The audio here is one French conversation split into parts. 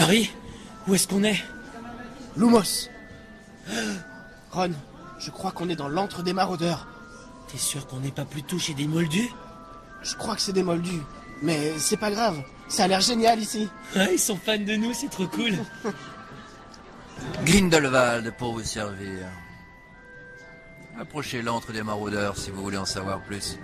Harry, où est-ce qu'on est? Lumos. Ron, je crois qu'on est dans l'antre des maraudeurs. T'es sûr qu'on n'est pas plutôt chez des moldus? Je crois que c'est des moldus, mais c'est pas grave. Ça a l'air génial ici. Ouais, ils sont fans de nous, c'est trop cool. Grindelwald pour vous servir. Approchez l'antre des maraudeurs si vous voulez en savoir plus.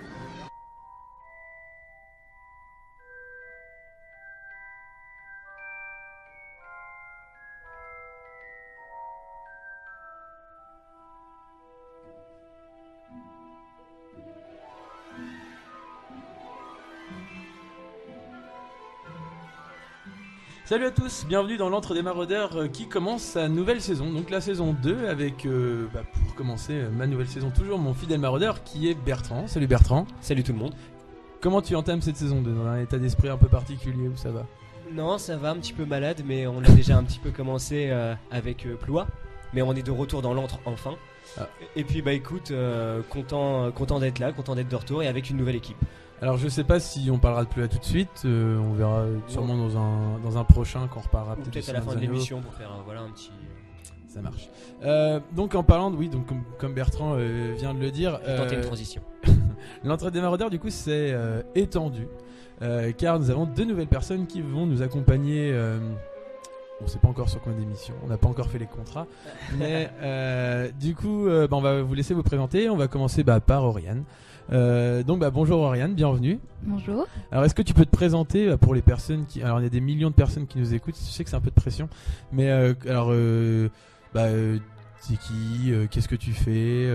Salut à tous, bienvenue dans l'Antre des Maraudeurs qui commence sa nouvelle saison, donc la saison 2 avec, pour commencer ma nouvelle saison, toujours mon fidèle maraudeur qui est Bertrand. Salut Bertrand. Salut tout le monde. Comment tu entames cette saison 2? Dans un état d'esprit un peu particulier ou ça va? Non, ça va, un petit peu malade, mais on a déjà un petit peu commencé avec Ploie, mais on est de retour dans l'antre enfin. Ah. Et puis bah écoute, content d'être là, content d'être de retour et avec une nouvelle équipe. Alors je sais pas si on parlera de Ploua tout de suite, on verra sûrement dans un prochain quand on reparlera Ou peut-être peut-être de à la fin de Seigneur des Anneaux. l'émission pour faire un petit... Ça marche. Donc en parlant de, oui, donc comme Bertrand vient de le dire, Tenter une transition. l'entrée des maraudeurs du coup c'est étendu, car nous avons 2 nouvelles personnes qui vont nous accompagner. On sait pas encore sur combien d'émissions, on n'a pas encore fait les contrats, mais du coup on va vous laisser vous présenter. On va commencer par Oriane. Donc bonjour Oriane, bienvenue. Bonjour. Alors est-ce que tu peux te présenter pour les personnes qui... Alors il y a des millions de personnes qui nous écoutent, je sais que c'est un peu de pression, mais c'est qui, qu'est-ce que tu fais,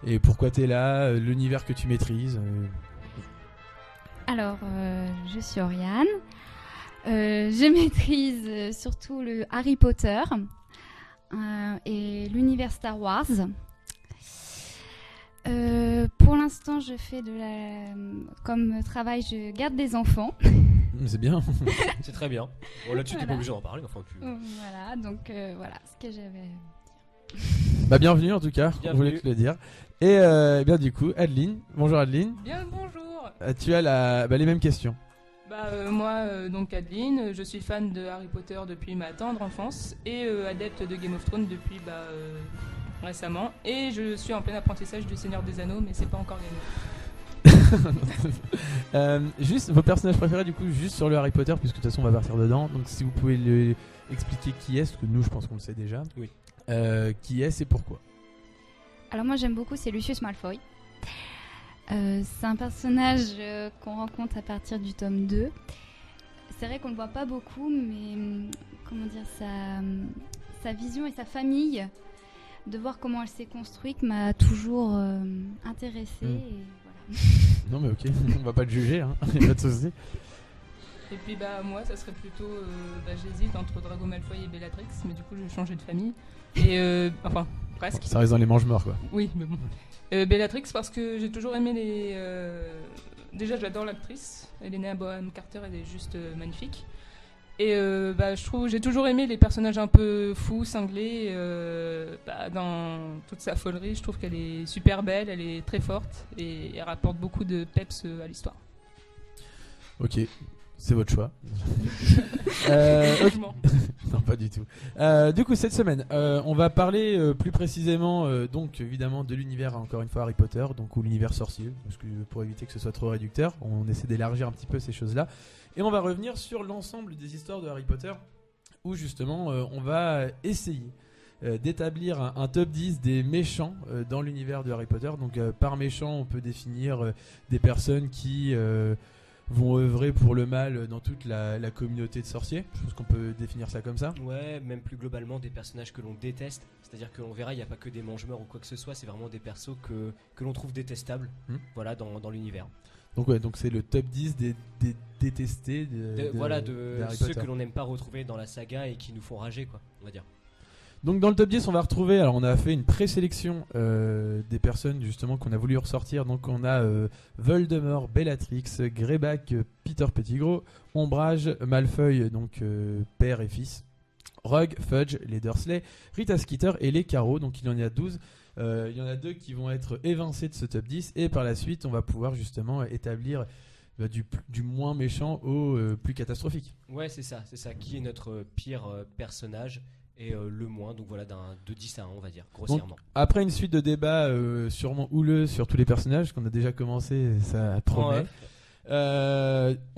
et pourquoi tu es là, l'univers que tu maîtrises. Alors, je suis Oriane. Je maîtrise surtout le Harry Potter et l'univers Star Wars. Pour l'instant, je fais comme travail, je garde des enfants. C'est bien. C'est très bien. Bon là-dessus t'es Voilà. pas obligé d'en parler, enfin tu... Voilà, donc voilà ce que j'avais. Bienvenue en tout cas, on voulait te le dire. Et bien du coup, Adeline, bonjour Adeline. Bien le bonjour. Tu as les mêmes questions. Moi, donc Adeline, je suis fan de Harry Potter depuis ma tendre enfance et adepte de Game of Thrones depuis récemment. Et je suis en plein apprentissage du Seigneur des Anneaux, mais c'est pas encore gagné. Juste vos personnages préférés du coup, juste sur le Harry Potter, puisque de toute façon on va partir dedans. Donc si vous pouvez expliquer qui est, parce que nous je pense qu'on le sait déjà. Oui. Qui est et pourquoi. Alors moi j'aime beaucoup, c'est Lucius Malfoy. C'est un personnage qu'on rencontre à partir du tome 2. C'est vrai qu'on le voit pas beaucoup, mais comment dire, sa vision et sa famille, de voir comment elle s'est construite, m'a toujours intéressée. Et voilà. Non mais ok, on va pas te juger, hein. Y a pas de souci. Et puis moi, ça serait plutôt, j'hésite entre Drago Malfoy et Bellatrix, mais du coup je vais changer de famille. Et enfin, presque. Ça reste dans les mange-morts quoi. Oui, mais bon. Bellatrix parce que j'ai toujours aimé les... Déjà j'adore l'actrice, Helena Bonham Carter, elle est juste magnifique. Et je trouve, j'ai toujours aimé les personnages un peu fous, cinglés, dans toute sa folerie. Je trouve qu'elle est super belle, elle est très forte et elle rapporte beaucoup de peps à l'histoire. Ok, c'est votre choix. Non, pas du tout. Du coup, cette semaine, on va parler plus précisément, donc évidemment, de l'univers, encore une fois, Harry Potter, donc ou l'univers sorcier, parce que pour éviter que ce soit trop réducteur, on essaie d'élargir un petit peu ces choses-là. Et on va revenir sur l'ensemble des histoires de Harry Potter, où justement, on va essayer d'établir un top 10 des méchants dans l'univers de Harry Potter. Donc, par méchant, on peut définir des personnes qui vont œuvrer pour le mal dans toute la communauté de sorciers. Je pense qu'on peut définir ça comme ça. Ouais, même plus globalement des personnages que l'on déteste. C'est-à-dire qu'on verra, il n'y a pas que des mange-morts ou quoi que ce soit, c'est vraiment des persos que l'on trouve détestables voilà, dans l'univers. Donc c'est le top 10 des détestés de Harry ceux Potter. que l'on n'aime pas retrouver dans la saga et qui nous font rager, quoi, on va dire. Donc dans le top 10 on va retrouver, alors on a fait une présélection des personnes justement qu'on a voulu ressortir. Donc on a Voldemort, Bellatrix, Greyback, Peter Pettigrew, Ombrage, Malfoy, donc père et fils, Rogue, Fudge, les Dursley, Rita Skeeter et les Carreaux. Donc il y en a 12. Il y en a 2 qui vont être évincés de ce top 10 et par la suite on va pouvoir justement établir du moins méchant au plus catastrophique. Ouais, c'est ça. Qui est notre pire personnage et le moins, donc voilà, de 10 à 1, on va dire, grossièrement. Donc, après une suite de débats sûrement houleux sur tous les personnages qu'on a déjà commencé, ça promet. On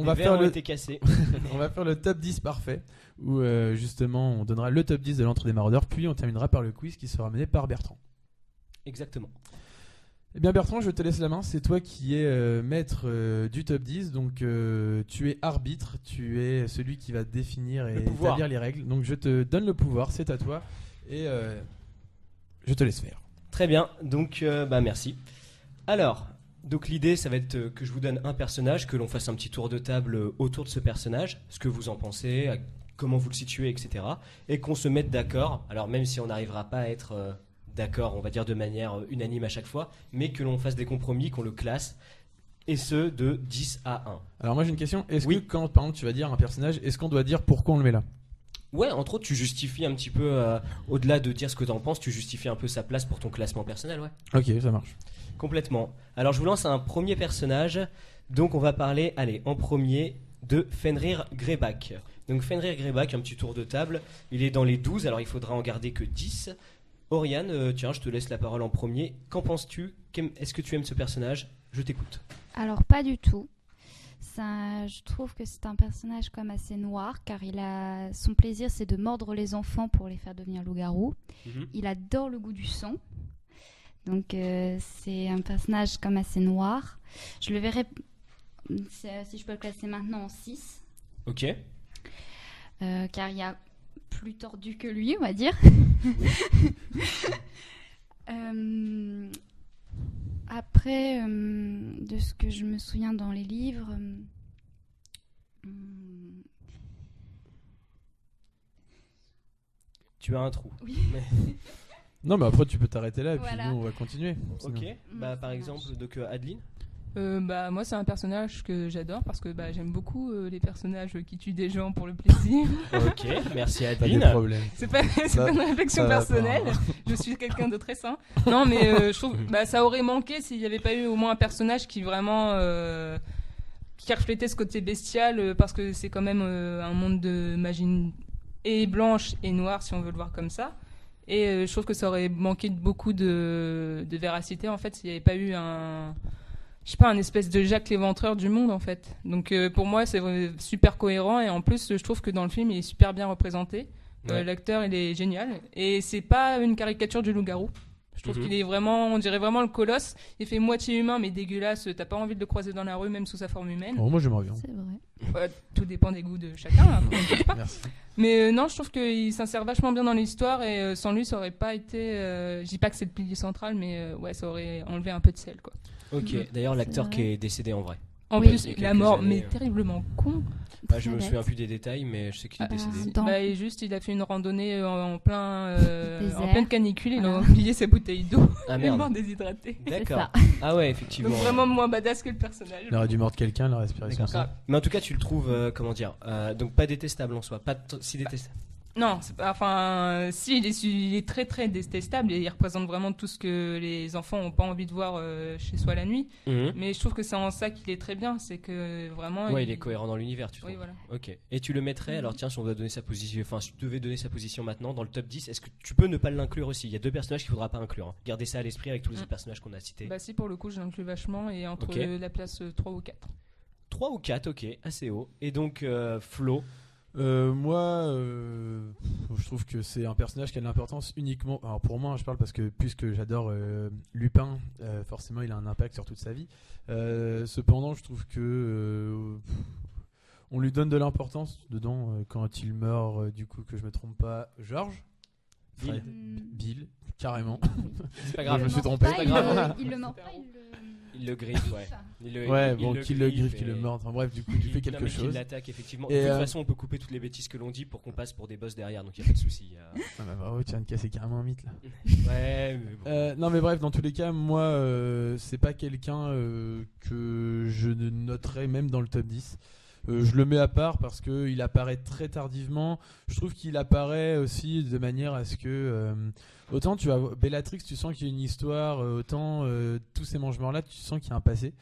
va faire on va faire le top 10 parfait où justement on donnera le top 10 de l'entre des maraudeurs, puis on terminera par le quiz qui sera mené par Bertrand. Exactement. Eh bien Bertrand, je te laisse la main, c'est toi qui es maître du top 10, donc tu es arbitre, tu es celui qui va définir et établir les règles, donc je te donne le pouvoir, c'est à toi et je te laisse faire. Très bien, donc merci. Alors, donc l'idée ça va être que je vous donne un personnage, que l'on fasse un petit tour de table autour de ce personnage, ce que vous en pensez, comment vous le situez, etc. Et qu'on se mette d'accord, alors même si on n'arrivera pas à être... d'accord, on va dire de manière unanime à chaque fois, mais que l'on fasse des compromis, qu'on le classe, et ce de 10 à 1. Alors moi j'ai une question, est-ce que quand par exemple tu vas dire un personnage, est-ce qu'on doit dire pourquoi on le met là ? Ouais, entre autres tu justifies un petit peu, au-delà de dire ce que t'en penses, tu justifies un peu sa place pour ton classement personnel, ouais. Ok, ça marche. Complètement. Alors je vous lance un premier personnage, donc on va parler, en premier, de Fenrir Greyback. Donc Fenrir Greyback, un petit tour de table, il est dans les 12, alors il faudra en garder que 10. Oriane, tiens, je te laisse la parole en premier. Qu'en penses-tu ? Est-ce que tu aimes ce personnage ? Je t'écoute. Alors, pas du tout. Je trouve que c'est un personnage comme assez noir, car son plaisir, c'est de mordre les enfants pour les faire devenir loups-garous. Il adore le goût du sang. Donc, c'est un personnage comme assez noir. Je le verrais, si je peux le classer maintenant, en 6. Ok. Car il y a plus tordu que lui, on va dire. Après, de ce que je me souviens dans les livres, tu as un trou. Oui. Mais... non, mais après tu peux t'arrêter là et voilà. puis nous on va continuer. Ok. Par exemple, donc Adeline. Moi c'est un personnage que j'adore parce que j'aime beaucoup les personnages qui tuent des gens pour le plaisir. Ok, merci Pas Adeline. de problème. C'est pas une réflexion personnelle. Je suis quelqu'un de très sain. Non mais je trouve ça aurait manqué s'il n'y avait pas eu au moins un personnage qui vraiment qui reflétait ce côté bestial parce que c'est quand même un monde de magie et blanche et noire si on veut le voir comme ça. Et je trouve que ça aurait manqué de beaucoup de véracité en fait s'il n'y avait pas eu un espèce de Jack l'Éventreur du monde en fait. Donc pour moi c'est super cohérent et en plus je trouve que dans le film il est super bien représenté. Ouais. L'acteur il est génial et c'est pas une caricature du loup-garou. Je trouve qu'il est vraiment, on dirait vraiment le colosse. Il fait moitié humain mais dégueulasse. T'as pas envie de le croiser dans la rue même sous sa forme humaine. Oh, moi j'aimerais bien. C'est vrai. Ouais, tout dépend des goûts de chacun. Après, merci. Mais non, je trouve qu'il s'insère vachement bien dans l'histoire et sans lui ça aurait pas été. Je dis pas que c'est le pilier central mais ça aurait enlevé un peu de sel quoi. Ok, d'ailleurs l'acteur qui est décédé en vrai. En plus, la mort, mais terriblement con. Je me souviens plus des détails, mais je sais qu'il est décédé. Et juste, il a fait une randonnée en pleine canicule, il a oublié sa bouteille d'eau. Ah il est merde. mort déshydraté. D'accord. Ah ouais, effectivement. Donc vraiment moins badass que le personnage. Il aurait dû mordre quelqu'un, la respiration. Mais en tout cas, tu le trouves, donc pas détestable en soi, pas si détestable. Non, c'est pas, si il est très très détestable et il représente vraiment tout ce que les enfants n'ont pas envie de voir chez soi la nuit. Mais je trouve que c'est en ça qu'il est très bien, c'est que vraiment. Ouais, il est cohérent dans l'univers, tu trouves. Oui, voilà. Ok. Et tu le mettrais, alors tiens, si on doit donner sa position, si tu devais donner sa position maintenant dans le top 10, est-ce que tu peux ne pas l'inclure aussi ? Il y a 2 personnages qu'il faudra pas inclure. Hein. Gardez ça à l'esprit avec tous les autres personnages qu'on a cités. Si, pour le coup, je l'inclus vachement et entre la place 3 ou 4. 3 ou 4, ok, assez haut. Et donc, Flo. Moi, je trouve que c'est un personnage qui a de l'importance uniquement. Alors pour moi, je parle parce que puisque j'adore Lupin, forcément, il a un impact sur toute sa vie. Cependant, je trouve que on lui donne de l'importance dedans quand il meurt. Du coup, que je me trompe pas, Georges, Bill, carrément. C'est pas grave, je me suis trompé. C'est pas grave. Il le mord pas, il le griffe, ouais. Qu'il le griffe, qu'il le morde. Enfin bref, du coup, il fait quelque chose. Il l'attaque, effectivement. De toute façon, on peut couper toutes les bêtises que l'on dit pour qu'on passe pour des boss derrière, donc il n'y a pas de souci. Tu viens de casser carrément un mythe là. Ouais, mais bon. Non, mais bref, dans tous les cas, moi, c'est pas quelqu'un que je noterais même dans le top 10. Je le mets à part parce qu'il apparaît très tardivement. Je trouve qu'il apparaît aussi de manière à ce que autant tu vois Bellatrix, tu sens qu'il y a une histoire, autant tous ces mange-morts là, tu sens qu'il y a un passé.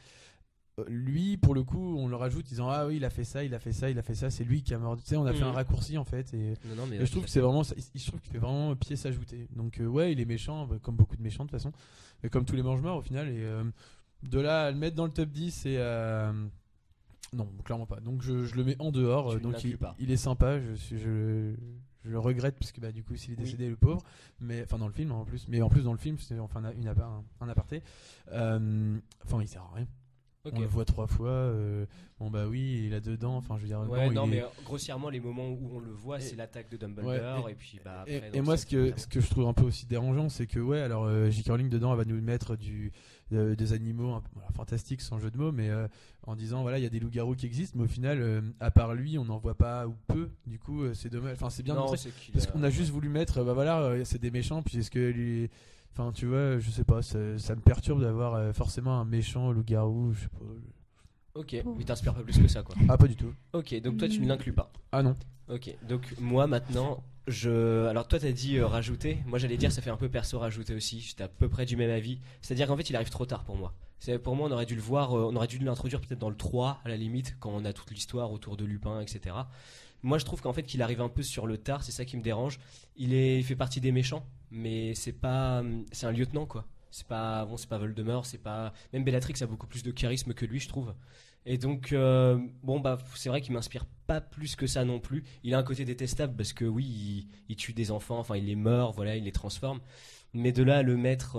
lui, pour le coup, on le rajoute disant ah oui, il a fait ça, il a fait ça, il a fait ça, c'est lui qui a mordu. Tu sais, on a fait un raccourci en fait. Et Mais je trouve que c'est vraiment, je trouve qu'il fait vraiment pièce ajoutée. Donc ouais, il est méchant, comme beaucoup de méchants de toute façon, et comme tous les mange-morts au final. Et de là à le mettre dans le top 10 et non, clairement pas. Donc je le mets en dehors. Tu ne Donc l'inclus pas. il est sympa. Je le regrette parce que du coup s'il est décédé le pauvre, mais enfin dans le film en plus, mais en plus dans le film c'est enfin un aparté. Enfin il sert à rien. Ok. On le voit 3 fois. Bon bah oui, il a dedans. Enfin je veux dire. Ouais, non, mais grossièrement les moments où on le voit, c'est l'attaque de Dumbledore ouais, et puis bah après. Et moi ce que je trouve un peu aussi dérangeant, c'est que ouais, alors J.K. Rowling dedans, elle va nous mettre des animaux un peu, voilà, fantastiques sans jeu de mots, mais en disant voilà il y a des loups-garous qui existent, mais au final à part lui on n'en voit pas ou peu. Du coup c'est dommage. Enfin c'est bien Non, montré c'est parce qu'on a juste voulu mettre bah voilà c'est des méchants, puis est-ce que lui. Enfin, tu vois, je sais pas, ça me perturbe d'avoir forcément un méchant loup-garou, je sais pas. Ok, il t'inspire pas plus que ça quoi. Ah, pas du tout. Ok, donc toi tu ne l'inclus pas. Ah non. Ok, donc moi maintenant, alors toi t'as dit rajouter, moi j'allais dire ça fait un peu perso rajouter aussi, j'étais à peu près du même avis. C'est-à-dire qu'en fait il arrive trop tard pour moi. Pour moi on aurait dû le voir, on aurait dû l'introduire peut-être dans le 3 à la limite, quand on a toute l'histoire autour de Lupin, etc. Moi je trouve qu'en fait qu'il arrive un peu sur le tard, c'est ça qui me dérange. Il fait partie des méchants, mais c'est un lieutenant quoi. C'est pas Voldemort, c'est pas même Bellatrix a beaucoup plus de charisme que lui je trouve. Et donc c'est vrai qu'il m'inspire pas plus que ça non plus. Il a un côté détestable parce que oui, il tue des enfants, enfin il les meurt, voilà, il les transforme. Mais de là à le mettre,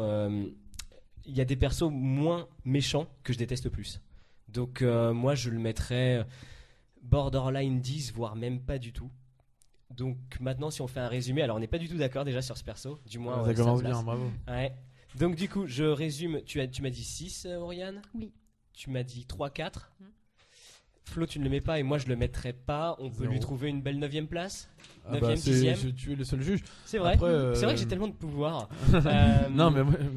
il y a des persos moins méchants que je déteste plus. Donc moi je le mettrais borderline 10, voire même pas du tout. Donc maintenant si on fait un résumé, alors on n'est pas du tout d'accord déjà sur ce perso, du moins ça commence bien, bravo. Ouais. Donc du coup je résume, tu m'as dit 6 Oriane. Oui. Tu m'as dit 3, 4. Flo, tu ne le mets pas et moi je le mettrais pas. On peut 0. lui trouver une belle 9ème place. 9ème, 10ème. Tu es le seul juge. C'est vrai. Après, c'est vrai que j'ai tellement de pouvoir. non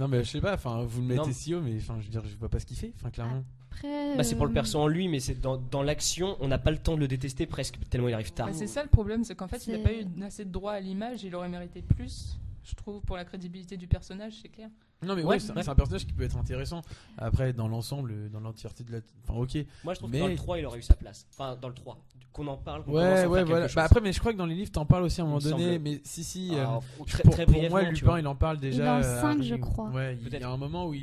mais je sais pas. Enfin, vous le mettez Non. si haut, mais enfin, je veux dire, je vois pas ce qu'il fait. Enfin, clairement. Après, C'est pour le perso en lui, mais c'est dans l'action, on n'a pas le temps de le détester presque tellement il arrive tard. C'est ça le problème, c'est qu'en fait, il n'a C'est- pas eu assez de droit à l'image, il aurait mérité plus, je trouve, pour la crédibilité du personnage, c'est clair. Non mais Ouais, ouais, c'est un personnage qui peut être intéressant. Après, dans l'ensemble, dans l'entièreté de la. Enfin, ok. Moi je trouve Mais- que dans le 3 il aurait eu sa place. Enfin dans le 3, qu'on en parle, qu'on commence à Ouais, faire ouais, quelque voilà. chose. Bah après, mais je crois que dans les livres, t'en parles aussi à un Il moment me donné. semble. Mais si. Très, pour très moi, brièvement, tu Lupin, vois. il en parle déjà. Dans le à 5, je Harry. crois. Ouais, il y Peut-être. a un moment où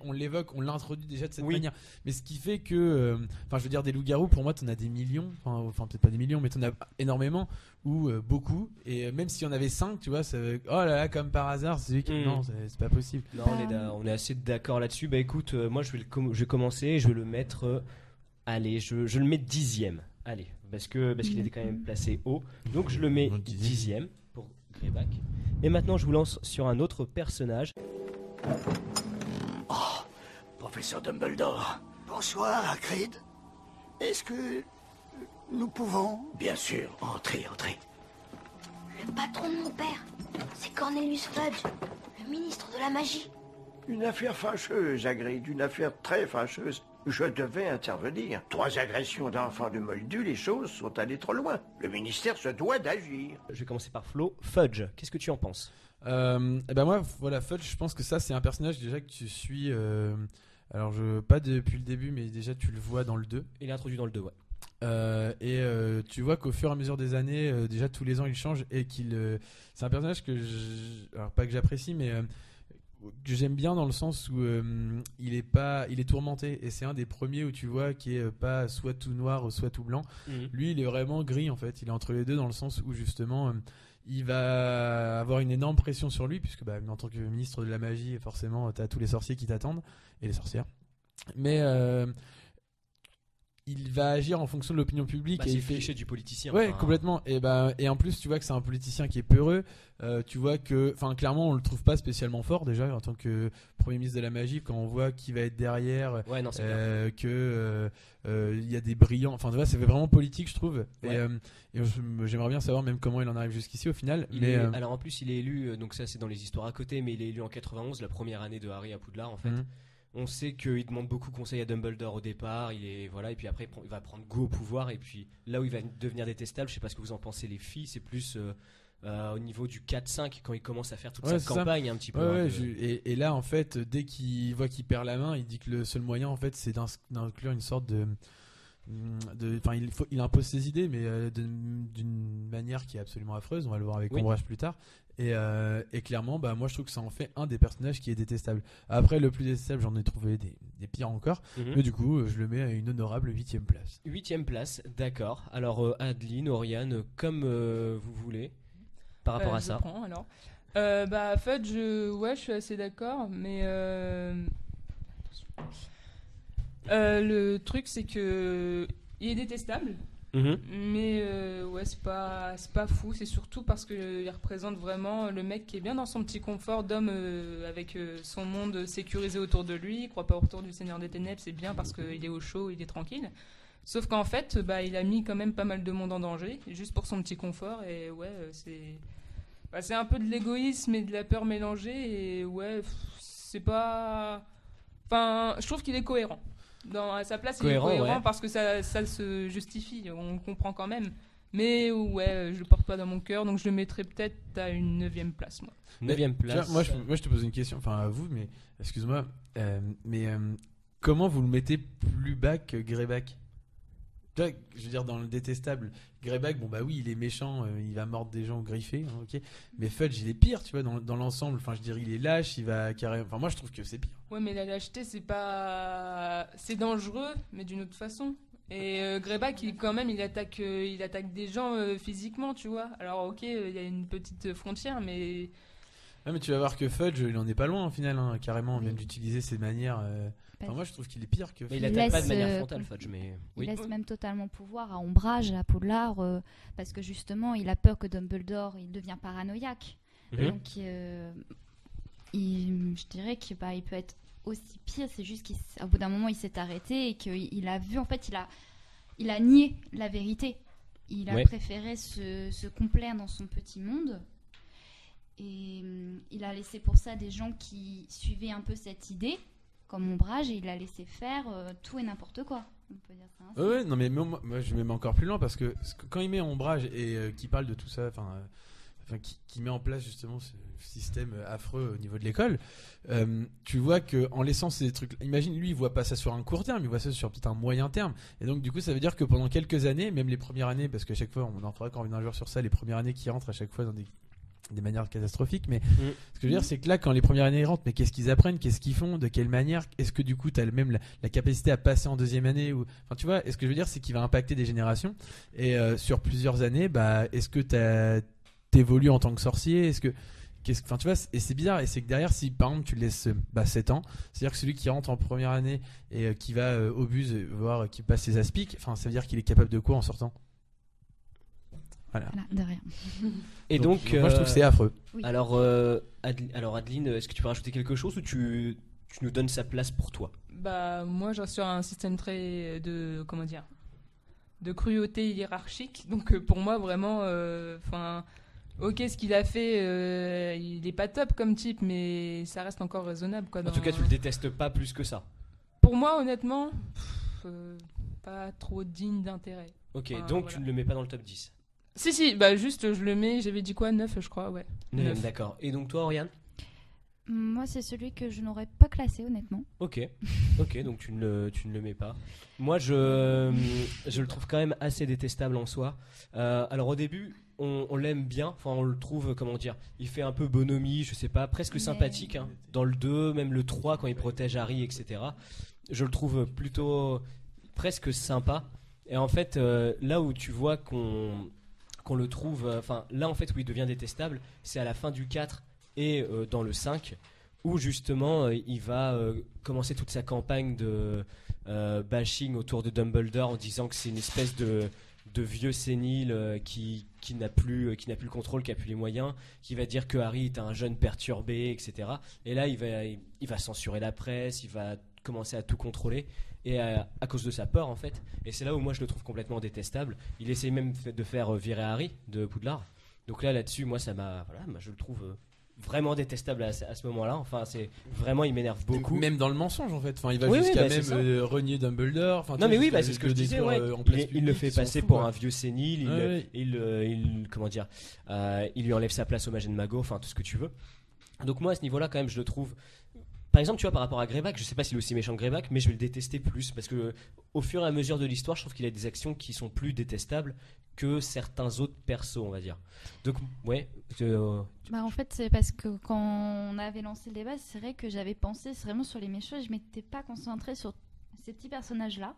on l'évoque, on l'introduit déjà de cette Oui. manière. Mais ce qui fait que. Enfin, je veux dire, des loups-garous, pour moi, t'en as des millions. Enfin, peut-être pas des millions, mais t'en as énormément. Ou beaucoup. Et même s'il y en avait 5, tu vois, ça. Oh là là, comme par hasard, c'est lui qui. Non, c'est pas possible. Non, on est assez d'accord là-dessus. Bah écoute, moi je vais commencer et je vais le mettre. Allez, je le mets 10ème. Allez, parce qu'il était quand même placé haut. Donc je le mets 10ème pour Greyback. Et maintenant je vous lance sur un autre personnage. Professeur Dumbledore. Bonsoir, Hagrid. Est-ce que nous pouvons... Bien sûr, entrez. Le patron de mon père, c'est Cornelius Fudge, le ministre de la magie. Une affaire fâcheuse, Hagrid, une affaire très fâcheuse. Je devais intervenir. 3 agressions d'enfants de Moldu, les choses sont allées trop loin. Le ministère se doit d'agir. Je vais commencer par Flo. Fudge, qu'est-ce que tu en penses? Et ben moi, voilà, Fudge, je pense que ça, c'est un personnage déjà que tu suis. Alors, pas depuis le début, mais déjà tu le vois dans le 2. Il est introduit dans le 2, ouais. Tu vois qu'au fur et à mesure des années, déjà tous les ans il change et c'est un personnage alors pas que j'apprécie, mais que j'aime bien dans le sens où il est tourmenté et c'est un des premiers où tu vois qui est pas soit tout noir ou soit tout blanc. Lui, il est vraiment gris en fait. Il est entre les deux dans le sens où justement il va avoir une énorme pression sur lui puisque en tant que ministre de la magie, forcément, t'as tous les sorciers qui t'attendent et les sorcières. Mais il va agir en fonction de l'opinion publique. C'est et le cliché du politicien. Ouais, complètement. Et en plus, tu vois que c'est un politicien qui est peureux. Tu vois que, clairement, on le trouve pas spécialement fort déjà en tant que premier ministre de la magie. Quand on voit qui va être derrière, Ouais, non, c'est que il y a des brillants. Enfin, tu vois, c'est vraiment politique, je trouve. Ouais. Et j'aimerais bien savoir même comment il en arrive jusqu'ici au final. Alors en plus, il est élu. Donc ça, c'est dans les histoires à côté, mais il est élu en 91, la première année de Harry à Poudlard, en fait. On sait qu'il demande beaucoup conseil à Dumbledore au départ, voilà, et puis après il va prendre goût au pouvoir, et puis là où il va devenir détestable, je sais pas ce que vous en pensez les filles, c'est plus au niveau du 4-5 quand il commence à faire toute sa campagne un petit peu. Et là en fait, dès qu'il voit qu'il perd la main, il dit que le seul moyen en fait c'est d'inclure une sorte il impose ses idées, mais d'une manière qui est absolument affreuse. On va le voir avec Ombrage plus tard. Et clairement, moi je trouve que ça en fait un des personnages qui est détestable. Après, le plus détestable, j'en ai trouvé des pires encore. Mais du coup, je le mets à une honorable 8ème place. 8ème place, d'accord. Alors, Adeline, Oriane, comme vous voulez, par rapport à ça. Je prends alors. Fudge, je suis assez d'accord, mais. Le truc, c'est que il est détestable, mais c'est pas fou. C'est surtout parce qu'il représente vraiment le mec qui est bien dans son petit confort d'homme avec son monde sécurisé autour de lui. Il croit pas au retour du Seigneur des Ténèbres, c'est bien parce qu'il est au chaud, il est tranquille. Sauf qu'en fait, il a mis quand même pas mal de monde en danger, juste pour son petit confort. Et c'est un peu de l'égoïsme et de la peur mélangée. Et c'est pas. Enfin, je trouve qu'il est cohérent. À sa place, il est cohérent parce que ça se justifie, on le comprend quand même. Mais je le porte pas dans mon cœur, donc je le mettrais peut-être à une 9ème place. 9ème place. Moi, je te pose une question, enfin à vous, mais excuse-moi, comment vous le mettez plus bas que Greyback ? Tu vois, je veux dire, dans le détestable, Greyback, oui, il est méchant, il va mordre des gens griffés, hein, ok. Mais Fudge, il est pire, tu vois, dans l'ensemble. Enfin, je dirais, il est lâche, il va carrément. Enfin, moi, je trouve que c'est pire. Ouais, mais la lâcheté, c'est dangereux, mais d'une autre façon. Et Greyback, il attaque des gens physiquement, tu vois. Alors, ok, il y a une petite frontière, mais. Ouais, mais tu vas voir que Fudge, il en est pas loin, au final, hein, carrément. On vient d'utiliser ses manières. Moi, je trouve qu'il est pire que. Mais il attaque pas de manière frontale, Fudge. Mais il laisse même totalement pouvoir à Ombrage, à Poudlard, parce que justement, il a peur que Dumbledore, il devient paranoïaque. Donc, je dirais qu'il peut être aussi pire. C'est juste qu'au bout d'un moment, il s'est arrêté et qu'il a vu, en fait, il a nié la vérité. Il a préféré se complaire dans son petit monde. Et il a laissé pour ça des gens qui suivaient un peu cette idée, comme Ombrage, et il a laissé faire tout et n'importe quoi. On peut dire ça ainsi. Ouais, non, mais moi je me mets encore plus loin parce que quand il met Ombrage et qui parle de tout ça, qui met en place justement ce système affreux au niveau de l'école, tu vois que en laissant ces trucs, imagine lui, il voit pas ça sur un court terme, il voit ça sur peut-être un moyen terme, et donc du coup ça veut dire que pendant quelques années, même les premières années, parce qu'à chaque fois on en fera quand même un jour sur ça, les premières années qui rentrent à chaque fois dans des manières catastrophiques, mais ce que je veux dire, c'est que là, quand les premières années rentrent, mais qu'est-ce qu'ils apprennent, qu'est-ce qu'ils font, de quelle manière, est-ce que du coup tu as même la capacité à passer en deuxième année, ou enfin tu vois, est-ce que je veux dire, c'est qu'il va impacter des générations, et sur plusieurs années, est-ce que t'évolues en tant que sorcier, enfin tu vois, et c'est bizarre, et c'est que derrière, si par exemple tu le laisses 7 ans, c'est-à-dire que celui qui rentre en première année et qui va au bus voir qui passe ses aspics, enfin ça veut dire qu'il est capable de quoi en sortant? Voilà, de rien. Et donc moi je trouve que c'est affreux. Oui. Alors Adeline, est-ce que tu peux rajouter quelque chose ou tu nous donnes sa place pour toi? Moi je reste sur un système très de cruauté hiérarchique, donc pour moi vraiment ok, ce qu'il a fait il est pas top comme type, mais ça reste encore raisonnable quoi. En tout cas tu le détestes pas plus que ça? Pour moi honnêtement pas trop digne d'intérêt. Ok, donc voilà. Tu ne le mets pas dans le top 10? Si, juste je le mets, j'avais dit quoi, 9 je crois, ouais. 9, d'accord. Et donc toi, Oriane? Moi, c'est celui que je n'aurais pas classé, honnêtement. Ok, donc tu ne le mets pas. Moi, je le trouve quand même assez détestable en soi. Alors au début, on l'aime bien, enfin on le trouve, comment dire, il fait un peu bonhomie, je sais pas, presque sympathique, hein. Dans le 2, même le 3, quand il protège Harry, etc. Je le trouve plutôt presque sympa. Et en fait, là où tu vois qu'on le trouve, là en fait où il devient détestable, c'est à la fin du 4 et dans le 5, où justement il va commencer toute sa campagne de bashing autour de Dumbledore en disant que c'est une espèce de vieux sénile qui n'a plus le contrôle, qui n'a plus les moyens, qui va dire que Harry est un jeune perturbé, etc. Et là il va censurer la presse, il va commencer à tout contrôler, et à cause de sa peur en fait. Et c'est là où moi je le trouve complètement détestable. Il essaye même de faire virer Harry de Poudlard. Donc là-dessus, moi ça m'a, je le trouve vraiment détestable à ce moment-là. Enfin, c'est vraiment, il m'énerve beaucoup. Même dans le mensonge en fait. Enfin, il va Oui, jusqu'à bah, c'est même ça. renier Dumbledore. Enfin, Non mais oui, jusqu'à c'est ce que le je disais. détruire, Ouais. en place Il le publique, fait il s'en passer fout, pour ouais. un vieux sénile. Ouais. Comment dire, il lui enlève sa place au Magène Mago. Enfin, tout ce que tu veux. Donc moi, à ce niveau-là, quand même, je le trouve. Par exemple, tu vois, par rapport à Greyback, je sais pas s'il est aussi méchant que Greyback, mais je vais le détester plus parce que au fur et à mesure de l'histoire, je trouve qu'il a des actions qui sont plus détestables que certains autres persos, on va dire. Donc, ouais. Bah en fait, c'est parce que quand on avait lancé le débat, c'est vrai que j'avais pensé vraiment sur les méchants et je m'étais pas concentrée sur ces petits personnages-là.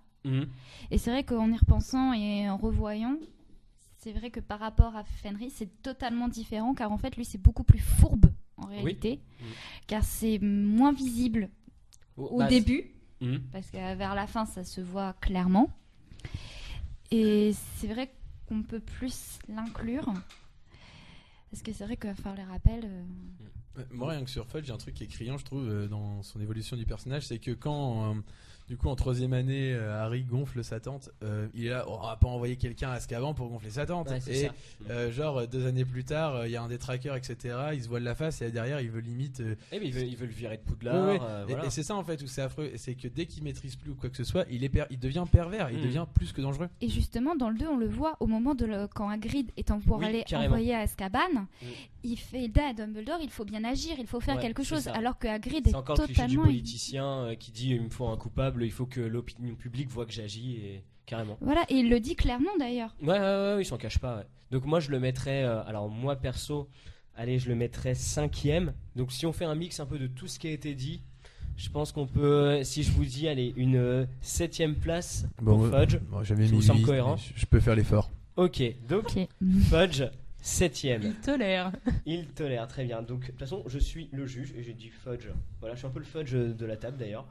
Et c'est vrai qu'en y repensant et en revoyant, c'est vrai que par rapport à Fenris, c'est totalement différent car en fait, lui, c'est beaucoup plus fourbe en réalité, car c'est moins visible au début, parce que vers la fin, ça se voit clairement. Et c'est vrai qu'on peut plus l'inclure, parce que c'est vrai qu'à faire les rappels... Moi, rien que sur Fudge, j'ai un truc qui est criant, je trouve, dans son évolution du personnage, c'est que quand, du coup, en 3e année, Harry gonfle sa tante, il est là, on va pas envoyer quelqu'un à Azkaban pour gonfler sa tante. Ouais, c'est et ça. genre, 2 années plus tard, il y a un des trackers, etc., il se voile la face et derrière, il veut limite... mais il veut le virer de Poudlard. Ouais. Voilà. Et c'est ça, en fait, où c'est affreux, c'est que dès qu'il maîtrise plus ou quoi que ce soit, il devient pervers, il devient plus que dangereux. Et justement, dans le 2, on le voit au moment quand Hagrid est envoyé à Azkaban, il fait aider à Dumbledore, il faut bien agir, il faut faire quelque chose, alors que Hagrid est encore le cliché du totalement... politicien qui dit il me faut un coupable, il faut que l'opinion publique voit que j'agis, et carrément. Voilà, et il le dit clairement d'ailleurs. Ouais, il s'en cache pas. Ouais. Donc moi je le mettrais, alors moi perso, allez, je le mettrais 5e. Donc si on fait un mix un peu de tout ce qui a été dit, je pense qu'on peut, si je vous dis, allez, une 7e place pour Fudge. J'avais ça mis vous semble 8, cohérent. je peux faire l'effort. Ok, donc Fudge 7e. Il tolère, très bien. Donc de toute façon, je suis le juge et j'ai dit Fudge. Voilà, je suis un peu le Fudge de la table d'ailleurs.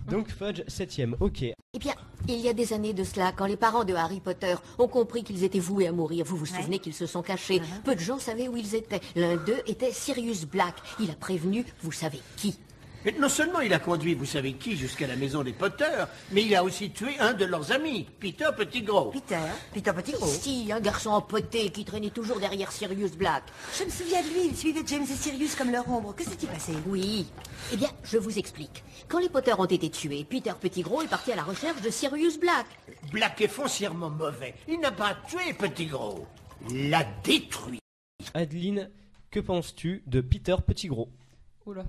Donc Fudge 7e, ok. Eh bien, il y a des années de cela, quand les parents de Harry Potter ont compris qu'ils étaient voués à mourir, vous vous souvenez qu'ils se sont cachés. Peu de gens savaient où ils étaient. L'un d'eux était Sirius Black. Il a prévenu, vous savez qui. Et non seulement il a conduit, vous savez qui, jusqu'à la maison des Potter, mais il a aussi tué un de leurs amis, Peter Pettigrew. Peter Pettigrew. Si, un garçon empoté qui traînait toujours derrière Sirius Black. Je me souviens de lui, il suivait James et Sirius comme leur ombre. Que s'est-il passé? Oui. Eh bien, je vous explique. Quand les Potter ont été tués, Peter Pettigrew est parti à la recherche de Sirius Black. Black est foncièrement mauvais. Il n'a pas tué Pettigrew. Il l'a détruit. Adeline, que penses-tu de Peter Pettigrew? Oula,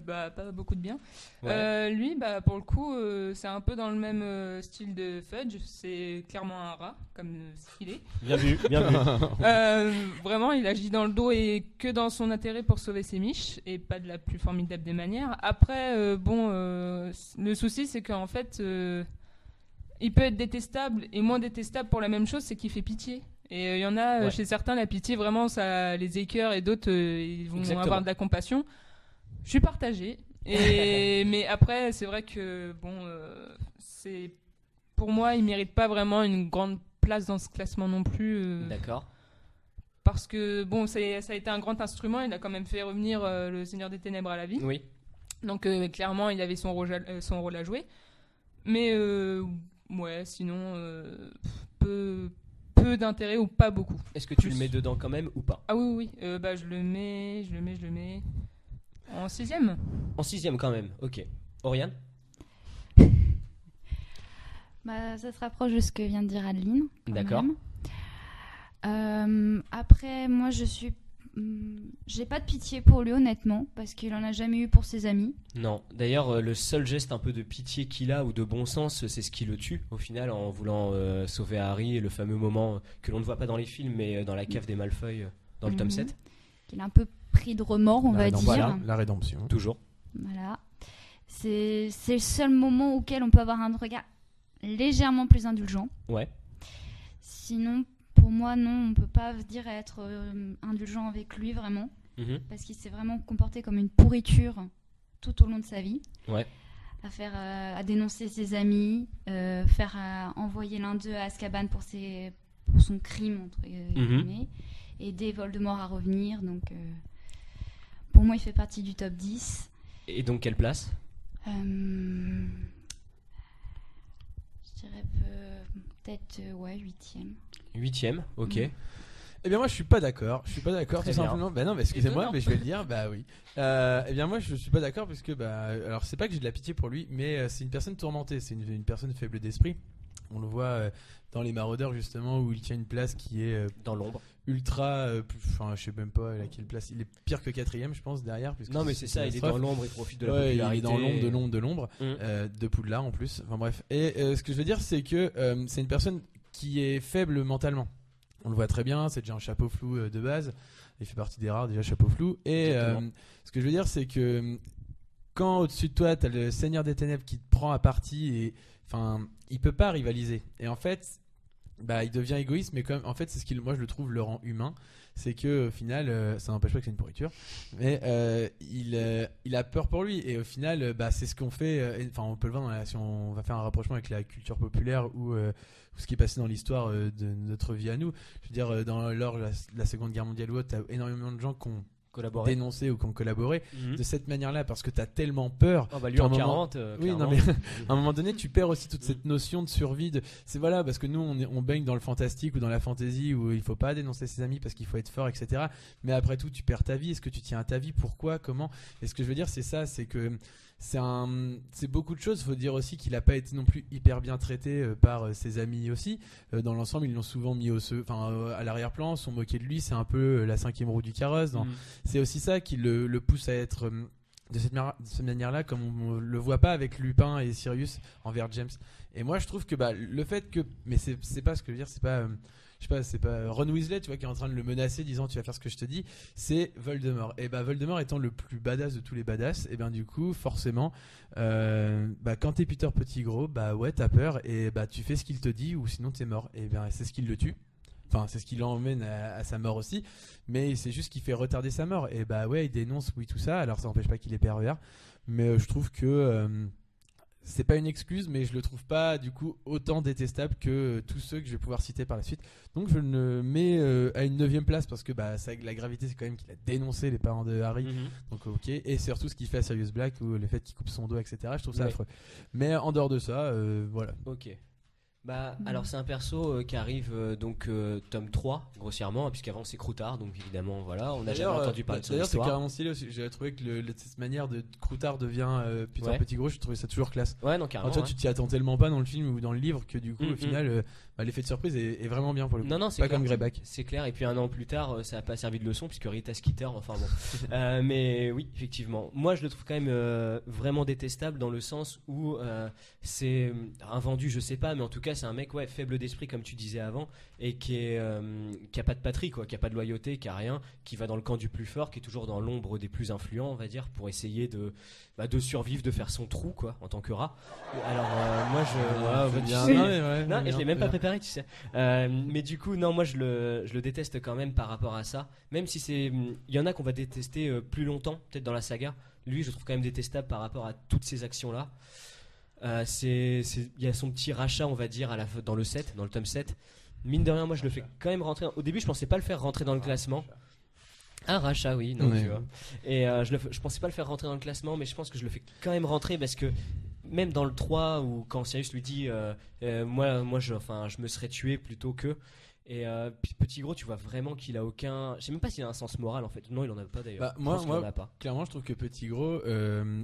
bah pas beaucoup de bien. Ouais. Lui, bah pour le coup, c'est un peu dans le même style de Fudge. C'est clairement un rat, comme ce qu'il est. Bien vu, bien vu. Vraiment, il agit dans le dos et que dans son intérêt pour sauver ses miches et pas de la plus formidable des manières. Après, le souci, c'est qu'en fait, il peut être détestable et moins détestable pour la même chose, c'est qu'il fait pitié. Et il y en a chez certains, la pitié vraiment ça les écœure et d'autres ils vont avoir de la compassion. Je suis partagée. Mais après, c'est vrai que c'est pour moi, il mérite pas vraiment une grande place dans ce classement non plus. D'accord. Parce que ça a été un grand instrument. Il a quand même fait revenir le Seigneur des Ténèbres à la vie. Oui. Donc clairement, il avait son rôle à jouer. Mais sinon, peu d'intérêt ou pas beaucoup. Est-ce que tu le mets dedans quand même ou pas? Ah oui. Je le mets en 6e. En 6e quand même, ok. Oriane? Ça se rapproche de ce que vient de dire Adeline. D'accord. Après, moi, j'ai pas de pitié pour lui, honnêtement, parce qu'il en a jamais eu pour ses amis. Non. D'ailleurs, le seul geste un peu de pitié qu'il a ou de bon sens, c'est ce qui le tue au final en voulant sauver Harry. Le fameux moment que l'on ne voit pas dans les films, mais dans la cave des Malfoy, dans le tome 7. Qu'il a un peu pris de remords, on va dire. Voilà, la rédemption. Toujours. Voilà. C'est le seul moment auquel on peut avoir un regard légèrement plus indulgent. Ouais. Sinon, pour moi, non, on peut pas dire être indulgent avec lui, vraiment. Parce qu'il s'est vraiment comporté comme une pourriture tout au long de sa vie. Ouais. À dénoncer ses amis, envoyer l'un d'eux à Azkaban pour son crime, entre guillemets, aider Voldemort à revenir. Donc, pour moi, il fait partie du top 10. Et donc, quelle place? Je dirais peut-être 8e. 8e, ok. Eh bien moi je suis pas d'accord. Je suis pas d'accord Très tout bien. simplement. Bah non, mais excusez-moi, Étonnant. mais je vais le dire. Bah oui. Eh bien moi je suis pas d'accord parce que alors c'est pas que j'ai de la pitié pour lui, mais c'est une personne tourmentée. C'est une personne faible d'esprit. On le voit dans les Maraudeurs justement où il tient une place qui est Dans l'ombre. ultra. Enfin je sais même pas à quelle place. Il est pire que 4ème je pense derrière. puisque Non, mais c'est ça, il est dans l'ombre, il profite de la Ouais, il est popularité. dans l'ombre de l'ombre Mm. de Poudlard en plus. Enfin bref. Et ce que je veux dire c'est que c'est une personne qui est faible mentalement. On le voit très bien, c'est déjà un chapeau flou de base. Il fait partie des rares déjà chapeau flou. Et Exactement. ce que je veux dire c'est que quand au-dessus de toi t'as le Seigneur des Ténèbres qui te prend à partie et enfin il peut pas rivaliser. Et en fait il devient égoïste, mais comme en fait c'est ce qui moi je le trouve le rend humain, c'est que au final ça n'empêche pas que c'est une pourriture, mais il a peur pour lui et au final c'est ce qu'on fait. Enfin on peut le voir si on va faire un rapprochement avec la culture populaire ou ce qui est passé dans l'histoire de notre vie à nous. Je veux dire lors de la Seconde Guerre mondiale ou autre, t'as énormément de gens qui ont Collaborer. dénoncé ou qui ont collaboré Mhm. de cette manière-là parce que t'as tellement peur. Oh, bah lui qu'à un en moment- 40, Oui, non, clairement. mais à un moment donné, tu perds aussi toute cette notion de survie. C'est voilà, parce que nous, on baigne dans le fantastique ou dans la fantasy où il faut pas dénoncer ses amis parce qu'il faut être fort, etc. Mais après tout, tu perds ta vie. Est-ce que tu tiens à ta vie? Pourquoi? Comment? Et ce que je veux dire, c'est ça, c'est que c'est beaucoup de choses. Faut dire aussi qu'il a pas été non plus hyper bien traité par ses amis aussi. Dans l'ensemble, ils l'ont souvent mis à l'arrière-plan, sont moqués de lui. C'est un peu la 5e roue du carrosse. C'est aussi ça qui le pousse à être de cette manière-là, comme on le voit pas avec Lupin et Sirius envers James. Et moi, je trouve que le fait que, mais c'est pas ce que je veux dire, c'est pas, je sais pas, c'est pas Ron Weasley, tu vois, qui est en train de le menacer, disant tu vas faire ce que je te dis. C'est Voldemort. Et Voldemort étant le plus badass de tous les badass, et du coup, forcément, quand t'es Peter Pettigrew, ouais, t'as peur et tu fais ce qu'il te dit ou sinon t'es mort. Et c'est ce qui le tue. Enfin, c'est ce qui l'emmène à sa mort aussi, mais c'est juste qu'il fait retarder sa mort. Et ouais, il dénonce, oui, tout ça. Alors ça n'empêche pas qu'il est pervers, mais je trouve que c'est pas une excuse, mais je le trouve pas du coup autant détestable que tous ceux que je vais pouvoir citer par la suite. Donc je le mets à une 9e place parce que la gravité c'est quand même qu'il a dénoncé les parents de Harry. Donc ok, et surtout ce qu'il fait à Sirius Black ou le fait qu'il coupe son dos, etc. Je trouve ça affreux. Mais en dehors de ça, voilà. Ok. Alors c'est un perso qui arrive tome 3 grossièrement, puisqu'avant c'est Croutard, donc évidemment voilà, on n'a jamais entendu parler de son D'ailleurs c'est histoire. carrément stylé aussi. J'ai trouvé que cette manière de Croutard devient Peter Ouais. Pettigrew, je trouvais ça toujours classe. Ouais, non, carrément. Toi ouais. tu t'y attends tellement pas dans le film ou dans le livre que du coup au final l'effet de surprise est vraiment bien pour le coup. Non, c'est pas clair. comme Greyback. C'est clair, et puis un an plus tard, ça n'a pas servi de leçon puisque Rita Skeeter, enfin bon. Mais oui, effectivement. Moi, je le trouve quand même vraiment détestable dans le sens où c'est un vendu, je sais pas, mais en tout cas, c'est un mec faible d'esprit, comme tu disais avant, et qui a pas de patrie, quoi, qui a pas de loyauté, qui a rien, qui va dans le camp du plus fort, qui est toujours dans l'ombre des plus influents, on va dire, pour essayer de survivre, de faire son trou, quoi, en tant que rat. Alors, moi, et je l'ai même pas préparé, tu sais. Mais du coup, non, moi je le déteste quand même par rapport à ça. Même si il y en a qu'on va détester plus longtemps, peut-être dans la saga. Lui, je le trouve quand même détestable par rapport à toutes ces actions-là. Il y a son petit rachat, on va dire, dans le tome 7. Mine de rien, moi je le fais quand même rentrer. Au début, je pensais pas le faire rentrer dans le classement. Un rachat, oui, non, tu vois. Et je pensais pas le faire rentrer dans le classement, mais je pense que je le fais quand même rentrer parce que même dans le 3 où quand Sirius lui dit moi je me serais tué plutôt que, et Pettigrew, tu vois vraiment qu'il a aucun, je sais même pas s'il a un sens moral en fait. Non, il en a pas d'ailleurs. Moi clairement je trouve que Pettigrew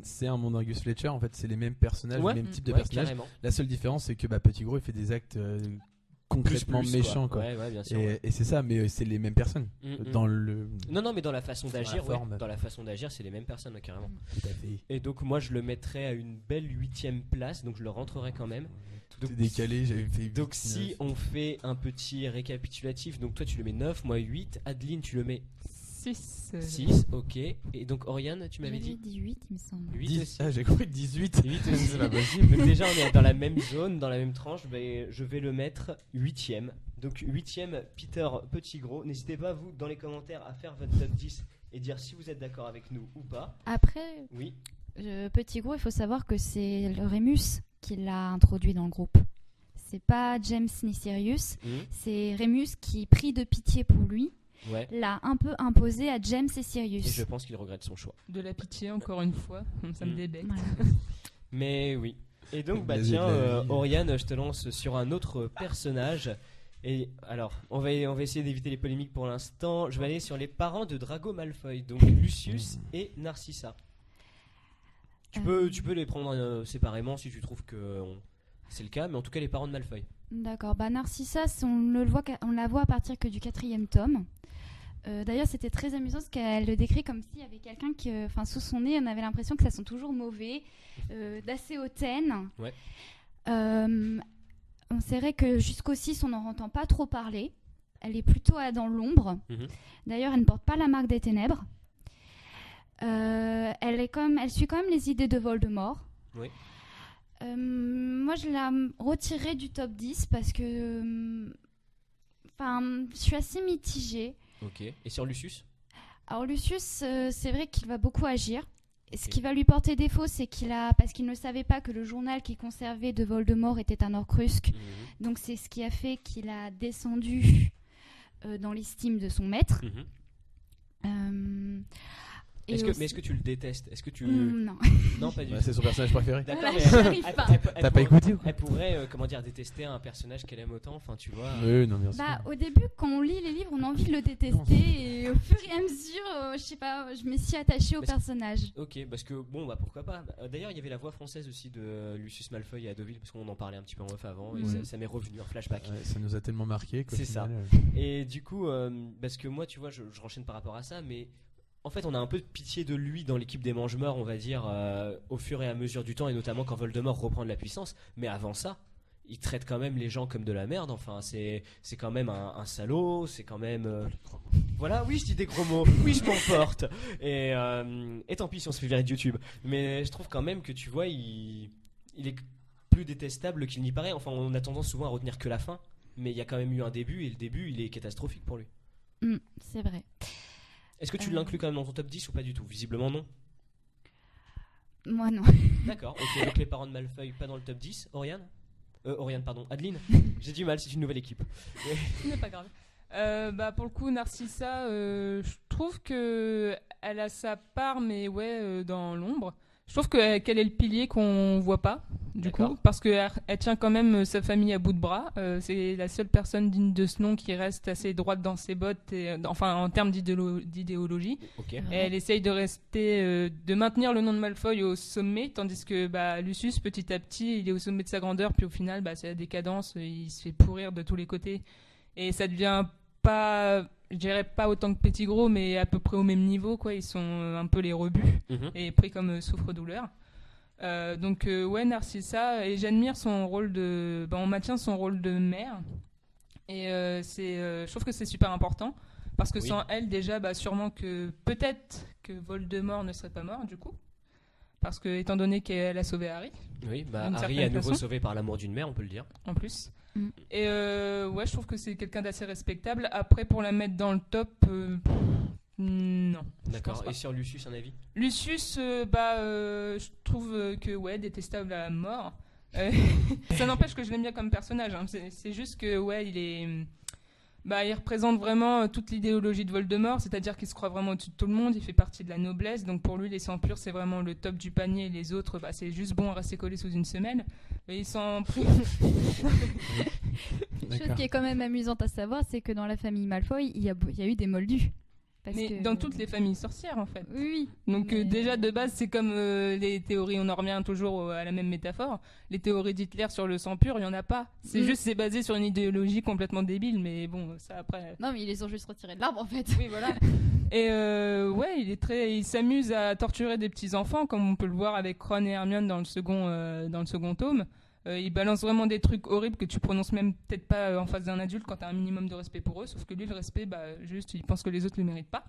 c'est un Mundungus Fletcher, en fait c'est les mêmes personnages, les mêmes types de personnages. Carrément. La seule différence c'est que Pettigrew il fait des actes concrètement méchants, quoi. Ouais, bien sûr, et c'est ça, mais c'est les mêmes personnes dans le. Non, mais dans la façon d'agir, dans la façon d'agir, c'est les mêmes personnes, carrément. Tout à fait. Et donc moi, je le mettrais à une belle 8e place, donc je le rentrerai quand même. Tout est décalé, j'avais fait 8, donc si on fait un petit récapitulatif, donc toi tu le mets 9, moi 8, Adeline tu le mets 6, ok. Et donc Oriane, tu m'avais dit 8, il me semble. 8 aussi. Ah, j'ai compris 18. 8 aussi, c'est pas possible. Donc déjà, on est dans la même zone, dans la même tranche. Je vais le mettre 8ème. Donc 8ème, Peter Pettigrew. N'hésitez pas, vous, dans les commentaires, à faire votre top 10 et dire si vous êtes d'accord avec nous ou pas. Après, oui. Pettigrew, il faut savoir que c'est le Remus qui l'a introduit dans le groupe. C'est pas James ni Sirius. C'est Remus qui, pris de pitié pour lui, l'a un peu imposé à James et Sirius. Et je pense qu'il regrette son choix. De la pitié, encore une fois, ça me débecte. Voilà. Mais oui. Et donc, tiens, Oriane, je te lance sur un autre personnage Et alors, on va essayer d'éviter les polémiques pour l'instant. Je vais aller sur les parents de Drago Malfoy, donc Lucius et Narcissa. Tu peux les prendre séparément si tu trouves que c'est le cas, mais en tout cas les parents de Malfoy. D'accord. Narcissa, on la voit à partir que du 4e tome. D'ailleurs, c'était très amusant parce qu'elle le décrit comme s'il y avait quelqu'un qui, sous son nez, on avait l'impression que ça sent toujours mauvais, d'assez hautaine. Ouais. C'est vrai que jusqu'au 6, on n'en entend pas trop parler. Elle est plutôt dans l'ombre. D'ailleurs, elle ne porte pas la marque des ténèbres. Elle suit quand même les idées de Voldemort. Oui. Moi, je la retirerai du top 10 parce que je suis assez mitigée. Ok. Et sur Lucius ? Alors Lucius, c'est vrai qu'il va beaucoup agir. Ce qui va lui porter défaut, c'est parce qu'il ne savait pas que le journal qu'il conservait de Voldemort était un Horcrux. Donc c'est ce qui a fait qu'il a descendu dans l'estime de son maître. Est-ce que tu le détestes ? Est-ce que tu... Non. Non, pas du tout. C'est son personnage préféré. D'accord, j'arrive pas. T'as pas écouté ou quoi ? Elle pourrait, détester un personnage qu'elle aime autant, enfin tu vois. Oui, non, bien sûr. Au début, quand on lit les livres, on a envie de le détester et au fur et à mesure, je sais pas, je me suis attachée au personnage. Ok, parce que pourquoi pas. D'ailleurs, il y avait la voix française aussi de Lucius Malfoy à Deauville, parce qu'on en parlait un petit peu en off avant, et ça m'est revenu en flashback. Ouais, ça nous a tellement marqué. C'est ça. Et du coup, parce que moi, tu vois, je renchaîne par rapport à ça, mais en fait, on a un peu de pitié de lui dans l'équipe des Mange-Morts, on va dire, au fur et à mesure du temps, et notamment quand Voldemort reprend de la puissance. Mais avant ça, il traite quand même les gens comme de la merde. Enfin, c'est quand même un salaud, c'est quand même... Voilà, oui, je dis des gros mots, oui, je m'emporte. Et tant pis si on se fait virer de YouTube. Mais je trouve quand même que, tu vois, il est plus détestable qu'il n'y paraît. Enfin, on a tendance souvent à retenir que la fin. Mais il y a quand même eu un début, et le début, il est catastrophique pour lui. C'est vrai. Est-ce que tu l'inclus quand même dans ton top 10 ou pas du tout ? Visiblement non. Moi non. D'accord, ok, donc les parents de Malfoy pas dans le top 10. Oriane, pardon, Adeline. J'ai du mal, c'est une nouvelle équipe. Ce n'est pas grave. Pour le coup, Narcissa, je trouve que elle a sa part, mais dans l'ombre. Je trouve qu'elle est le pilier qu'on voit pas, du coup, parce qu'elle tient quand même sa famille à bout de bras. C'est la seule personne digne de ce nom qui reste assez droite dans ses bottes, en termes d'idéologie. Okay. Et elle essaye de rester, de maintenir le nom de Malfoy au sommet, tandis que Lucius, petit à petit, il est au sommet de sa grandeur, puis au final, c'est la décadence, il se fait pourrir de tous les côtés. Et ça devient pas... Je dirais pas autant que Pettigrew, mais à peu près au même niveau, quoi. Ils sont un peu les rebuts et pris comme souffre-douleur. Narcissa, et j'admire son rôle de... on maintient son rôle de mère. Et je trouve que c'est super important. Parce que sans elle, déjà, sûrement que... Peut-être que Voldemort ne serait pas mort, du coup. Parce que, étant donné qu'elle a sauvé Harry. Oui, Harry est à nouveau sauvé par l'amour d'une mère, on peut le dire. En plus. Et je trouve que c'est quelqu'un d'assez respectable. Après, pour la mettre dans le top, non. D'accord. Et sur Lucius, un avis ? Lucius, je trouve que détestable à mort. Ça n'empêche que je l'aime bien comme personnage. Hein. C'est juste que il est, il représente vraiment toute l'idéologie de Voldemort, c'est-à-dire qu'il se croit vraiment au-dessus de tout le monde. Il fait partie de la noblesse, donc pour lui, les sangs purs, c'est vraiment le top du panier. Et les autres, c'est juste bon à rester collé sous une semelle. Mais ils sont Chose qui est quand même amusante à savoir, c'est que dans la famille Malfoy, il y a eu des moldus. Dans toutes les familles sorcières, en fait. Oui. Donc déjà, de base, c'est comme les théories, on en revient toujours à la même métaphore. Les théories d'Hitler sur le sang pur, il n'y en a pas. C'est basé sur une idéologie complètement débile, mais bon, ça après... Non, mais ils les ont juste retirés de l'arbre, en fait. Oui, voilà. Et il s'amuse à torturer des petits-enfants, comme on peut le voir avec Ron et Hermione dans le second tome. Il balance vraiment des trucs horribles que tu prononces même peut-être pas en face d'un adulte quand tu as un minimum de respect pour eux, sauf que lui, le respect, juste, il pense que les autres le méritent pas.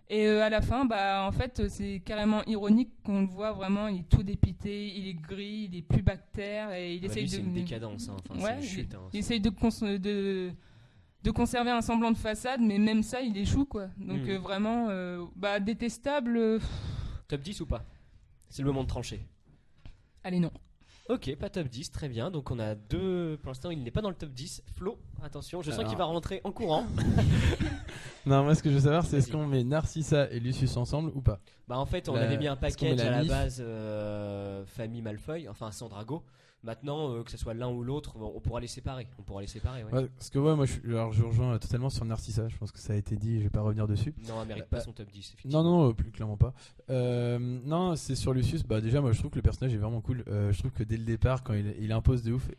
Et à la fin, en fait, c'est carrément ironique qu'on le voit vraiment, il est tout dépité, il est gris, il est plus bactère, et il essaye de... C'est une décadence, c'est une chute. Il essaye de conserver un semblant de façade, mais même ça, il échoue, quoi. Donc vraiment, détestable... Top 10 ou pas ? C'est le moment de trancher. Allez, non. Ok, pas top 10, très bien. Donc on a deux. Pour l'instant, il n'est pas dans le top 10. Flo, attention, je sens qu'il va rentrer en courant. Non, moi ce que je veux savoir, c'est est-ce qu'on met Narcissa et Lucius ensemble ou pas ? En fait, on avait mis un package à la base famille Malfoy, enfin sans Drago. Maintenant, que ce soit l'un ou l'autre, on pourra les séparer. Ouais. Ouais, parce que moi je rejoins totalement sur Narcissa. Je pense que ça a été dit, je vais pas revenir dessus. Non, elle mérite pas son top 10. Effectivement. Non, plus clairement pas. Non, c'est sur Lucius. Bah déjà, moi je trouve que le personnage est vraiment cool. Je trouve que dès le départ, quand il impose de ouf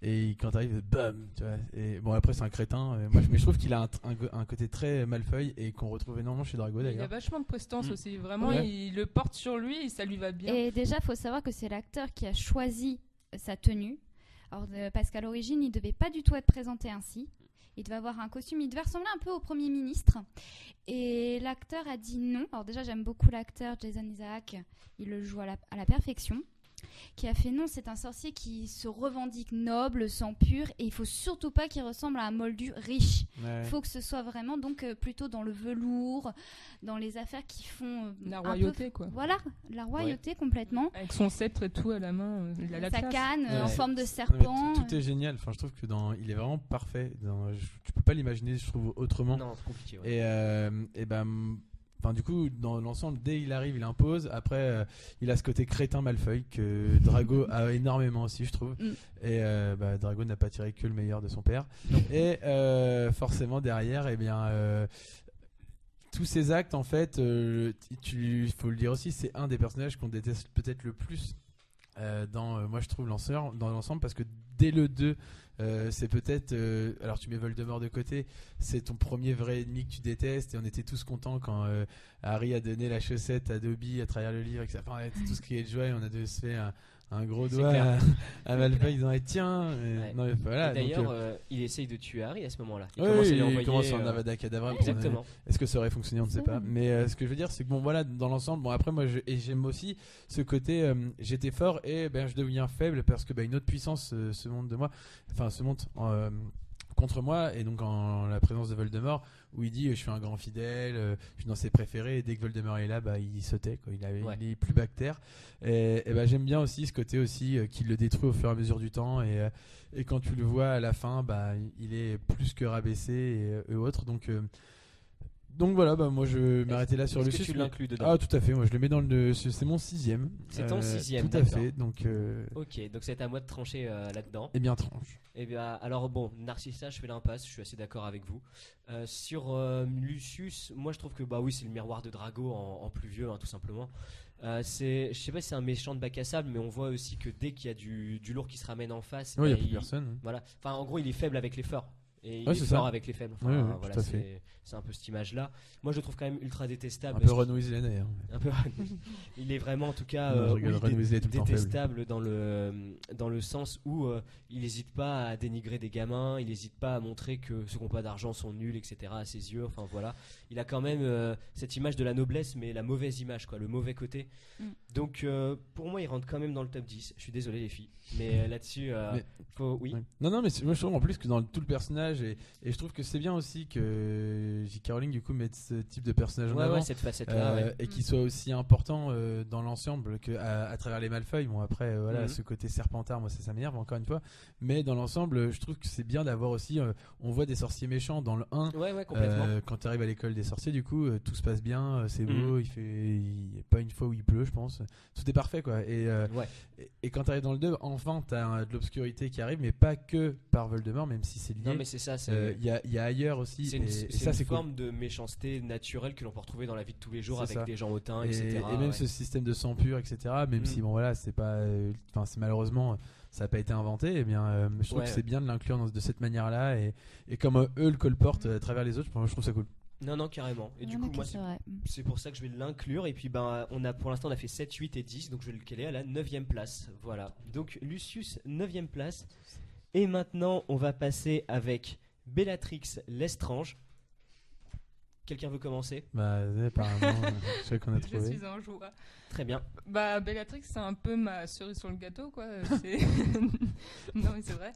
et quand t'arrives, bam, tu vois. Et bon, après c'est un crétin. Mais je trouve qu'il a un côté très Malfoy et qu'on retrouve énormément chez Drago d'ailleurs. Il a vachement de prestance aussi. Vraiment, Ouais. il le porte sur lui et ça lui va bien. Et déjà, faut savoir que c'est l'acteur qui a choisi sa tenue. Alors, parce qu'à l'origine, il devait pas du tout être présenté ainsi. Il devait avoir un costume, il devait ressembler un peu au Premier ministre. Et l'acteur a dit non. Alors déjà, j'aime beaucoup l'acteur Jason Isaac. Il le joue à la perfection. Qui a fait non, c'est un sorcier qui se revendique noble, sang pur, et il faut surtout pas qu'il ressemble à un moldu riche. Ouais. Il faut que ce soit vraiment donc plutôt dans le velours, dans les affaires qui font La un royauté, peu... quoi. Voilà, la royauté complètement. Avec son sceptre et tout à la main, il a la Sa classe. canne en Ouais. forme de Non, mais serpent. tout est génial. Enfin, je trouve que il est vraiment parfait. Tu peux pas l'imaginer, je trouve, autrement. Non, c'est compliqué. Ouais. Et ben. Enfin, du coup, dans l'ensemble, dès il arrive, il impose. Après, il a ce côté crétin Malfoy que Drago a énormément aussi, je trouve. Et Drago n'a pas tiré que le meilleur de son père. Et forcément, derrière, tous ces actes, en fait, il faut le dire aussi, c'est un des personnages qu'on déteste peut-être le plus moi je trouve dans l'ensemble, parce que dès le 2 c'est peut-être alors tu mets Voldemort de côté, c'est ton premier vrai ennemi que tu détestes, et on était tous contents quand Harry a donné la chaussette à Dobby à travers le livre, et que ça on était tous criés de joie, et on a dû se faire un gros doigt à Malfoy disant tiens non, mais voilà, et d'ailleurs il essaye de tuer Harry à ce moment-là. Il commence en Avada Kedavra. Exactement. Est-ce que ça aurait fonctionné, on ne sait pas. Mais ce que je veux dire, c'est que bon voilà, dans l'ensemble, bon après moi j'aime aussi ce côté j'étais fort et je deviens faible parce que une autre puissance se monte de moi, enfin se monte contre moi, et donc en la présence de Voldemort, où il dit je suis un grand fidèle, je suis dans ses préférés, et dès que Voldemort est là, il sautait quoi, il est plus bactère, et j'aime bien aussi ce côté aussi qu'il le détruit au fur et à mesure du temps, et quand tu le vois à la fin, il est plus que rabaissé et autres, donc voilà, moi je vais m'arrêter là sur Est-ce Lucius. que tu l'inclus dedans? Ah tout à fait, moi je le mets dans c'est mon 6ème. C'est ton 6ème, tout à fait, donc ok, donc c'est à moi de trancher là-dedans. Et bien tranche. Et bien alors bon, Narcissa, je fais l'impasse, je suis assez d'accord avec vous. Sur Lucius, moi je trouve que oui, c'est le miroir de Drago en plus vieux, tout simplement. Je sais pas si c'est un méchant de bac à sable, mais on voit aussi que dès qu'il y a du lourd qui se ramène en face, il n'y a plus personne. Voilà. Enfin, en gros, il est faible avec les forts. Et il Ouais, est c'est fort ça. avec les faibles. Ouais, Enfin, ouais, voilà, tout à fait. c'est un peu cette image-là. Moi, je le trouve quand même ultra détestable. Un peu Ron Weasley d'ailleurs. Un peu. Il est vraiment, en tout cas, Non, je rigole, Ron Weasley est tout le temps détestable dans le sens où il n'hésite pas à dénigrer des gamins, il n'hésite pas à montrer que ceux qui n'ont pas d'argent sont nuls, etc. à ses yeux. Enfin voilà, il a quand même cette image de la noblesse, mais la mauvaise image, quoi, le mauvais côté. Donc pour moi, il rentre quand même dans le top 10. Je suis désolé les filles, mais là-dessus, faut oui. Ouais. Non, mais moi je trouve en plus que dans tout le personnage, et je trouve que c'est bien aussi que J.K. Rowling du coup mette ce type de personnage en avant, cette facette-là, et qu'il soit aussi important dans l'ensemble que à travers les Malfoy. Bon après ce côté serpentard, moi ça m'énerve encore une fois, mais dans l'ensemble je trouve que c'est bien d'avoir aussi on voit des sorciers méchants dans le 1. Complètement. Quand tu arrives à l'école des sorciers, du coup tout se passe bien, c'est beau, il y a pas une fois où il pleut, je pense, tout est parfait quoi, et quand tu arrives dans le 2, enfin t'as de l'obscurité qui arrive, mais pas que par Voldemort, même si c'est lié. Non mais c'est ça, il y a ailleurs aussi, c'est une forme de méchanceté naturelle que l'on peut retrouver dans la vie de tous les jours, avec des gens hautains, etc. Et même ce système de sang pur, etc. Même si bon voilà, c'est pas, c'est malheureusement ça n'a pas été inventé, et bien je trouve que c'est bien de l'inclure de cette manière-là, et comme eux le colportent à travers les autres, je trouve ça cool. Non, carrément. Et du coup, moi, c'est pour ça que je vais l'inclure. Et puis, pour l'instant, on a fait 7, 8 et 10. Donc, je vais le caler à la 9ème place. Voilà. Donc, Lucius, 9ème place. Et maintenant, on va passer avec Bellatrix Lestrange. Quelqu'un veut commencer? Apparemment, je sais qu'on a trouvé. Je suis un joie. Très bien. Bellatrix, c'est un peu ma cerise sur le gâteau, quoi. Non, mais c'est vrai.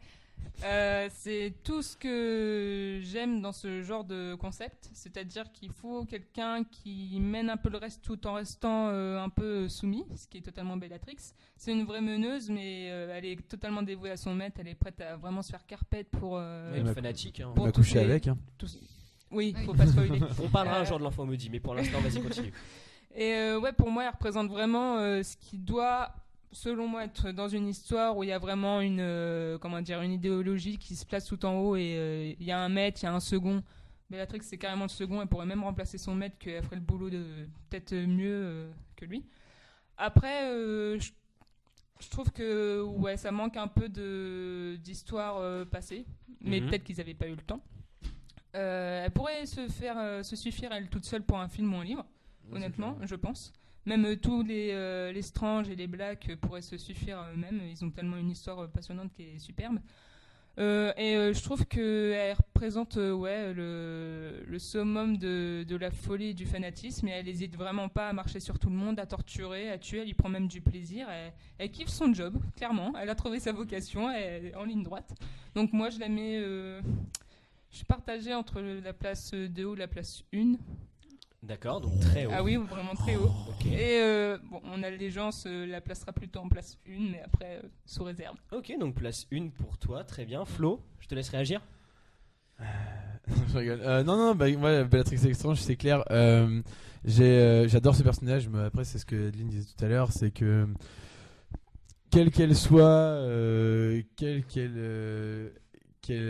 C'est tout ce que j'aime dans ce genre de concept, c'est-à-dire qu'il faut quelqu'un qui mène un peu le reste tout en restant un peu soumis, ce qui est totalement Bellatrix. C'est une vraie meneuse, mais elle est totalement dévouée à son maître, elle est prête à vraiment se faire carpette pour... une fanatique. On va coucher avec. Oui, faut pas spoiler. On parlera un jour de l'enfant maudit, mais pour l'instant, vas-y, continue. Et pour moi, elle représente vraiment ce qui doit selon moi, être dans une histoire où il y a vraiment une idéologie qui se place tout en haut et il y a un maître, il y a un second. Bellatrix, c'est carrément le second, elle pourrait même remplacer son maître, qu'elle ferait le boulot peut-être mieux que lui. Après, je trouve que ça manque un peu d'histoire passée, mais peut-être qu'ils n'avaient pas eu le temps. Elle pourrait se suffire elle toute seule pour un film ou un livre, honnêtement, je pense. Même tous les Strange et les Black pourraient se suffire eux-mêmes. Ils ont tellement une histoire passionnante qui est superbe. Je trouve qu'elle représente le summum de la folie et du fanatisme. Et elle n'hésite vraiment pas à marcher sur tout le monde, à torturer, à tuer. Elle y prend même du plaisir. Elle kiffe son job, clairement. Elle a trouvé sa vocation. Elle est en ligne droite. Donc moi, je la mets... je suis partagée entre la place 2 ou la place 1. D'accord, donc très haut. Ah oui, vraiment très haut. Okay. Et on a l'allégeance, la placera plutôt en place 1, mais après, sous réserve. Ok, donc place 1 pour toi, très bien. Flo, je te laisse réagir. Je rigole. Non, moi, Bellatrix Lestrange, c'est clair. J'adore ce personnage, mais après, c'est ce que Adeline disait tout à l'heure, c'est que quelle qu'elle soit, qu'elle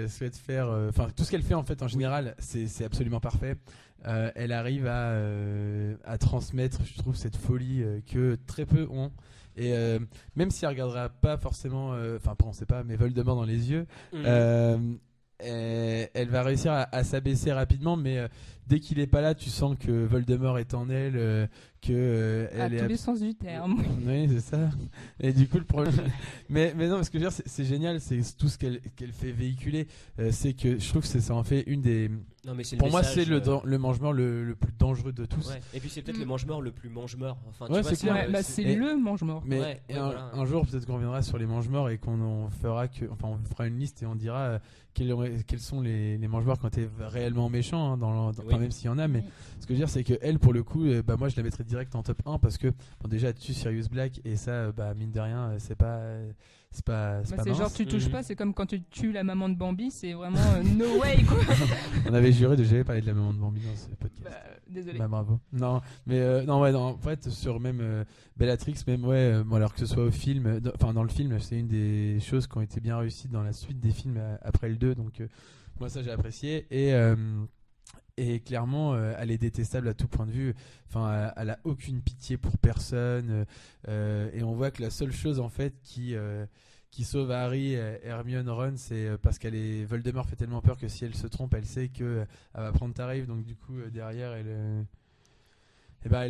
souhaite faire, tout ce qu'elle fait en fait en général, c'est absolument parfait. Elle arrive à transmettre, je trouve, cette folie que très peu ont. Et même si elle regardera pas forcément, on sait pas, mais Voldemort dans les yeux, elle va réussir à s'abaisser rapidement, mais dès qu'il est pas là, tu sens que Voldemort est en elle, que elle tous les sens du terme. Oui, c'est ça. Et du coup, le problème, mais non, ce que je veux dire, c'est génial, c'est tout ce qu'elle fait véhiculer. C'est que je trouve que ça en fait une des. Non, mais pour moi, c'est le mange-mort le plus dangereux de tous. Ouais. Et puis c'est peut-être le mange-mort le plus mange-mort. Enfin, ouais, c'est clair. C'est le mange-mort. Mais un jour, peut-être qu'on reviendra sur les mange-morts et on fera une liste et on dira quels sont les mange-morts quand t'es réellement méchant, même s'il y en a. Mais ce que je veux dire, c'est que elle, pour le coup, moi, je la mettrais direct en top 1 parce que déjà, elle tue Sirius Black et ça, mine de rien, c'est pas c'est genre tu touches pas, c'est comme quand tu tues la maman de Bambi, c'est vraiment no way quoi. On avait juré de jamais parler de la maman de Bambi dans ce podcast. Désolé. Bravo. Non, mais en fait sur même Bellatrix, même alors que ce soit au film, dans le film, c'est une des choses qui ont été bien réussies dans la suite des films après le 2, donc moi ça j'ai apprécié et clairement, elle est détestable à tout point de vue. Enfin, elle a aucune pitié pour personne. Et on voit que la seule chose en fait qui sauve Harry, Hermione, Ron, c'est parce Voldemort fait tellement peur que si elle se trompe, elle sait que elle va prendre tarif. Donc du coup, derrière, elle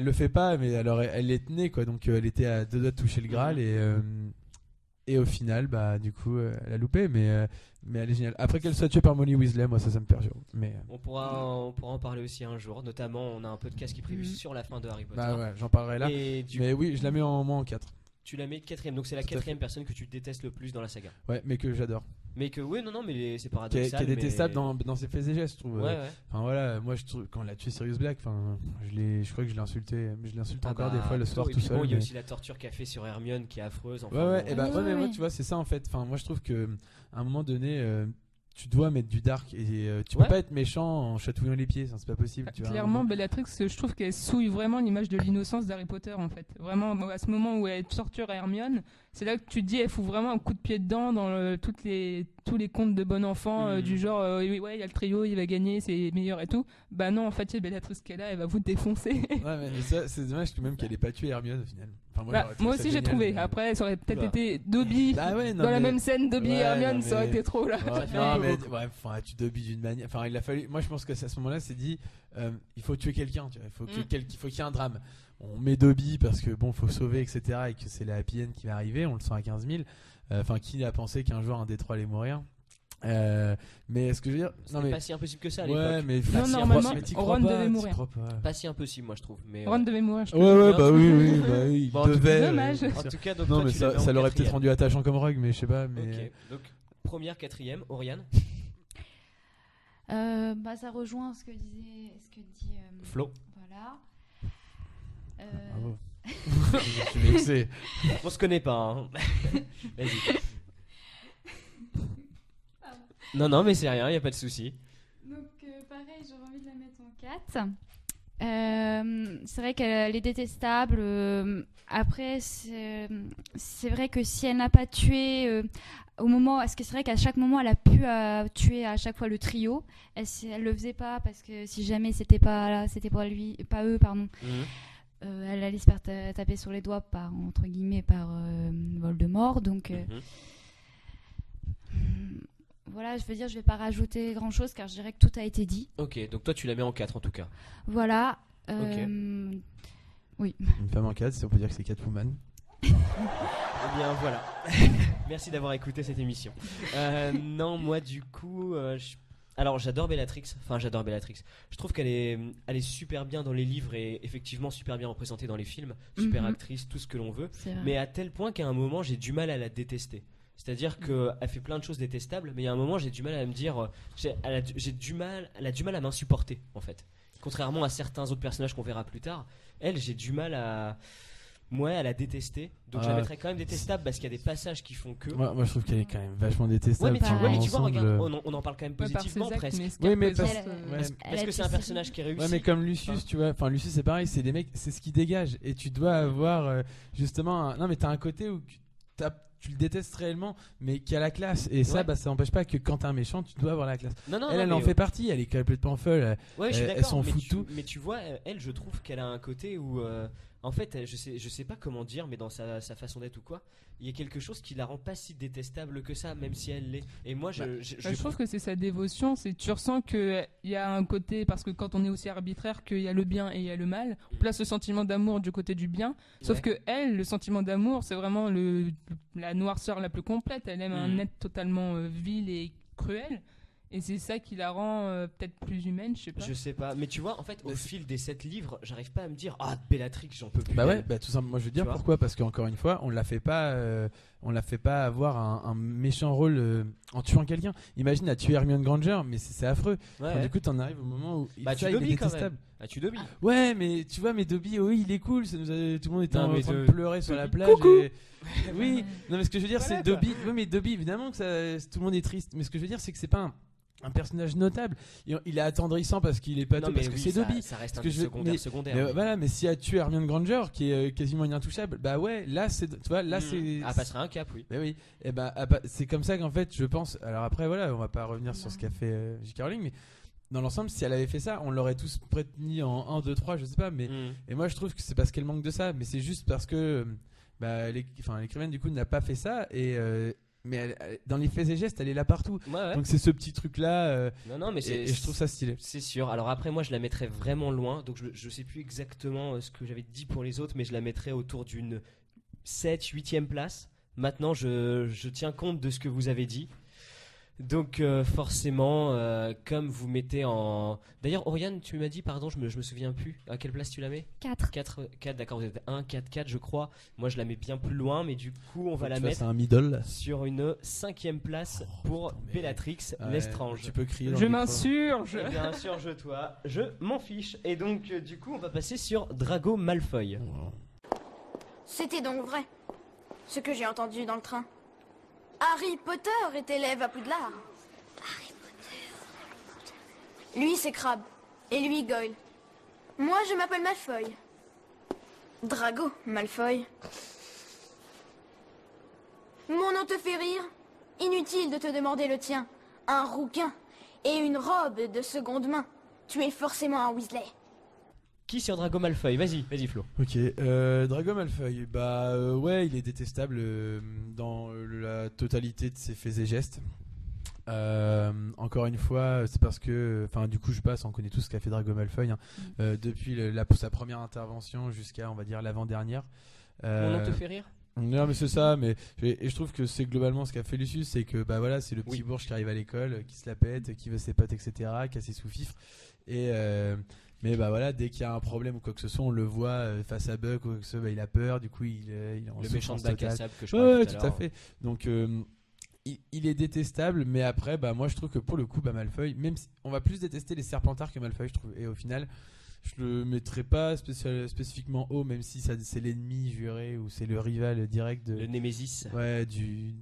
le fait pas, mais alors elle les tenait quoi. Donc elle était à 2 doigts de toucher le Graal et au final, du coup, elle a loupé, mais elle est géniale. Après qu'elle soit tuée par Molly Weasley, moi ça me perturbe. Mais on pourra en parler aussi un jour. Notamment, on a un podcast qui est prévu sur la fin de Harry Potter. Ouais, j'en parlerai là. Mais oui, je la mets en 4. Tu la mets 4ème, donc c'est la 4ème personne que tu détestes le plus dans la saga. Ouais, mais que j'adore. Mais que mais c'est paradoxal. Qui est détestable dans ses faits et gestes, je trouve. Ouais. Enfin voilà, moi je trouve quand elle a tué Sirius Black, je crois que je l'ai insulté, mais je l'insulte encore des fois le soir tout seul. Il y a aussi la torture qu'a fait sur Hermione qui est affreuse. Mais moi tu vois, c'est ça en fait. Enfin moi je trouve que à un moment donné tu dois mettre du dark et tu peux pas être méchant en chatouillant les pieds, c'est pas possible. Clairement, Bellatrix, je trouve qu'elle souille vraiment l'image de l'innocence d'Harry Potter en fait. Vraiment, à ce moment où elle torture Hermione, c'est là que tu te dis, elle fout vraiment un coup de pied dedans dans tous les contes de bon enfant du genre, il y a le trio, il va gagner, c'est meilleur et tout. Bah non, en fait, c'est Bellatrix qui est là, elle va vous défoncer. Ouais, mais ça, c'est dommage que même qu'elle ait pas tué Hermione au final. Enfin, moi aussi j'ai trouvé. Après, ça aurait peut-être été Dobby dans la même scène, Dobby et Hermione, ça aurait été trop là. Tu Dobby d'une manière. Enfin, il a fallu. Moi, je pense que à ce moment-là, c'est dit, il faut tuer quelqu'un. Il faut qu'il y ait un drame. On met Dobby parce que faut sauver, etc. Et que c'est la happy end qui va arriver. On le sent à 15 000. Enfin, qui a pensé qu'un jour un des trois allait mourir? Mais ce que je veux dire, c'est pas si impossible que ça à l'époque. Ouais, mais normalement, Ron devait mourir. Pas si impossible, moi je trouve. Mais Ron devait mourir. Oui, il devait. Dommage. En tout cas, donc non, mais ça l'aurait peut-être rendu attachant comme Rogue, mais je sais pas. Ok. Donc première, 4ème, Oriane. Ça rejoint ce que dit Flo. Voilà. Bravo. Je suis vexé. On se connaît pas. Hein. Vas-y. Non, mais c'est rien, y a pas de souci. Donc pareil, j'aurais envie de la mettre en 4. C'est vrai qu'elle est détestable. Après, c'est vrai que si elle n'a pas tué au moment, parce que c'est vrai qu'à chaque moment, elle a pu tuer à chaque fois le trio. Elle le faisait pas parce que si jamais c'était pas eux, pardon. Elle allait se faire taper sur les doigts par entre guillemets par Voldemort. Donc voilà, je veux dire, je vais pas rajouter grand chose car je dirais que tout a été dit. Ok, donc toi tu la mets en 4 en tout cas. Voilà. Ok. Oui. Une femme en 4, on peut dire que c'est Catwoman. Eh bien voilà. Merci d'avoir écouté cette émission. Non, moi du coup, alors j'adore Bellatrix. Enfin, j'adore Bellatrix. Je trouve qu'elle est super bien dans les livres et effectivement super bien représentée dans les films. Super actrice, tout ce que l'on veut. Mais à tel point qu'à un moment, j'ai du mal à la détester. C'est-à-dire qu'elle fait plein de choses détestables, mais il y a un moment, j'ai du mal à me dire, elle a du mal à m'insupporter en fait. Contrairement à certains autres personnages qu'on verra plus tard, elle, j'ai du mal à la détester. Donc je la mettrais quand même détestable parce qu'il y a des passages qui font que. Moi je trouve qu'elle est quand même vachement détestable. Ouais, mais tu vois, regarde, on en parle quand même positivement presque. Oui, mais parce que c'est un personnage qui est réussi. Ouais, mais comme Lucius, tu vois, enfin Lucius c'est pareil, c'est des mecs, c'est ce qui dégage. Et tu dois avoir justement, non mais t'as un côté où tu le détestes réellement, mais qui a la classe. Et ça, ça n'empêche pas que quand t'es un méchant, tu dois avoir la classe. Elle en fait partie, elle est complètement folle. Elle s'en fout de tout. Mais tu vois, elle, je trouve qu'elle a un côté où, en fait, je sais pas comment dire, mais dans sa façon d'être ou quoi, il y a quelque chose qui la rend pas si détestable que ça, même si elle l'est. Et moi, je trouve que c'est sa dévotion. Tu ressens qu'il y a un côté, parce que quand on est aussi arbitraire, qu'il y a le bien et il y a le mal, on place le sentiment d'amour du côté du bien. Sauf que elle, le sentiment d'amour, c'est vraiment la noirceur la plus complète. Elle aime un être totalement vil et cruel. Et c'est ça qui la rend peut-être plus humaine, je sais pas. Je sais pas, mais tu vois, en fait, au fil des 7 livres, j'arrive pas à me dire Bellatrix, j'en peux plus. Bah ouais, tout simplement. Moi, je veux dire pourquoi, parce qu'encore une fois, on la fait pas avoir un méchant rôle en tuant quelqu'un. Imagine à tuer Hermione Granger, mais c'est affreux. Du coup, t'en arrives au moment où tu Dobby quand même. Tu Dobby. Ouais, mais tu vois, mais Dobby, oui, il est cool. Tout le monde était en train de pleurer sur la plage. Coucou. Oui, non, mais ce que je veux dire, c'est Dobby. Oui, mais Dobby, évidemment que tout le monde est triste. Mais ce que je veux dire, c'est que c'est pas un personnage notable. Il est attendrissant parce qu'il est pas parce que c'est Dobby. Ça reste un secondaire. Mais voilà, mais si a tué Hermione Granger qui est quasiment inintouchable, bah ouais, là c'est, tu vois, là c'est. Elle passerait un cap, oui. Bah oui. Et c'est comme ça qu'en fait, je pense. Alors après, voilà, on va pas revenir sur ce qu'a fait J.K. Rowling, mais dans l'ensemble, si elle avait fait ça, on l'aurait tous prétenu en 1, 2, 3, je sais pas. Mais et moi, je trouve que c'est parce qu'elle manque de ça, mais c'est juste parce que l'écrivaine du coup n'a pas fait ça mais dans les faits et gestes, elle est là partout. Ouais. Donc c'est ce petit truc là. Non, mais et je trouve ça stylé. C'est sûr. Alors après, moi, je la mettrais vraiment loin. Donc je sais plus exactement ce que j'avais dit pour les autres, mais je la mettrais autour d'une 7, 8e place. Maintenant, je tiens compte de ce que vous avez dit. Donc forcément, comme vous mettez en... D'ailleurs, Oriane, tu m'as dit, pardon, je me souviens plus. À quelle place tu la mets ? 4. 4, d'accord, vous êtes 1, 4, 4 je crois. Moi je la mets bien plus loin, mais du coup on va la mettre un middle. sur une 5e place pour Bellatrix Lestrange. Tu peux crier. Je m'insurge. Bien insurge-toi, je m'en fiche. Et donc du coup on va passer sur Drago Malfoy. C'était donc vrai, ce que j'ai entendu dans le train. Harry Potter est élève à Poudlard. Harry Potter. Lui, c'est Crabbe. Et lui, Goyle. Moi, je m'appelle Malfoy. Drago Malfoy. Mon nom te fait rire. Inutile de te demander le tien. Un rouquin et une robe de seconde main. Tu es forcément un Weasley. Qui sur Drago Malfoy ? Vas-y Flo. Ok, Drago Malfoy, ouais, il est détestable dans la totalité de ses faits et gestes. Encore une fois, c'est parce que, du coup, on connaît tous ce qu'a fait Drago Malfoy depuis sa première intervention jusqu'à, on va dire, l'avant-dernière. Mon nom te fait rire ? Non, mais c'est ça, et je trouve que c'est globalement ce qu'a fait Lucius, c'est que c'est le petit bourge qui arrive à l'école, qui se la pète, qui veut ses potes, etc., qui a ses sous-fifres. Mais dès qu'il y a un problème ou quoi que ce soit, on le voit face à Buck ou quoi que ce soit, il a peur, du coup il est en le méchant de bac à sable que je parlais tout à fait. Donc il est détestable, mais après moi je trouve que pour le coup Malfoy, même si on va plus détester les Serpentards que Malfoy, je trouve, et au final je le mettrai pas spécifiquement haut, même si c'est l'ennemi juré ou c'est le rival direct de le Némésis. Ouais, du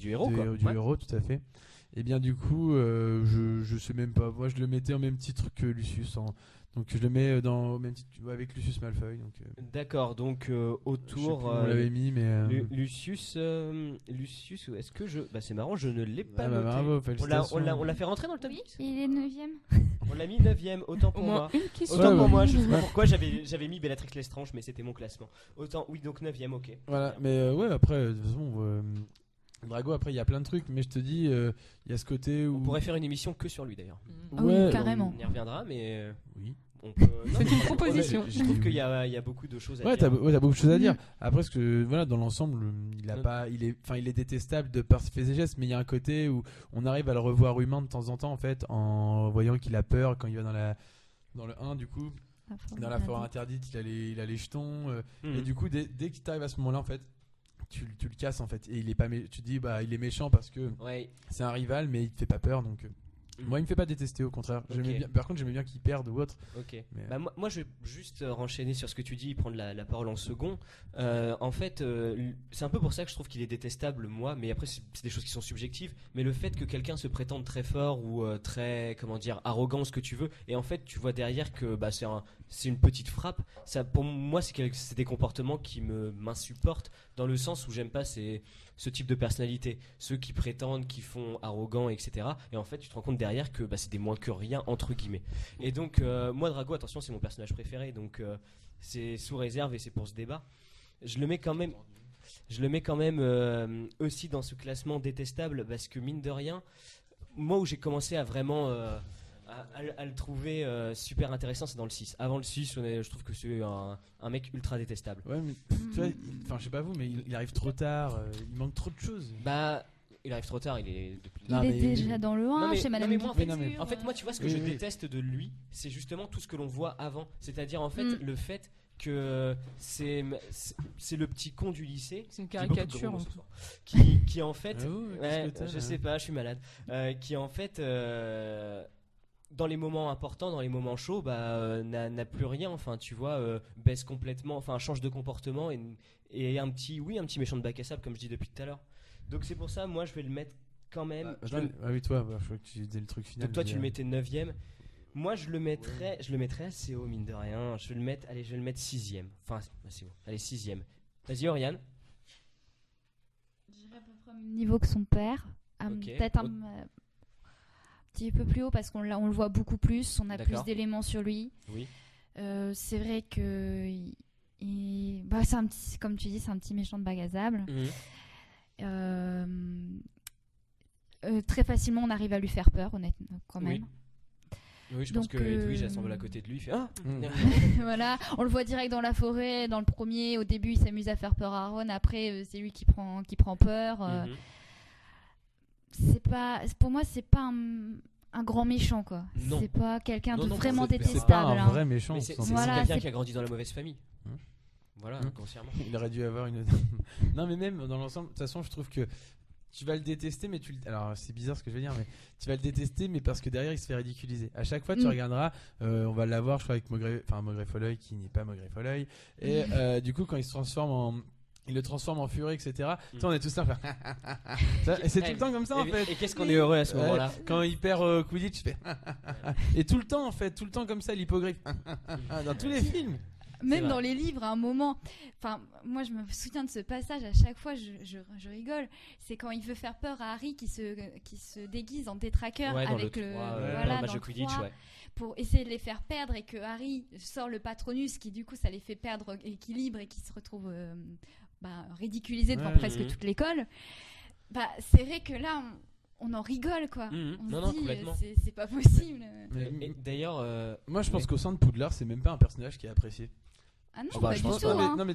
héros, quoi. Du héros, tout à fait. Et bien du coup, je sais même pas. Moi, je le mettais au même titre que Lucius. Donc je le mets au même titre avec Lucius Malfoy. Donc, D'accord, donc autour. on l'avait mis, mais. Lucius, est-ce que je. Bah, c'est marrant, je ne l'ai pas noté. Bravo, on l'a fait rentrer dans le top 10 Il est 9ème. On l'a mis 9ème, autant pour moi. Autant pour moi, je sais pas pourquoi j'avais mis Bellatrix Lestrange, mais c'était mon classement. Autant, oui, donc 9ème, ok. Voilà, mais ouais, après, de toute façon. Drago, après, il y a plein de trucs, mais je te dis, il y a ce côté où. On pourrait faire une émission que sur lui d'ailleurs. Ouais, oui, carrément. On y reviendra, mais. Oui. C'est une proposition. Je trouve qu'il y a beaucoup de choses à ouais, dire. t'as beaucoup de choses à dire. Après, parce que voilà, dans l'ensemble, il est détestable de par ses faits et gestes, mais il y a un côté où on arrive à le revoir humain de temps en temps, en fait, en voyant qu'il a peur quand il va dans le 1, du coup. Dans la forêt interdite, il a les jetons. Et du coup, dès qu'il t'arrive à ce moment-là, en fait, tu le casses, en fait. Et il est pas tu te dis, bah, il est méchant parce que c'est un rival, mais il te fait pas peur, donc. Moi, il me fait pas détester, au contraire. Bien, par contre, j'aimais bien qu'il perde ou autre. Ok. Mais... Bah, moi, je vais juste renchaîner sur ce que tu dis, prendre la parole en second. En fait, c'est un peu pour ça que je trouve qu'il est détestable, moi. Mais après, c'est des choses qui sont subjectives. Mais le fait que quelqu'un se prétende très fort ou très, comment dire, arrogant, ce que tu veux, et en fait, tu vois derrière que bah, c'est une petite frappe. Ça, pour moi, c'est des comportements qui m'insupportent, dans le sens où j'aime pas ce type de personnalité, ceux qui prétendent, qui font arrogant, etc. Et en fait, tu te rends compte derrière que bah, c'est des moins que rien, entre guillemets. Et donc, moi, Drago, attention, c'est mon personnage préféré, donc c'est sous réserve et c'est pour ce débat. Je le mets quand même aussi dans ce classement détestable, parce que mine de rien, moi où j'ai commencé à vraiment à le trouver super intéressant, c'est dans le 6. Avant le 6, je trouve que c'est un mec ultra détestable. Ouais, mais tu vois, je sais pas vous, mais il arrive trop tard, il manque trop de choses. Bah, il arrive trop tard, il est déjà dans le 1 chez Madame Guipure. En fait, moi, tu vois, ce que je déteste de lui, c'est justement tout ce que l'on voit avant. C'est-à-dire, en fait, le fait que c'est le petit con du lycée. C'est une caricature. Qui en fait. Je sais pas, je suis malade. Qui en fait. Dans les moments importants, dans les moments chauds, bah, n'a plus rien. Enfin, tu vois, baisse complètement, enfin, change de comportement et un petit méchant de bac à sable, comme je dis depuis tout à l'heure. Donc c'est pour ça, moi, je vais le mettre quand même. Oui, toi, je crois que tu disais le truc final. Donc toi, tu le mettais 9ème. Moi, je le mettrais assez haut, mine de rien. Je vais le mettre 6ème. Enfin, c'est bon. Allez, 6ème. Vas-y, Oriane. J'irai à peu près au même niveau que son père. Peut-être un petit peu plus haut parce qu'on le voit beaucoup plus, on a plus d'éléments sur lui. Oui. C'est vrai que c'est un petit, comme tu dis, c'est un petit méchant de bac à sable. Très facilement, on arrive à lui faire peur, honnêtement, quand même. Oui, je pense que Edwige assemble à côté de lui, il fait Voilà, on le voit direct dans la forêt, dans le premier. Au début, il s'amuse à faire peur à Ron. Après, c'est lui qui prend peur. Pour moi, c'est pas un grand méchant, quoi. Non. C'est pas quelqu'un de vraiment détestable. C'est pas un vrai méchant. C'est quelqu'un qui a grandi dans la mauvaise famille. Voilà, grossièrement. Il aurait dû avoir une. Non, mais même dans l'ensemble, de toute façon, je trouve que tu vas le détester, mais alors c'est bizarre ce que je veux dire, mais tu vas le détester, mais parce que derrière il se fait ridiculiser. À chaque fois, tu regarderas, on va l'avoir, je crois, avec Maugrey Folleuil qui n'est pas Maugrey Folleuil, et du coup, quand il se transforme il le transforme en furie, etc. On est tous là. Et c'est tout le temps comme ça en fait. Et qu'est-ce qu'on est heureux à ce moment-là. Quand il perd Quidditch, tu fais. Et tout le temps en fait, tout le temps comme ça, l'hippogriffe. Dans tous les films. Même dans les livres, à un moment. Enfin, moi, je me souviens de ce passage. À chaque fois, je rigole. C'est quand il veut faire peur à Harry qui se déguise en détraqueur avec le match de Quidditch, pour essayer de les faire perdre et que Harry sort le Patronus qui du coup ça les fait perdre l'équilibre et qui se retrouve ridiculisé devant presque toute l'école. Bah, c'est vrai que là, on en rigole, quoi. On se dit, c'est pas possible. Et d'ailleurs, moi, je pense qu'au sein de Poudlard, c'est même pas un personnage qui est apprécié. Ah non, pas du tout.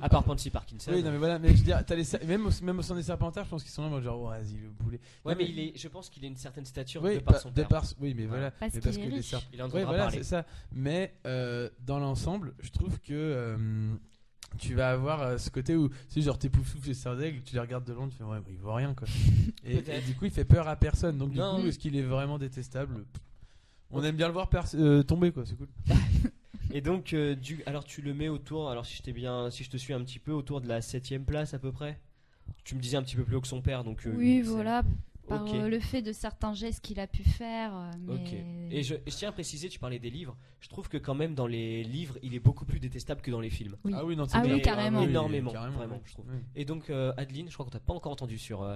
À part Pansy Parkinson. Oui, non, mais voilà, mais je veux dire, même au sein des Serpentards, je pense qu'ils sont là, moi, genre, vas-y, le boulet. Ouais, mais je pense qu'il a une certaine stature de par son père. Oui, mais voilà. Parce que qu'il est riche. Il en entendra parler. C'est ça. Mais dans l'ensemble, je trouve que tu vas avoir ce côté où, tu sais, genre, tes Poufsouffles et Serdaigle, tu les regardes de loin, tu fais, ouais, il voit rien, quoi. et du coup, il fait peur à personne. Donc, du coup, est-ce qu'il est vraiment détestable? On aime bien le voir tomber, quoi, c'est cool. Et donc, alors tu le mets autour, alors si je te suis un petit peu, autour de la 7ème place à peu près. Tu me disais un petit peu plus haut que son père, donc. Oui, voilà. par Ok. le fait de certains gestes qu'il a pu faire. Mais... Ok. Et je tiens à préciser, tu parlais des livres. Je trouve que quand même dans les livres, il est beaucoup plus détestable que dans les films. Oui. Ah oui, non, Ah oui, Mais carrément. énormément, carrément, vraiment, oui. je trouve. Oui. Et donc, Adeline, je crois qu'on t'a pas encore entendu sur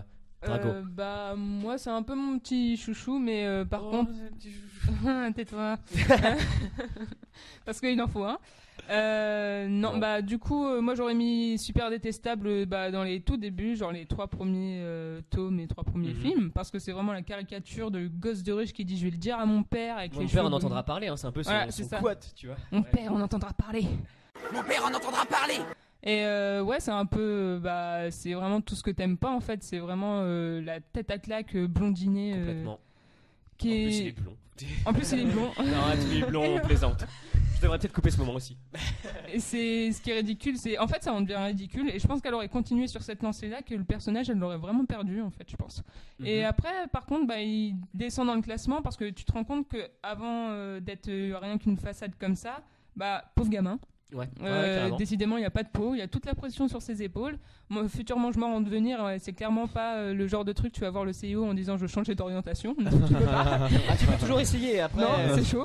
Drago. Bah moi c'est un peu mon petit chouchou, mais par contre tais-toi. Parce qu'il en faut un. Non, Non. bah du coup moi j'aurais mis super détestable dans les tout débuts, genre les 3 premiers tomes et 3 premiers Mhm. films, parce que c'est vraiment la caricature de gosse de riche qui dit je vais le dire à mon père avec Mon les père cheveux en blonds. entendra parler, hein, c'est un peu son, Voilà, son c'est ça. quote, tu vois. Mon Ouais. père en entendra parler. Mon père en entendra parler. Et ouais, c'est un peu, c'est vraiment tout ce que t'aimes pas en fait. C'est vraiment la tête à claque blondinée. Complètement. Qui En est... plus, il est blond. En plus, il est blond. Non, il est blond, on plaisante. Je devrais peut-être couper ce moment aussi. Et c'est ce qui est ridicule, c'est en fait ça en devient ridicule. Et je pense qu'elle aurait continué sur cette lancée-là, que le personnage, elle l'aurait vraiment perdu en fait, je pense. Et Mhm. après, par contre, il descend dans le classement parce que tu te rends compte que avant d'être rien qu'une façade comme ça, pauvre gamin. Ouais, carrément. Décidément, il n'y a pas de peau, il y a toute la pression sur ses épaules. Moi, futur mangement en devenir, c'est clairement pas le genre de truc tu vas voir le CEO en disant je change d'orientation. Non, tu peux pas. Ah, tu peux toujours essayer après. Non,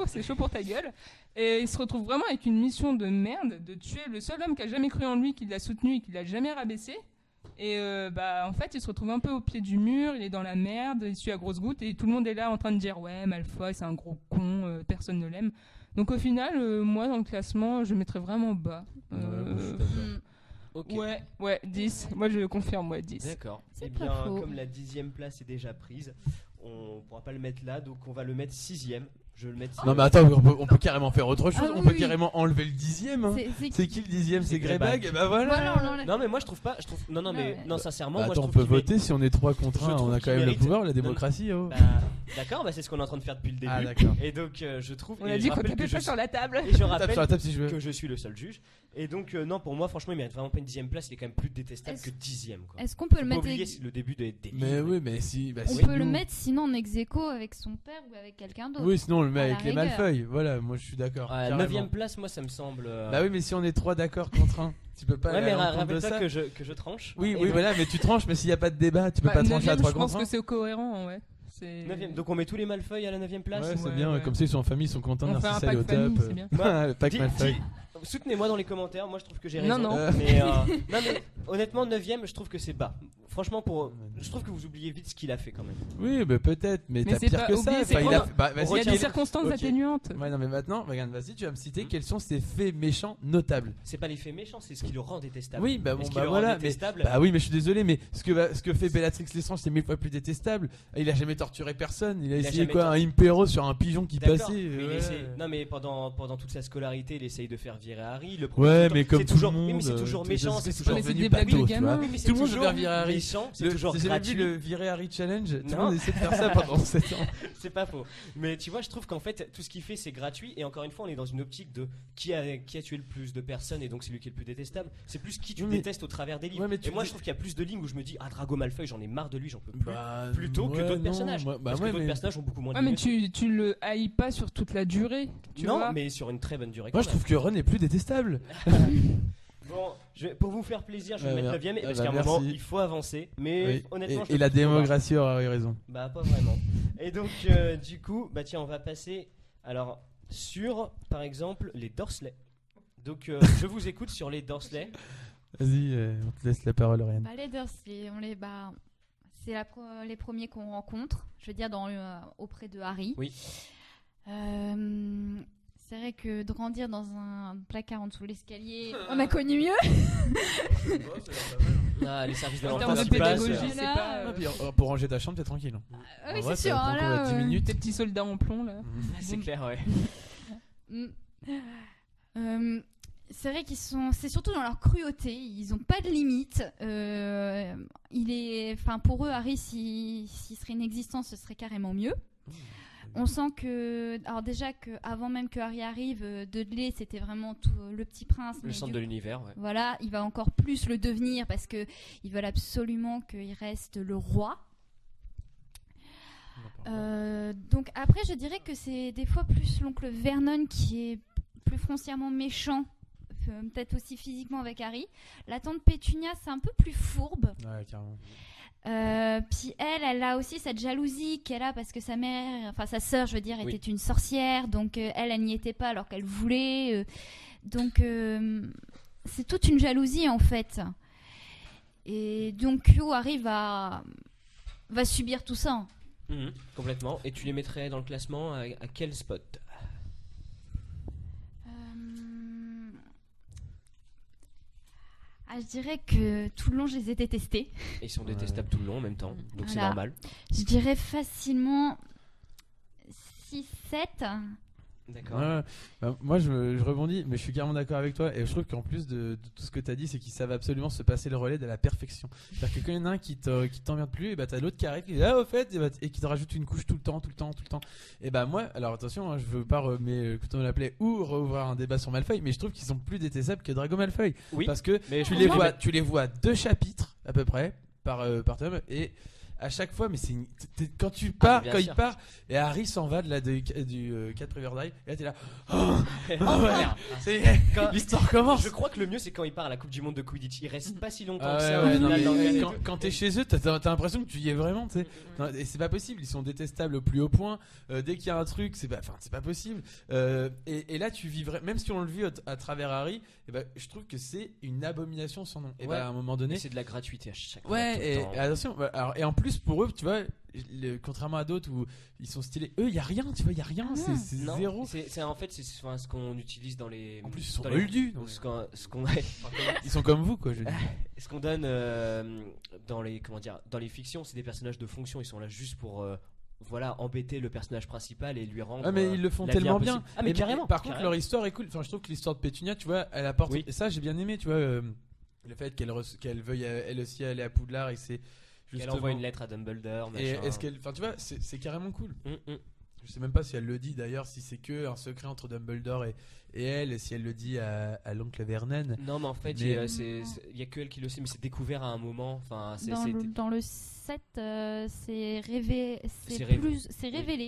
c'est chaud pour ta gueule. Et il se retrouve vraiment avec une mission de merde de tuer le seul homme qui a jamais cru en lui, qui l'a soutenu et qui l'a jamais rabaissé. Et en fait, il se retrouve un peu au pied du mur, il est dans la merde, il suit à grosses gouttes et tout le monde est là en train de dire ouais, Malfoy, c'est un gros con, personne ne l'aime. Donc au final, moi dans le classement, je mettrais vraiment bas. Ok. Ouais, 10. Moi je confirme, ouais, 10. D'accord. C'est Eh pas bien, faux. comme la 10e place est déjà prise, on pourra pas le mettre là, donc on va le mettre 6e. Je vais le mettre. Non mais attends, on peut carrément faire autre chose. Ah On peut oui. carrément enlever le 10e. Hein. C'est qui le 10e? C'est C'est Greybag. Greybag. Et bah voilà. Voilà, on l'enlève. Non mais moi je trouve pas. Je trouve. Non Non, mais ouais. non sincèrement, Bah, moi attends, je on trouve peut qu'il voter si on est 3 contre je 1. trouve On a qu'il quand même le mérite- pouvoir, la Non, démocratie. Oh. Bah, d'accord, c'est ce qu'on est en train de faire depuis le début. Ah, d'accord. Et donc je trouve. On et a je dit qu'on rappelle tapait que pas je sur la table. Et je Tape rappelle sur la table si je veux. que je suis le seul juge. Et donc non, pour moi franchement, il mérite vraiment pas une 10e place. Il est quand même plus détestable Est-ce- que 10e. Quoi. Est-ce qu'on peut Faut le pas mettre oublier le début des Mais livres. oui, mais si. Bah, On si, peut le nous. mettre sinon en ex-aequo avec son père ou avec quelqu'un d'autre. Oui, sinon on le met À la avec les rigueur. Malfeuilles. Voilà, moi je suis d'accord. À carrément. 9e place, moi ça me semble. Bah oui, mais si on est 3 d'accord contre 1, tu peux pas Ouais, aller mais à l'encontre de rappelle-toi ça. que je tranche. Oui, Et oui, donc- voilà, mais tu tranches, mais s'il n'y a pas de débat, tu peux pas trancher à 3 je pense contre 1. que c'est cohérent, ouais. C'est 9e. Donc on met tous les Malfeuilles à la 9e place. Ouais, c'est Ouais, bien, ouais. comme ça ils sont en famille, ils sont contents, On fait merci, un salut au pack famille, top. c'est bien. Le pack Malfeuille. Soutenez-moi dans les commentaires, moi je trouve que j'ai Non, raison. non. Mais, non, mais honnêtement, 9ème, je trouve que c'est bas. Franchement, je trouve que vous oubliez vite ce qu'il a fait quand même. Oui, mais peut-être, mais Mais t'as c'est pire pas que ça. oublié, Enfin, c'est il a... qu'on- bah, Il y a vas-y, des tu- circonstances Ok. atténuantes. Ouais, non, mais maintenant, regarde, vas-y, tu vas me citer quels sont ses faits méchants notables. C'est pas l'effet méchant, c'est ce qui le rend détestable. Oui, bah Et bon, ce qui bah le rend voilà. Mais, détestable, bah oui, mais je suis désolé, mais ce que fait Bellatrix Lestrange, c'est 1000 fois plus détestable. Il a jamais torturé personne. Il a essayé jamais quoi, un impéro sur un pigeon qui D'accord, passait. mais il ouais. essaie- Non mais pendant toute sa scolarité, il essaye de faire virer Harry. Le Ouais, tout mais le temps- comme c'est tout toujours, le monde, oui, mais c'est toujours méchant, c'est toujours mais c'est devenu des blagues de pathos, tu gamins. vois. Oui, mais c'est Tout le monde veut toujours faire virer Harry. méchant, c'est toujours J'ai jamais gratuit. vu le virer Harry challenge. Tout le Non. monde essaie de faire ça pendant 7 ans. C'est pas faux. Mais tu vois, je trouve qu'en fait, tout ce qu'il fait, c'est gratuit. Et encore une fois, on est dans une optique de qui a tué le plus de personnes et donc c'est lui qui est le plus détestable. C'est plus qui tu Oui, mais- détestes au travers des livres. Ouais, mais et tu moi, dis- je trouve qu'il y a plus de lignes où je me dis, ah, Drago Malfoy, j'en ai marre de lui, j'en peux plus. Bah, Plutôt que ouais, d'autres non, personnages. moi- bah Parce ouais, que d'autres mais- personnages ont beaucoup moins de Ouais, mais lignes. tu le haïs pas sur toute la durée. Tu Non, vois. mais sur une très bonne durée. Moi, quand je trouve que Ron est plus détestable. Bon, pour vous faire plaisir, je vais Ouais, le mettre bien. 9ème Ah parce bah, qu'à un moment, merci. il faut avancer. Mais Oui. honnêtement, je Et le la trouve trop bas. démocratie aura eu raison. Bah, pas vraiment. Et donc, du coup, bah tiens, on va passer alors sur, par exemple, les Dursley. Donc, je vous écoute sur les Dursley. Vas-y, on te laisse la parole, Oriane. Bah, les Dursley, c'est les premiers qu'on rencontre, je veux dire, auprès de Harry. Oui. C'est vrai que de grandir dans un placard en dessous de l'escalier, on a connu mieux. Ah, les services de En l'enfance termes de qui passent. pédagogie, c'est Là, pas. Ah, puis, pour ranger ta chambre, t'es tranquille. Ah oui, En vrai, c'est ça sûr. prend quoi, Là, 10 minutes Tes petits soldats en plomb là. C'est clair, ouais. C'est vrai c'est surtout dans leur cruauté. Ils ont pas de limite. Pour eux, Harry, s'il serait une existence, ce serait carrément mieux. On sent que, alors déjà que avant même que Harry arrive, Dudley c'était vraiment tout, le petit prince. Le mais centre de l'univers, ouais. Voilà, il va encore plus le devenir parce que ils veulent absolument qu'il reste le roi. Donc après, je dirais que c'est des fois plus l'oncle Vernon qui est plus foncièrement méchant, peut-être aussi physiquement avec Harry. La tante Pétunia, c'est un peu plus fourbe. Ouais, carrément. Puis elle a aussi cette jalousie qu'elle a parce que sa sœur, je veux dire, était une sorcière, donc elle n'y était pas alors qu'elle voulait. Donc c'est toute une jalousie en fait. Et donc Kyo va subir tout ça. Complètement. Et tu les mettrais dans le classement à quel spot? Je dirais que tout le long, je les ai détestés. Et ils sont détestables tout le long en même temps, donc c'est normal. Je dirais facilement 6-7. D'accord. Ouais, bah, moi je rebondis, mais je suis carrément d'accord avec toi. Et je trouve qu'en plus de tout ce que tu as dit, c'est qu'ils savent absolument se passer le relais de la perfection. C'est-à-dire que quand il y en a un qui t'emmerde plus, et bah t'as l'autre qui arrive, qui dit au fait, et qui te rajoute une couche tout le temps. Et bah moi, alors attention, je veux pas quand on l'appelait ou rouvrir un débat sur Malfoy, mais je trouve qu'ils sont plus détestables que Drago Malfoy. Oui. Parce que tu les vois 2 chapitres à peu près par tome et à chaque fois, mais quand il part, et Harry s'en va du 4 Riverdale, et là t'es là. L'histoire commence. Je crois que le mieux c'est quand il part à la Coupe du Monde de Quidditch. Il reste pas si longtemps que ça. Quand t'es chez eux, t'as l'impression que tu y es vraiment, tu sais. Et c'est pas possible, ils sont détestables au plus haut point. Dès qu'il y a un truc, c'est pas possible. Et là, tu vivrais, même si on le vit à travers Harry, et ben je trouve que c'est une abomination sans nom. Et à un moment donné, c'est de la gratuité à chaque fois. Ouais, et attention. Alors, et en plus pour eux, tu vois, contrairement à d'autres où ils sont stylés, eux, il y a rien, tu vois, il y a rien, c'est zéro. C'est en fait c'est ce qu'on utilise dans les. En plus, ils sont moldus. Ils sont comme vous, quoi. Je dis. Ce qu'on donne dans les fictions, c'est des personnages de fonction. Ils sont là juste pour embêter le personnage principal et lui rendre. Mais ils le font tellement bien. Mais carrément. Par contre, leur histoire est cool. Enfin, je trouve que l'histoire de Pétunia, tu vois, elle apporte. Et ça, j'ai bien aimé, tu vois, le fait qu'elle veuille elle aussi aller à Poudlard et c'est. Elle envoie une lettre à Dumbledore. Et est-ce qu'elle, enfin, tu vois, c'est carrément cool. Je sais même pas si elle le dit d'ailleurs, si c'est que un secret entre Dumbledore et elle, et si elle le dit à l'oncle Vernon. Non, mais en fait, il y a que elle qui le sait, mais c'est découvert à un moment. Enfin, dans le 7, c'est révélé,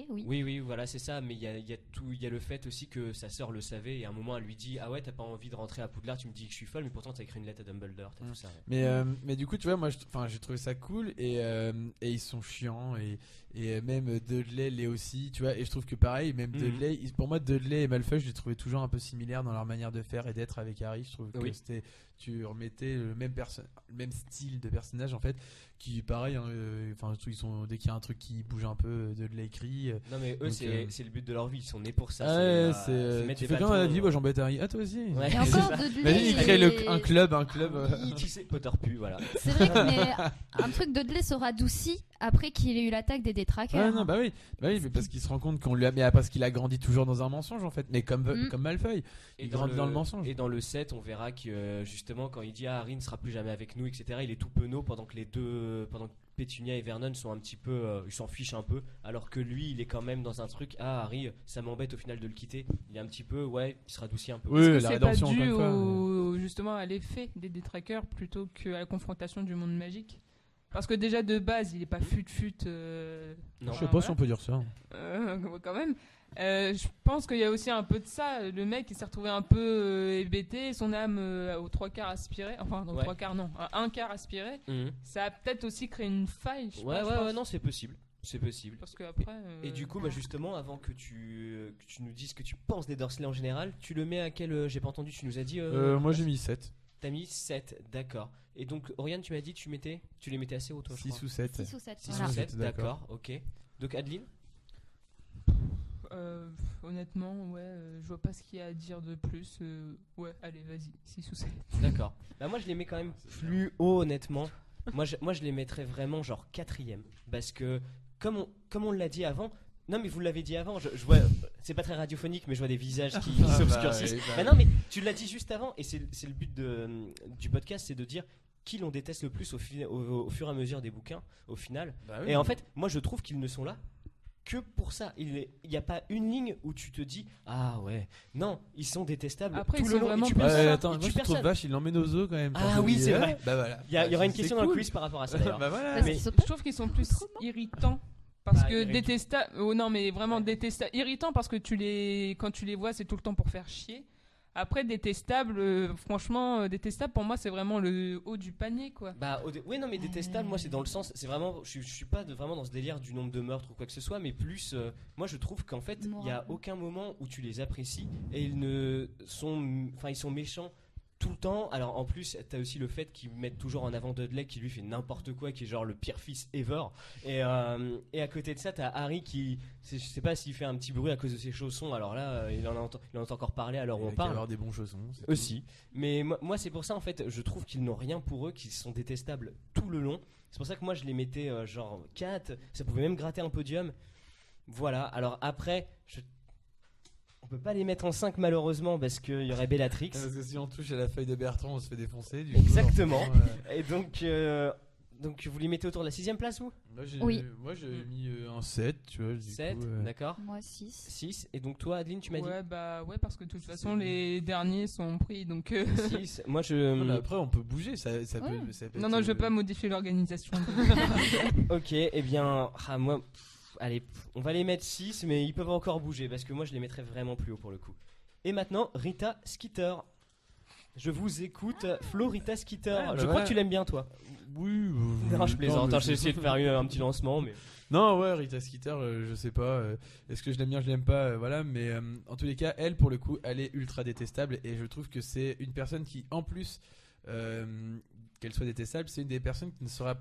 oui. Oui, voilà, c'est ça. Mais il y a le fait aussi que sa sœur le savait, et à un moment, elle lui dit ah ouais, t'as pas envie de rentrer à Poudlard, tu me dis que je suis folle, mais pourtant t'as écrit une lettre à Dumbledore, t'as tout ça. Ouais. Mais du coup, tu vois, moi, j'ai trouvé ça cool, et ils sont chiants, et même Dudley l'est aussi, tu vois, et je trouve que pareil, même Dudley, pour moi Dudley et Malfoy, je les trouvais toujours un peu similaires dans leur manière de faire et d'être avec Harry. Je trouve que tu remettais le même style de personnage en fait, qui pareil, ils sont, dès qu'il y a un truc qui bouge un peu, Dudley écrit. Non mais eux, c'est le but de leur vie, ils sont nés pour ça. Tu fais quand la vie, moi j'embête Harry. Ah toi aussi. Et encore Dudley. Imagine, il crée un club. Tu sais, Potterpu, voilà. C'est vrai que mais un truc Dudley sera adouci après qu'il ait eu l'attaque des détraqueurs. Bah oui, mais parce qu'il se rend compte qu'on lui a, mais parce qu'il a grandi toujours dans un mensonge en fait, mais comme Malfoy, il grandit dans le mensonge. Et dans le 7, on verra que justement quand il dit Harry ne sera plus jamais avec nous, etc. Il est tout penaud pendant que Pétunia et Vernon sont un petit peu, ils s'en fichent un peu, alors que lui, il est quand même dans un truc. Ah, Harry, ça m'embête au final de le quitter. Il est un petit peu, il se radoucit un peu. Oui, la rédemption. C'est pas dû justement à l'effet des détraqueurs plutôt qu'à la confrontation du monde magique. Parce que déjà de base, il est pas fut. Non, je sais pas si on peut dire ça. Quand même. Je pense qu'il y a aussi un peu de ça. Le mec, il s'est retrouvé un peu hébété, son âme aux 3/4 aspirée. Enfin, aux 3/4 non, à 1/4 aspirée. Ça a peut-être aussi créé une faille. Non, c'est possible. C'est possible. Parce que après, et du coup, justement, avant que tu nous dises ce que tu penses des Dursley en général, tu le mets à quel. J'ai pas entendu, tu nous as dit. Moi j'ai mis 7. T'as mis 7, d'accord. Et donc, Oriane, tu m'as dit tu les mettais assez haut, toi, 6 ou 7. 6 ou 7. 6 ou 7, d'accord, ok. Donc, Adeline honnêtement, je vois pas ce qu'il y a à dire de plus. Allez, vas-y, 6 ou 7. D'accord. Bah, moi, je les mets quand même plus haut, honnêtement. moi, je les mettrais vraiment genre 4ème. Parce que, comme on l'a dit avant. Non mais vous l'avez dit avant, je vois, c'est pas très radiophonique mais je vois des visages qui s'obscurcissent. Non mais tu l'as dit juste avant et c'est le but du podcast, c'est de dire qui l'on déteste le plus au fur et à mesure des bouquins au final. Et en fait moi je trouve qu'ils ne sont là que pour ça. Il n'y a pas une ligne où tu te dis ah ouais, non, ils sont détestables. Après, tout le long. Vraiment attends, moi je trouve vache, il l'emmène aux os quand même. Ah oui, c'est vrai. Bah voilà. Il y aura une question dans le quiz par rapport à ça d'ailleurs. Mais je trouve qu'ils sont plus irritants. Parce que détestable, non mais vraiment détestable, irritant parce que quand tu les vois c'est tout le temps pour faire chier. Après, détestable, franchement, détestable pour moi, c'est vraiment le haut du panier, quoi. Oui, non, mais détestable, moi, c'est dans le sens, c'est vraiment, je suis pas vraiment dans ce délire du nombre de meurtres ou quoi que ce soit, mais plus, moi, je trouve qu'en fait, il y a aucun moment où tu les apprécies et ils sont méchants tout le temps. Alors en plus t'as aussi le fait qu'ils mettent toujours en avant Dudley qui lui fait n'importe quoi, qui est genre le pire fils ever, et à côté de ça t'as Harry qui, je sais pas s'il fait un petit bruit à cause de ses chaussons, alors là il en a encore parlé à l'heure où on parle. Il va avoir des bons chaussons aussi, mais moi c'est pour ça en fait, je trouve qu'ils n'ont rien pour eux, qu'ils sont détestables tout le long. C'est pour ça que moi je les mettais genre 4, ça pouvait même gratter un podium. Voilà, alors après on peut pas les mettre en 5 malheureusement parce qu'il y aurait Bellatrix. Parce que si on touche à la feuille de Bertrand, on se fait défoncer. Exactement. Et donc vous les mettez autour de la 6ème place, vous ? Moi j'ai mis un 7, tu vois. 7, d'accord. Moi 6. 6. Et donc toi, Adeline, tu m'as dit ? Ouais, parce que de toute façon, les derniers sont pris, donc... 6. Moi je... Non, mais après, on peut bouger, ça peut Non, je veux pas modifier l'organisation. Ok, eh bien, moi... Allez, on va les mettre 6, mais ils peuvent encore bouger parce que moi je les mettrais vraiment plus haut pour le coup. Et maintenant, Rita Skeeter. Je vous écoute, Flo. Rita Skeeter. Je crois que tu l'aimes bien, toi. Oui. Non, je plaisante. J'ai essayé de faire un petit lancement, mais. Non, ouais, Rita Skeeter, je sais pas. Est-ce que je l'aime bien, je l'aime pas, voilà. Mais en tous les cas, elle, pour le coup, elle est ultra détestable et je trouve que c'est une personne qui, en plus qu'elle soit détestable, c'est une des personnes qui ne sera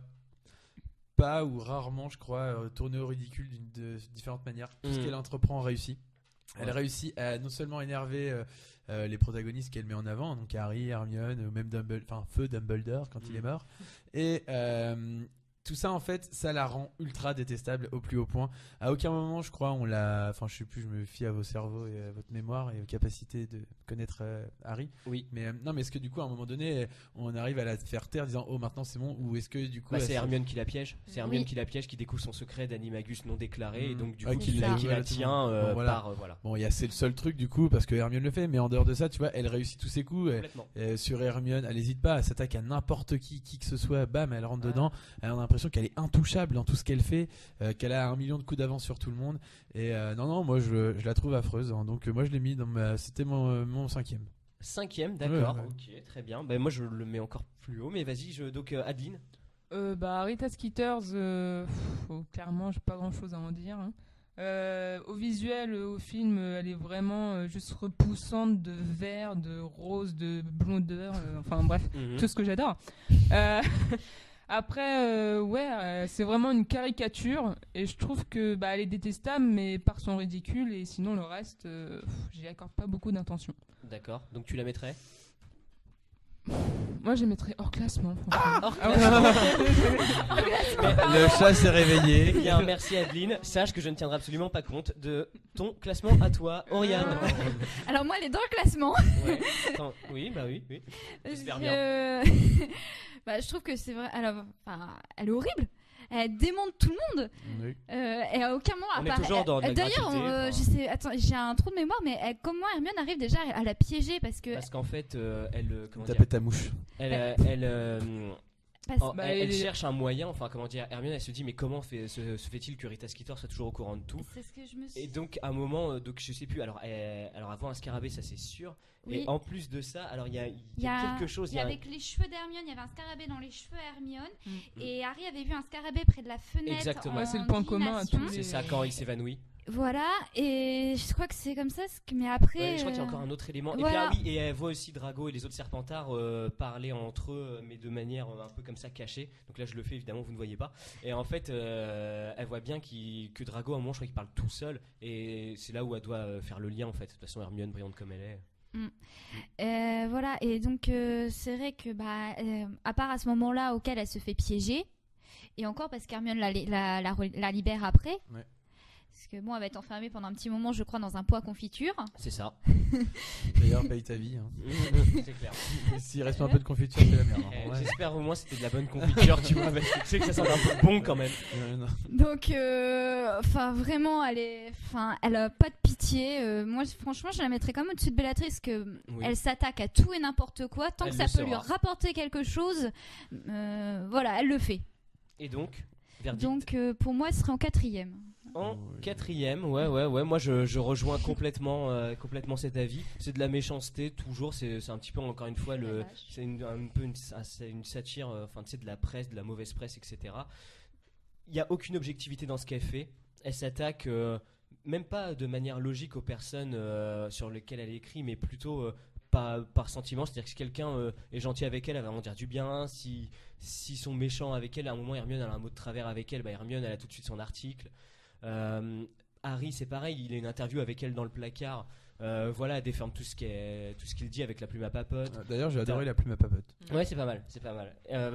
pas ou rarement, je crois, tourner au ridicule de différentes manières. Tout ce qu'elle entreprend réussit. Elle réussit à non seulement énerver les protagonistes qu'elle met en avant, donc Harry, Hermione, ou même Feu Dumbledore quand il est mort. Et tout ça, en fait, ça la rend ultra détestable au plus haut point. À aucun moment, je crois, je sais plus, je me fie à vos cerveaux et à votre mémoire et aux capacités de connaître Harry. Oui. Mais non, mais est-ce que du coup, à un moment donné, on arrive à la faire taire en disant oh, maintenant c'est bon, ou est-ce que du coup. C'est Hermione qui la piège. C'est Hermione qui la piège, qui découvre son secret d'Animagus non déclaré, et donc du coup, qui la tient par. Voilà. Bon, c'est le seul truc du coup, parce que Hermione le fait, mais en dehors de ça, tu vois, elle réussit tous ses coups. Sur Hermione, elle n'hésite pas, elle s'attaque à n'importe qui que ce soit, bam, elle rentre dedans. Elle a l'impression qu'elle est intouchable dans tout ce qu'elle fait, qu'elle a 1 million de coups d'avance sur tout le monde. Et non, moi je la trouve affreuse, hein. Donc moi je l'ai mis c'était mon 5ème. 5ème, d'accord. Ouais. Ok, très bien. Moi je le mets encore plus haut, mais vas-y, donc Adeline. Rita Skeeters, clairement j'ai pas grand chose à en dire, hein. Au visuel, au film, elle est vraiment juste repoussante de vert, de rose, de blondeur, enfin bref, tout ce que j'adore. Après, c'est vraiment une caricature et je trouve que elle est détestable, mais par son ridicule, et sinon le reste, j'y accorde pas beaucoup d'intention. D'accord, donc tu la mettrais ? Moi, je mettrais hors classement. Hors classement. Le chat s'est réveillé. Bien, merci Adeline. Sache que je ne tiendrai absolument pas compte de ton classement à toi, Oriane. Alors moi, elle est dans le classement. Ouais. Attends, oui. J'espère bien. Je trouve que c'est vrai. Elle est horrible. Elle démonte tout le monde. Oui. Et à aucun moment. On est toujours dans la d'ailleurs, j'ai un trou de mémoire, mais comment Hermione arrive déjà à la piéger parce qu'en fait, elle. Tapette ta mouche. Elle cherche un moyen, Hermione elle se dit mais comment se fait-il que Rita Skeeter soit toujours au courant de tout ? C'est ce que je me suis... Et donc à un moment, je sais plus, alors avant un scarabée ça c'est sûr, et en plus de ça, alors il y a quelque chose. Avec les cheveux d'Hermione, il y avait un scarabée dans les cheveux d'Hermione, et Harry avait vu un scarabée près de la fenêtre. Exactement, c'est le point commun à tous. C'est ça, quand il s'évanouit. Voilà, et je crois que c'est comme ça, mais après... je crois qu'il y a encore un autre élément. Voilà. Et puis et elle voit aussi Drago et les autres Serpentards parler entre eux, mais de manière un peu comme ça cachée. Donc là je le fais, évidemment vous ne voyez pas. Et en fait elle voit bien que Drago à un moment je crois qu'il parle tout seul, et c'est là où elle doit faire le lien en fait. De toute façon Hermione, brillante comme elle est. Voilà, et donc c'est vrai que à part à ce moment-là auquel elle se fait piéger, et encore parce qu'Hermione la libère après. Ouais. Parce que elle va être enfermée pendant un petit moment, je crois, dans un pot à confiture. C'est ça. D'ailleurs, paye ta vie. Hein. C'est clair. S'il reste un peu de confiture, c'est la merde. J'espère au moins c'était de la bonne confiture, tu vois. Parce que tu sais que ça sent un peu bon quand même. Donc, vraiment, elle a pas de pitié. Moi, franchement, je la mettrais comme au-dessus de Bellatrix, elle s'attaque à tout et n'importe quoi. Tant que ça peut lui rapporter quelque chose, elle le fait. Et donc, verdict. Donc, pour moi, elle serait en 4ème. En quatrième, ouais, moi je rejoins complètement cet avis. C'est de la méchanceté toujours. C'est un petit peu encore une fois c'est une satire, enfin tu sais, de la presse, de la mauvaise presse, etc. Il y a aucune objectivité dans ce qu'elle fait. Elle s'attaque même pas de manière logique aux personnes sur lesquelles elle écrit, mais plutôt par sentiment. C'est-à-dire que si quelqu'un est gentil avec elle, elle va vraiment dire du bien. Si sont méchants avec elle, à un moment Hermione elle a un mot de travers avec elle, Hermione elle a tout de suite son article. Harry c'est pareil, il a une interview avec elle dans le placard. Elle déferme tout ce qu'il dit avec la plume à papote. D'ailleurs j'ai adoré la plume à papote. Ouais, c'est pas mal.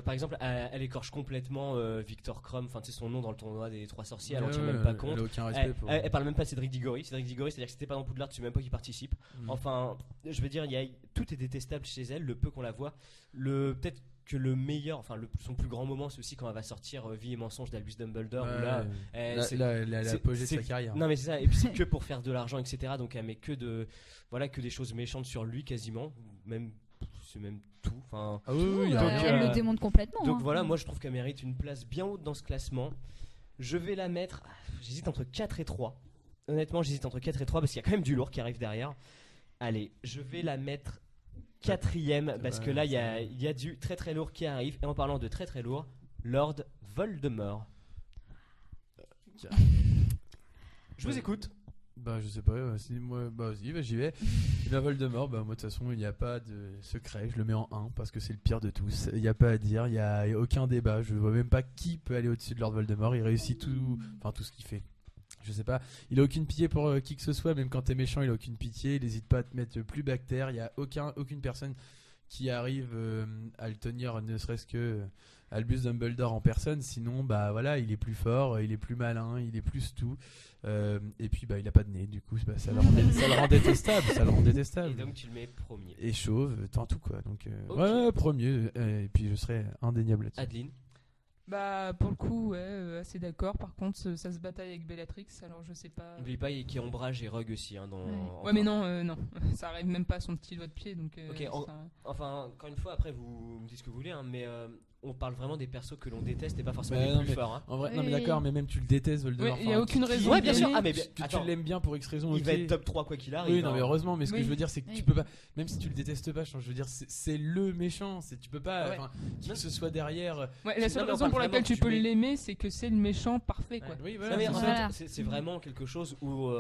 Par exemple, elle écorche complètement Victor Krum, enfin tu sais son nom dans le tournoi des 3 sorciers, elle en tient même pas compte. Elle a aucun respect pour... elle parle même pas de Cédric Diggory, c'est-à-dire que si t'es pas dans Poudlard, tu sais même pas qu'il participe. Enfin, je veux dire, tout est détestable chez elle, le peu qu'on la voit. Peut-être que le meilleur, enfin son plus grand moment, c'est aussi quand elle va sortir Vie et mensonge d'Albus Dumbledore. Où là, elle a apogée sa carrière. Non mais c'est ça, et puis c'est que pour faire de l'argent, etc. Donc elle met que des choses méchantes sur lui quasiment, c'est même tout. Enfin, elle le démonte complètement. Donc voilà, moi je trouve qu'elle mérite une place bien haute dans ce classement. Je vais la mettre, j'hésite entre 4 et 3. Honnêtement, j'hésite entre 4 et 3 parce qu'il y a quand même du lourd qui arrive derrière. Allez, je vais la mettre 4ème parce que là il y a du très très lourd qui arrive. Et en parlant de très très lourd, Lord Voldemort. Je vous écoute. Je sais pas, j'y vais. Et Voldemort, moi de toute façon il n'y a pas de secret, je le mets en 1 parce que c'est le pire de tous. Il n'y a pas à dire, il n'y a aucun débat. Je vois même pas qui peut aller au-dessus de Lord Voldemort. Il réussit tout ce qu'il fait. Je sais pas, il a aucune pitié pour qui que ce soit, même quand t'es méchant, il a aucune pitié. Il n'hésite pas à te mettre plus bactère. Il y a aucune personne qui arrive à le tenir, ne serait-ce que Albus Dumbledore en personne. Sinon, il est plus fort, il est plus malin, il est plus tout. Et puis, il a pas de nez, du coup, ça le rend détestable. Et donc, tu le mets premier. Et chauve, tout quoi. Donc, okay. Premier. Et puis, je serai indéniable là-dessus. Adeline. Pour le coup, assez d'accord. Par contre, ça se bataille avec Bellatrix, alors je sais pas. N'oublie pas, il y a Ombrage et Rogue aussi. Ouais, mais non, ça arrive même pas à son petit doigt de pied. Donc, enfin, encore une fois, après, vous me dites ce que vous voulez, mais on parle vraiment des persos que l'on déteste et pas forcément des plus forts. En vrai, non, mais d'accord, mais même tu le détestes, Voldemort. Il n'y a aucune raison. Ouais, bien sûr. Tu l'aimes bien pour X raison. Il va être top 3 quoi qu'il arrive. Oui, non, mais heureusement, mais ce que je veux dire, c'est que tu peux pas, même si tu le détestes pas, je veux dire, c'est le méchant. Tu peux pas, qui que ce soit derrière. La seule raison pour laquelle tu peux l'aimer, c'est que c'est le méchant parfait, quoi. Oui, voilà. C'est vraiment quelque chose où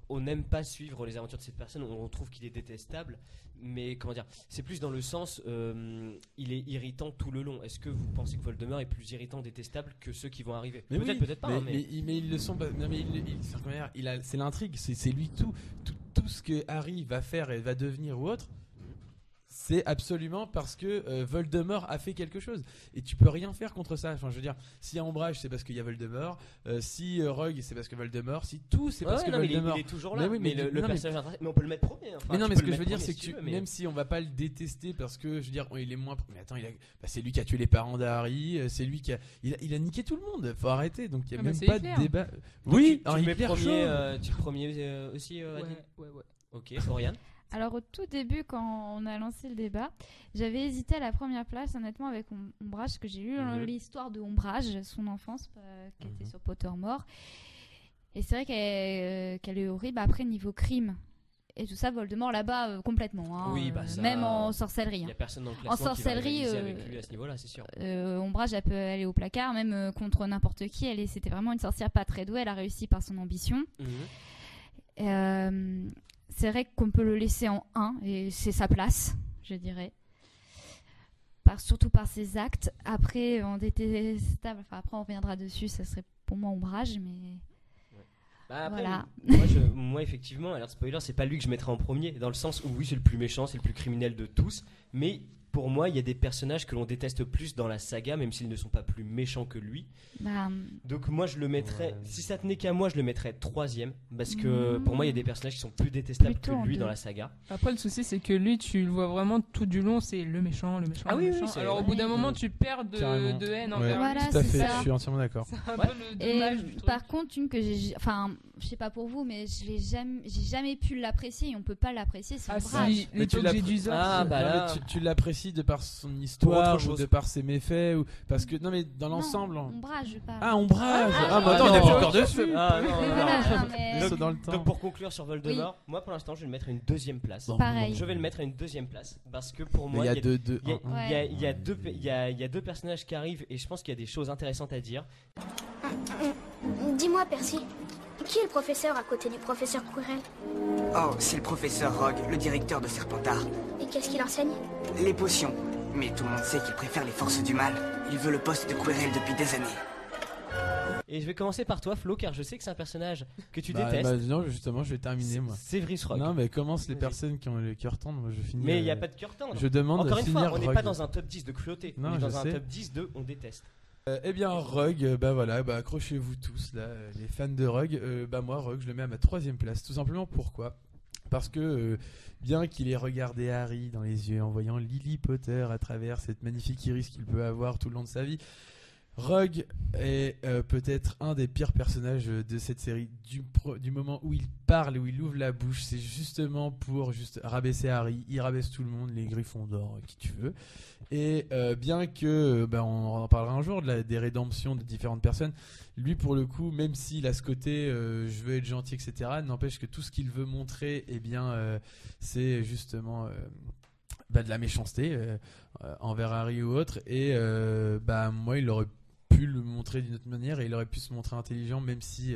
on n'aime pas suivre les aventures de cette personne, on trouve qu'il est détestable, mais comment dire, c'est plus dans le sens il est irritant tout le long. Est-ce que vous pensez que Voldemort est plus irritant, détestable que ceux qui vont arriver? Peut-être pas, mais ils le sont. Non, mais c'est l'intrigue, c'est lui tout ce que Harry va faire et va devenir ou autre. C'est absolument parce que Voldemort a fait quelque chose et tu peux rien faire contre ça. Enfin, je veux dire, s'il y a Ombrage, c'est parce qu'il y a Voldemort. Si Rogue, c'est parce que Voldemort. Si tout, c'est parce que Voldemort. Il est toujours là. Mais le personnage, mais on peut le mettre premier. Mais non, mais ce que je veux dire, c'est que même si on va pas le détester parce que je veux dire, il est moins. Mais attends, c'est lui qui a tué les parents d'Harry. C'est lui qui a. Il a niqué tout le monde. Faut arrêter. Donc il y a même pas de débat. Oui, tu le mets premier. Tu le premier aussi. Ouais. Ok, Oriane. Alors au tout début, quand on a lancé le débat, j'avais hésité à la première place, honnêtement, avec Ombrage, que j'ai lu l'histoire de Ombrage, son enfance, qui était sur Pottermore. Et c'est vrai qu'elle est horrible. Après, niveau crime et tout ça, Voldemort là-bas complètement. Hein, oui, ça, même en sorcellerie. Il n'y a personne dans le classement en sorcellerie, qui va avec lui à ce niveau-là, c'est sûr. Ombrage, elle peut aller au placard, même contre n'importe qui. C'était vraiment une sorcière pas très douée. Elle a réussi par son ambition. C'est vrai qu'on peut le laisser en 1 et c'est sa place, je dirais. Surtout par ses actes. Après, en détestable, après on reviendra dessus, ça serait pour moi Ombrage, mais... Après, voilà. moi effectivement, alors spoiler, c'est pas lui que je mettrais en premier, dans le sens où oui, c'est le plus méchant, c'est le plus criminel de tous, mais pour moi, il y a des personnages que l'on déteste plus dans la saga, même s'ils ne sont pas plus méchants que lui. Donc moi, je le mettrais, si ça tenait qu'à moi, je le mettrais 3ème, parce que pour moi, il y a des personnages qui sont plus détestables que lui dans la saga. Après, le souci, c'est que lui, tu le vois vraiment tout du long, c'est le méchant. Ah oui, alors au bout d'un moment, tu perds de haine envers lui. Voilà, tout à fait, ça. Je suis entièrement d'accord. C'est un peu le dommage du truc. Par contre, une que j'ai... Enfin, je sais pas pour vous, mais j'ai jamais pu l'apprécier et on peut pas l'apprécier, c'est ombrage. si, les trucs que j'ai dû tu l'apprécies de par son histoire autre ou chose. de par ses méfaits ou parce que non mais dans l'ensemble. Ombrage, je parle. Ah, Ombrage. attends, on est plus encore dessus. Donc pour conclure sur Voldemort, moi pour l'instant je vais le mettre à une deuxième place. Pareil. Je vais le mettre à une deuxième place parce que pour moi il y a deux personnages qui arrivent et je pense qu'il y a des choses intéressantes à dire. Dis-moi, Percy, qui est le professeur à côté du professeur Quirrell? Oh, c'est le professeur Rogue, le directeur de Serpentard. Et qu'est-ce qu'il enseigne? Les potions. Mais tout le monde sait qu'il préfère les forces du mal. Il veut le poste de Quirrell depuis des années. Et je vais commencer par toi, Flo, car je sais que c'est un personnage que tu détestes. Non, justement, je vais terminer moi. Severus Rogue. Non, mais commence les personnes qui ont le cœur tendre, moi je finis. Mais il n'y a pas de cœur tendre. Je demande encore de une finir fois, on n'est Rogue. pas dans un top 10 de cruauté. Non, on est dans un sais. top 10 de on déteste. Eh bien Rogue, accrochez-vous tous là, les fans de Rogue. Moi Rogue, je le mets à ma 3e place. Tout simplement pourquoi ? Parce que bien qu'il ait regardé Harry dans les yeux en voyant Lily Potter à travers cette magnifique iris qu'il peut avoir tout le long de sa vie, Rogue est peut-être un des pires personnages de cette série. Du moment où il parle, où il ouvre la bouche, c'est justement pour juste rabaisser Harry. Il rabaisse tout le monde, les Gryffondors, qui tu veux. Et bien que, on en parlera un jour des rédemptions de différentes personnes, lui pour le coup, même s'il a ce côté je veux être gentil, etc., n'empêche que tout ce qu'il veut montrer, c'est justement de la méchanceté envers Harry ou autre. Et moi, il aurait pu le montrer d'une autre manière et il aurait pu se montrer intelligent, même si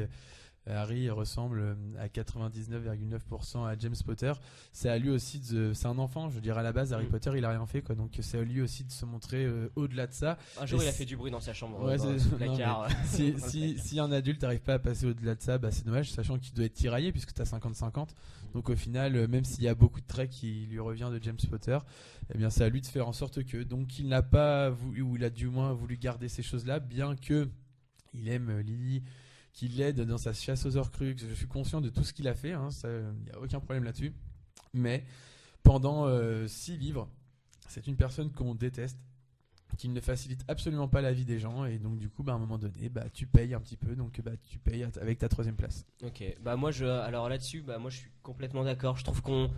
Harry ressemble à 99,9% à James Potter. C'est à lui aussi c'est un enfant, je dirais à la base. Harry Potter, il a rien fait, quoi. Donc c'est à lui aussi de se montrer au-delà de ça. Un jour, il a fait du bruit dans sa chambre, ouais, dans son placard. Si un adulte n'arrive pas à passer au-delà de ça, c'est dommage, sachant qu'il doit être tiraillé puisque tu as 50-50. Donc au final, même s'il y a beaucoup de traits qui lui revient de James Potter, c'est à lui de faire en sorte que, donc il n'a pas voulu, ou il a du moins voulu garder ces choses-là, bien que il aime Lily, qu'il l'aide dans sa chasse aux Horcruxes. Je suis conscient de tout ce qu'il a fait, il n'y a aucun problème là-dessus. Mais pendant 6 livres, c'est une personne qu'on déteste, qui ne facilite absolument pas la vie des gens, et donc du coup à un moment donné tu payes un petit peu, donc tu payes avec ta 3e place. Ok, alors là-dessus, moi je suis complètement d'accord. Je trouve qu'on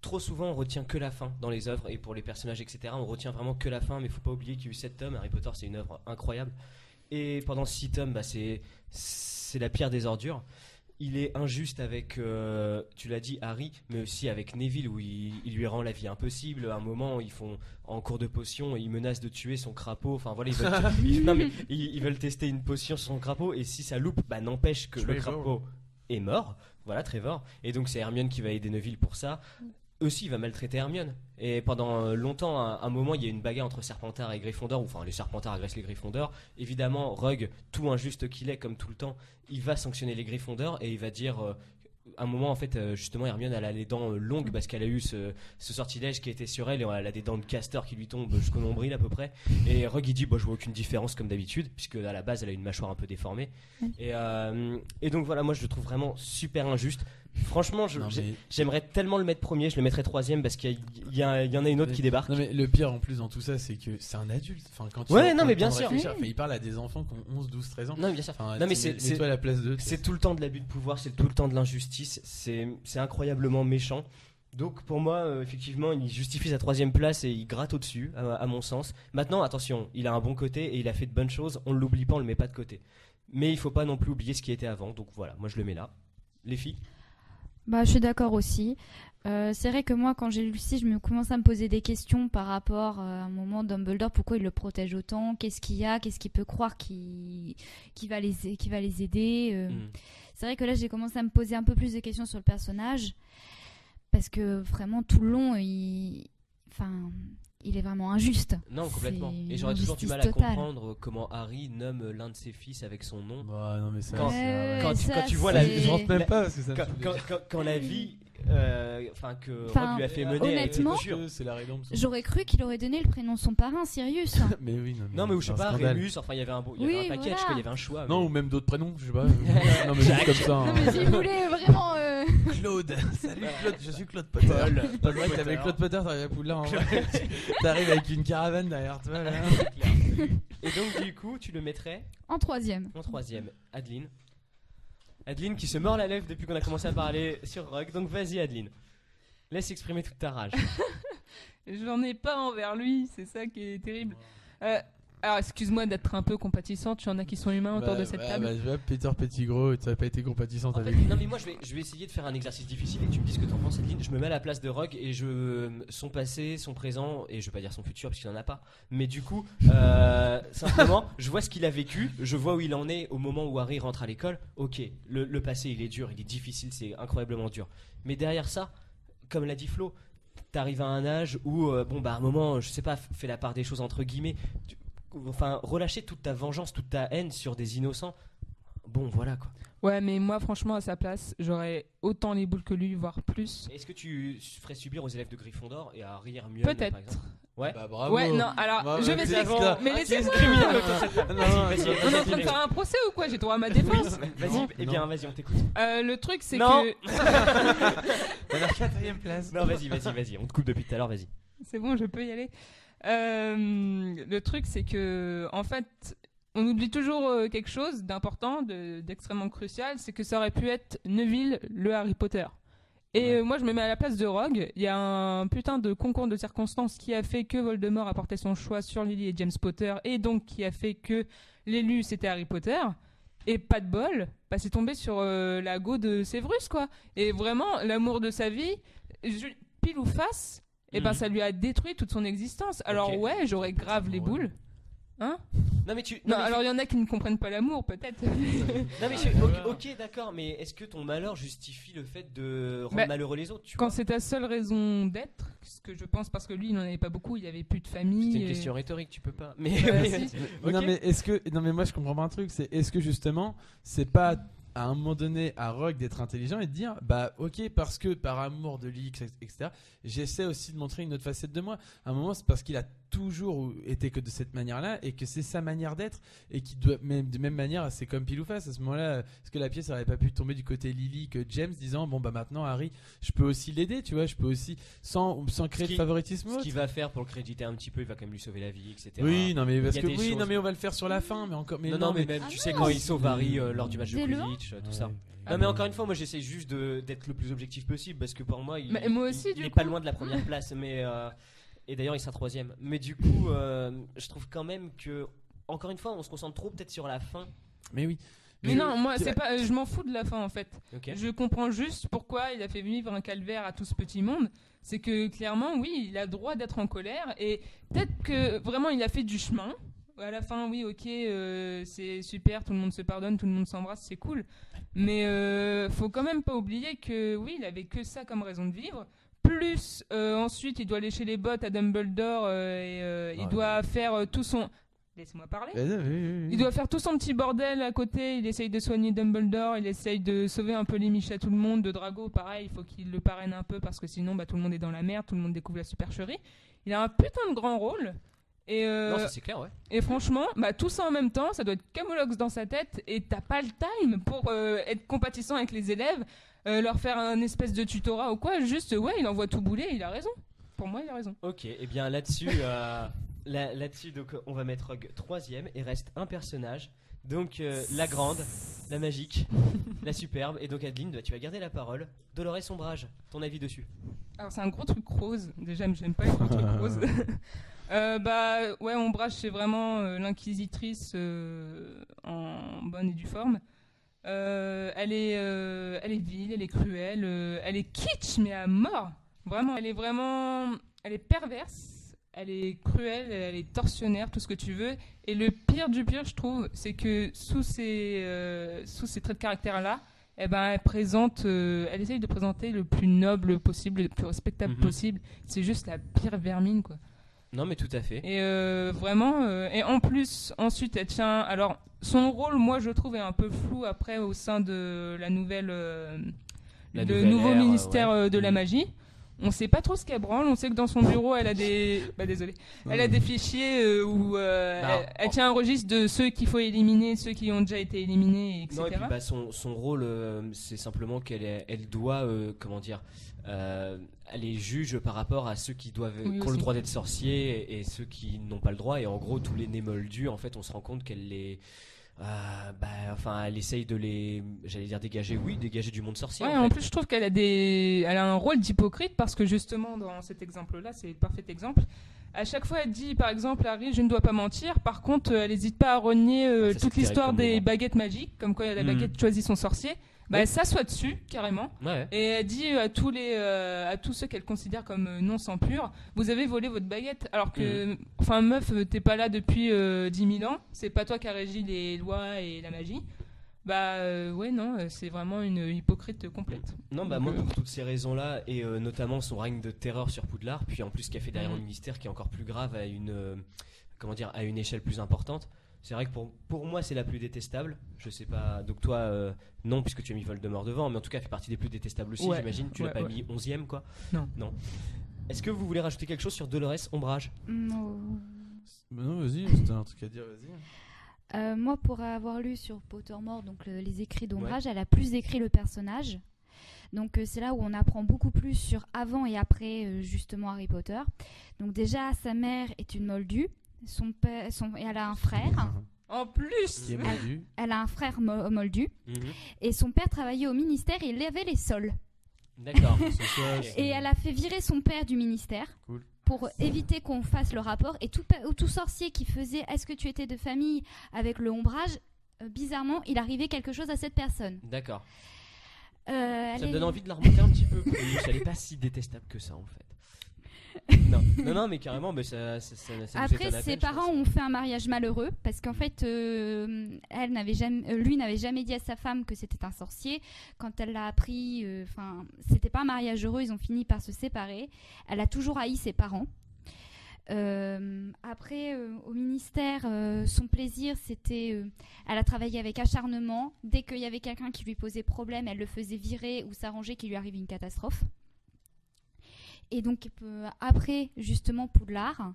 trop souvent on retient que la fin dans les œuvres, et pour les personnages etc, on retient vraiment que la fin, mais faut pas oublier qu'il y a eu 7 tomes. Harry Potter, c'est une œuvre incroyable, et pendant 6 tomes c'est la pire des ordures. Il est injuste avec, tu l'as dit, Harry, mais aussi avec Neville, où il lui rend la vie impossible. À un moment, ils font en cours de potion, ils menacent de tuer son crapaud. Enfin voilà, ils veulent tester une potion sur son crapaud, et si ça loupe, n'empêche que le crapaud est mort. Voilà, Trevor. Et donc c'est Hermione qui va aider Neville pour ça. Aussi, il va maltraiter Hermione. Et pendant longtemps, à un moment, il y a une bagarre entre Serpentard et Gryffondor, enfin les Serpentards agressent les Gryffondors. Évidemment, Rogue, tout injuste qu'il est, comme tout le temps, il va sanctionner les Gryffondors, et il va dire un moment, en fait, justement, Hermione, elle a les dents longues parce qu'elle a eu ce sortilège qui était sur elle, et elle a des dents de castor qui lui tombent jusqu'au nombril à peu près. Et Rogue, il dit, je vois aucune différence comme d'habitude, puisque à la base, elle a une mâchoire un peu déformée. Et donc voilà, moi je le trouve vraiment super injuste. Franchement, j'aimerais tellement le mettre premier, je le mettrais 3e parce qu'il y en a une autre qui débarque. Non mais le pire en plus dans tout ça, c'est que c'est un adulte. Enfin, quand mais bien sûr. Il parle à des enfants qui ont 11, 12, 13 ans. Non, bien sûr. Mets-toi à la place d'eux. C'est tout le temps de l'abus de pouvoir, c'est tout le temps de l'injustice, c'est incroyablement méchant. Donc pour moi, effectivement, il justifie sa 3e place et il gratte au-dessus, à mon sens. Maintenant, attention, il a un bon côté et il a fait de bonnes choses, on ne l'oublie pas, on ne le met pas de côté. Mais il ne faut pas non plus oublier ce qui était avant, donc voilà, moi je le mets là. Les filles ? Je suis d'accord aussi. C'est vrai que moi, quand j'ai lu ci, je me commence à me poser des questions par rapport à un moment Dumbledore, pourquoi il le protège autant, qu'est-ce qu'il y a, qu'est-ce qu'il peut croire qui va les aider. C'est vrai que là, j'ai commencé à me poser un peu plus de questions sur le personnage, parce que vraiment tout le long, il est vraiment injuste. Non, complètement. Et j'aurais toujours du mal à comprendre comment Harry nomme l'un de ses fils avec son nom. Non, mais ça, quand tu vois la vie, je rentre même pas parce que ça quand la vie que Rogue lui a fait mener, honnêtement, c'est la rédemption. J'aurais cru qu'il aurait donné le prénom de son parrain, Sirius. Mais oui, non, mais je sais pas, Rémus, il y avait un package, il y avait un choix. Non, ou même d'autres prénoms, je sais pas. Non, mais juste comme ça. Non, mais si vous voulez vraiment. Claude, salut Claude, je suis Claude Potter. Paul, t'avais Claude Potter, t'arrives à Poudlard. T'arrives avec une caravane derrière toi là. Et donc du coup, tu le mettrais en 3e. En 3e, Adeline. Adeline qui se mord la lèvre depuis qu'on a commencé à parler sur Rogue. Donc vas-y Adeline, laisse exprimer toute ta rage. J'en ai pas envers lui, c'est ça qui est terrible. Alors excuse-moi d'être un peu compatissante, il y en a qui sont humains autour de cette table. Je vois Peter Pettigrew, tu n'as pas été compatissante avec fait, lui. Non mais moi je vais essayer de faire un exercice difficile et que tu me dises ce que t'en penses Adeline. Je me mets à la place de Rogue et son passé, son présent et je vais pas dire son futur parce qu'il en a pas. Mais du coup, simplement, je vois ce qu'il a vécu, je vois où il en est au moment où Harry rentre à l'école. Ok, le passé il est dur, il est difficile, c'est incroyablement dur. Mais derrière ça, comme l'a dit Flo, t'arrives à un âge où à un moment, je sais pas, fais la part des choses entre guillemets. Enfin, relâcher toute ta vengeance, toute ta haine sur des innocents. Bon, voilà quoi. Ouais, mais moi, franchement, à sa place, j'aurais autant les boules que lui, voire plus. Est-ce que tu ferais subir aux élèves de Gryffondor et à Harry Hermione Peut-être. par exemple? Ouais. Bah bravo. Ouais, non, alors, je vais avant. Mais laissez-moi. Vas-y. On est en train de faire un procès ou quoi? J'ai droit à ma défense. Vas-y, eh bien, vas-y, on t'écoute. Le truc, c'est Non. que. T'as la 4ème place. Non, vas-y, on te coupe depuis tout à l'heure, vas-y. C'est bon, je peux y aller. Le truc, c'est que, en fait, on oublie toujours quelque chose d'important, d'extrêmement crucial, c'est que ça aurait pu être Neville, le Harry Potter. Et moi, je me mets à la place de Rogue. Il y a un putain de concours de circonstances qui a fait que Voldemort a porté son choix sur Lily et James Potter, et donc qui a fait que l'élu, c'était Harry Potter. Et pas de bol, bah, c'est tombé sur la go de Severus, quoi. Et vraiment, l'amour de sa vie, pile ou face, et ben ça lui a détruit toute son existence. Alors Ok. ouais, j'aurais grave les boules. Hein? Non, mais tu. Non, alors il y en a qui ne comprennent pas l'amour, peut-être. Non, mais ok, d'accord, mais est-ce que ton malheur justifie le fait de rendre Bah, malheureux les autres, tu Quand vois? c'est ta seule raison d'être, ce que je pense, parce que lui, il n'en avait pas beaucoup, il avait plus de famille. C'est une et- question rhétorique, tu peux pas. Mais, si. Ok. Non mais moi je comprends pas un truc, c'est est-ce que justement c'est pas à un moment donné à Rogue d'être intelligent et de dire bah ok parce que par amour de l'X etc j'essaie aussi de montrer une autre facette de moi. À un moment c'est parce qu'il a toujours été que de cette manière-là et que c'est sa manière d'être et qui doit même de même manière c'est comme pile ou face à ce moment-là. Est-ce que la pièce n'aurait pas pu tomber du côté Lily que James disant bon bah maintenant Harry je peux aussi l'aider, tu vois, je peux aussi sans créer de favoritisme. Ce qu'il va faire pour le créditer un petit peu, il va quand même lui sauver la vie, etc. Oui non mais parce Il y a que des oui choses- non mais on va le faire sur la fin mais encore mais non, mais même tu sais quand il sauve Harry lors du match de Dès le Quidditch, tout ça. Ah Non mais encore une fois, moi j'essaie juste d'être le plus objectif possible parce que pour moi il, Mais moi aussi, il du est coup. pas loin de la première place, mais et d'ailleurs il sera 3ème. Mais du coup, je trouve quand même que encore une fois on se concentre trop peut-être sur la fin. Mais oui. Mais non, moi, c'est pas, je m'en fous de la fin en fait. Ok. Je comprends juste pourquoi il a fait vivre un calvaire à tout ce petit monde. C'est que clairement, oui, il a le droit d'être en colère et peut-être que vraiment il a fait du chemin. À la fin, oui, ok, c'est super, tout le monde se pardonne, tout le monde s'embrasse, c'est cool. Mais faut quand même pas oublier que oui, il avait que ça comme raison de vivre. Plus ensuite, il doit lécher les bottes à Dumbledore et il doit faire tout son. Laissez-moi parler. Il doit faire tout son petit bordel à côté. Il essaye de soigner Dumbledore. Il essaye de sauver un peu les miches à tout le monde. De Drago, pareil, il faut qu'il le parraine un peu parce que sinon, bah, tout le monde est dans la merde. Tout le monde découvre la supercherie. Il a un putain de grand rôle. Et Non, ça c'est clair, ouais. Et franchement, bah, tout ça en même temps, ça doit être camoulox dans sa tête. Et t'as pas le time pour être compatissant avec les élèves, leur faire un espèce de tutorat ou quoi. Juste, ouais, il envoie tout bouler. Il a raison. Pour moi, il a raison. Ok, et bien là-dessus, là-dessus, donc on va mettre Rogue 3ème et reste un personnage. Donc la grande, la magique, la superbe. Et donc Adeline, bah, tu vas garder la parole. Dolores Ombrage, ton avis dessus? Alors c'est un gros truc rose. Déjà, j'aime pas les gros trucs roses. Bah ouais, Ombrage c'est vraiment l'inquisitrice en bonne et due forme. Elle est vile, elle est cruelle, elle est kitsch mais à mort. Vraiment, elle est perverse, elle est cruelle, elle est tortionnaire, tout ce que tu veux. Et le pire du pire, je trouve, c'est que sous ces traits de caractère là, eh ben elle essaye de présenter le plus noble possible, le plus respectable possible. C'est juste la pire vermine quoi. Non mais tout à fait. Et vraiment, et en plus, ensuite, elle tient. Alors, son rôle, moi, je trouve, est un peu flou après au sein de la nouvelle, le nouveau ère, ministère de la magie. On sait pas trop ce qu'elle branle. On sait que dans son bureau, elle a des. Désolé. Elle a des fichiers où elle tient un registre de ceux qu'il faut éliminer, ceux qui ont déjà été éliminés, etc. Non, et puis bah, son rôle, c'est simplement elle doit, comment dire, elle est juge par rapport à ceux qui ont le droit d'être sorciers et ceux qui n'ont pas le droit. Et en gros, tous les nés moldus, en fait, on se rend compte qu'elle les Enfin, elle essaye de j'allais dire dégager du monde sorcier. Ouais, en plus, je trouve qu'elle a un rôle d'hypocrite parce que justement, dans cet exemple-là, c'est le parfait exemple. À chaque fois, elle dit, par exemple, Harry, je ne dois pas mentir. Par contre, elle n'hésite pas à renier toute l'histoire des baguettes magiques, comme quoi la baguette choisit son sorcier. Elle s'assoit dessus, carrément. Ouais. Et elle dit à tous ceux qu'elle considère comme non sang pur, vous avez volé votre baguette. Alors que, meuf, t'es pas là depuis 10 000 ans. C'est pas toi qui as régi les lois et la magie. C'est vraiment une hypocrite complète. Non, moi pour toutes ces raisons-là et notamment son règne de terreur sur Poudlard, puis en plus ce qu'il a fait derrière le ministère qui est encore plus grave à une échelle plus importante. C'est vrai que pour moi c'est la plus détestable. Je sais pas. Donc toi non puisque tu as mis Voldemort devant, mais en tout cas elle fait partie des plus détestables aussi. Ouais. J'imagine. Tu l'as pas mis 11e quoi. Non. Est-ce que vous voulez rajouter quelque chose sur Dolores Ombrage? Non, vas-y. C'était un truc à dire. Vas-y. Moi, pour avoir lu sur Pottermore, donc les écrits d'Ombrage, elle a plus écrit le personnage. Donc c'est là où on apprend beaucoup plus sur avant et après justement Harry Potter. Donc déjà, sa mère est une moldue. Elle a un frère. En plus, elle a un frère moldu. Et son père travaillait au ministère et il lavait les sols. D'accord. Et elle a fait virer son père du ministère. Cool. Pour éviter qu'on fasse le rapport. Et tout sorcier qui faisait « Est-ce que tu étais de famille avec le Ombrage ?» bizarrement, il arrivait quelque chose à cette personne. D'accord. Ça me donne envie de la remonter un petit peu. Elle n'est pas si détestable que ça, en fait. Non, mais carrément, mais ça après, ses parents ont fait un mariage malheureux parce qu'en fait, lui n'avait jamais dit à sa femme que c'était un sorcier. Quand elle l'a appris, c'était pas un mariage heureux. Ils ont fini par se séparer. Elle a toujours haï ses parents. Après, au ministère, son plaisir, c'était, elle a travaillé avec acharnement. Dès qu'il y avait quelqu'un qui lui posait problème, elle le faisait virer ou s'arranger qu'il lui arrive une catastrophe. Et donc après justement Poudlard,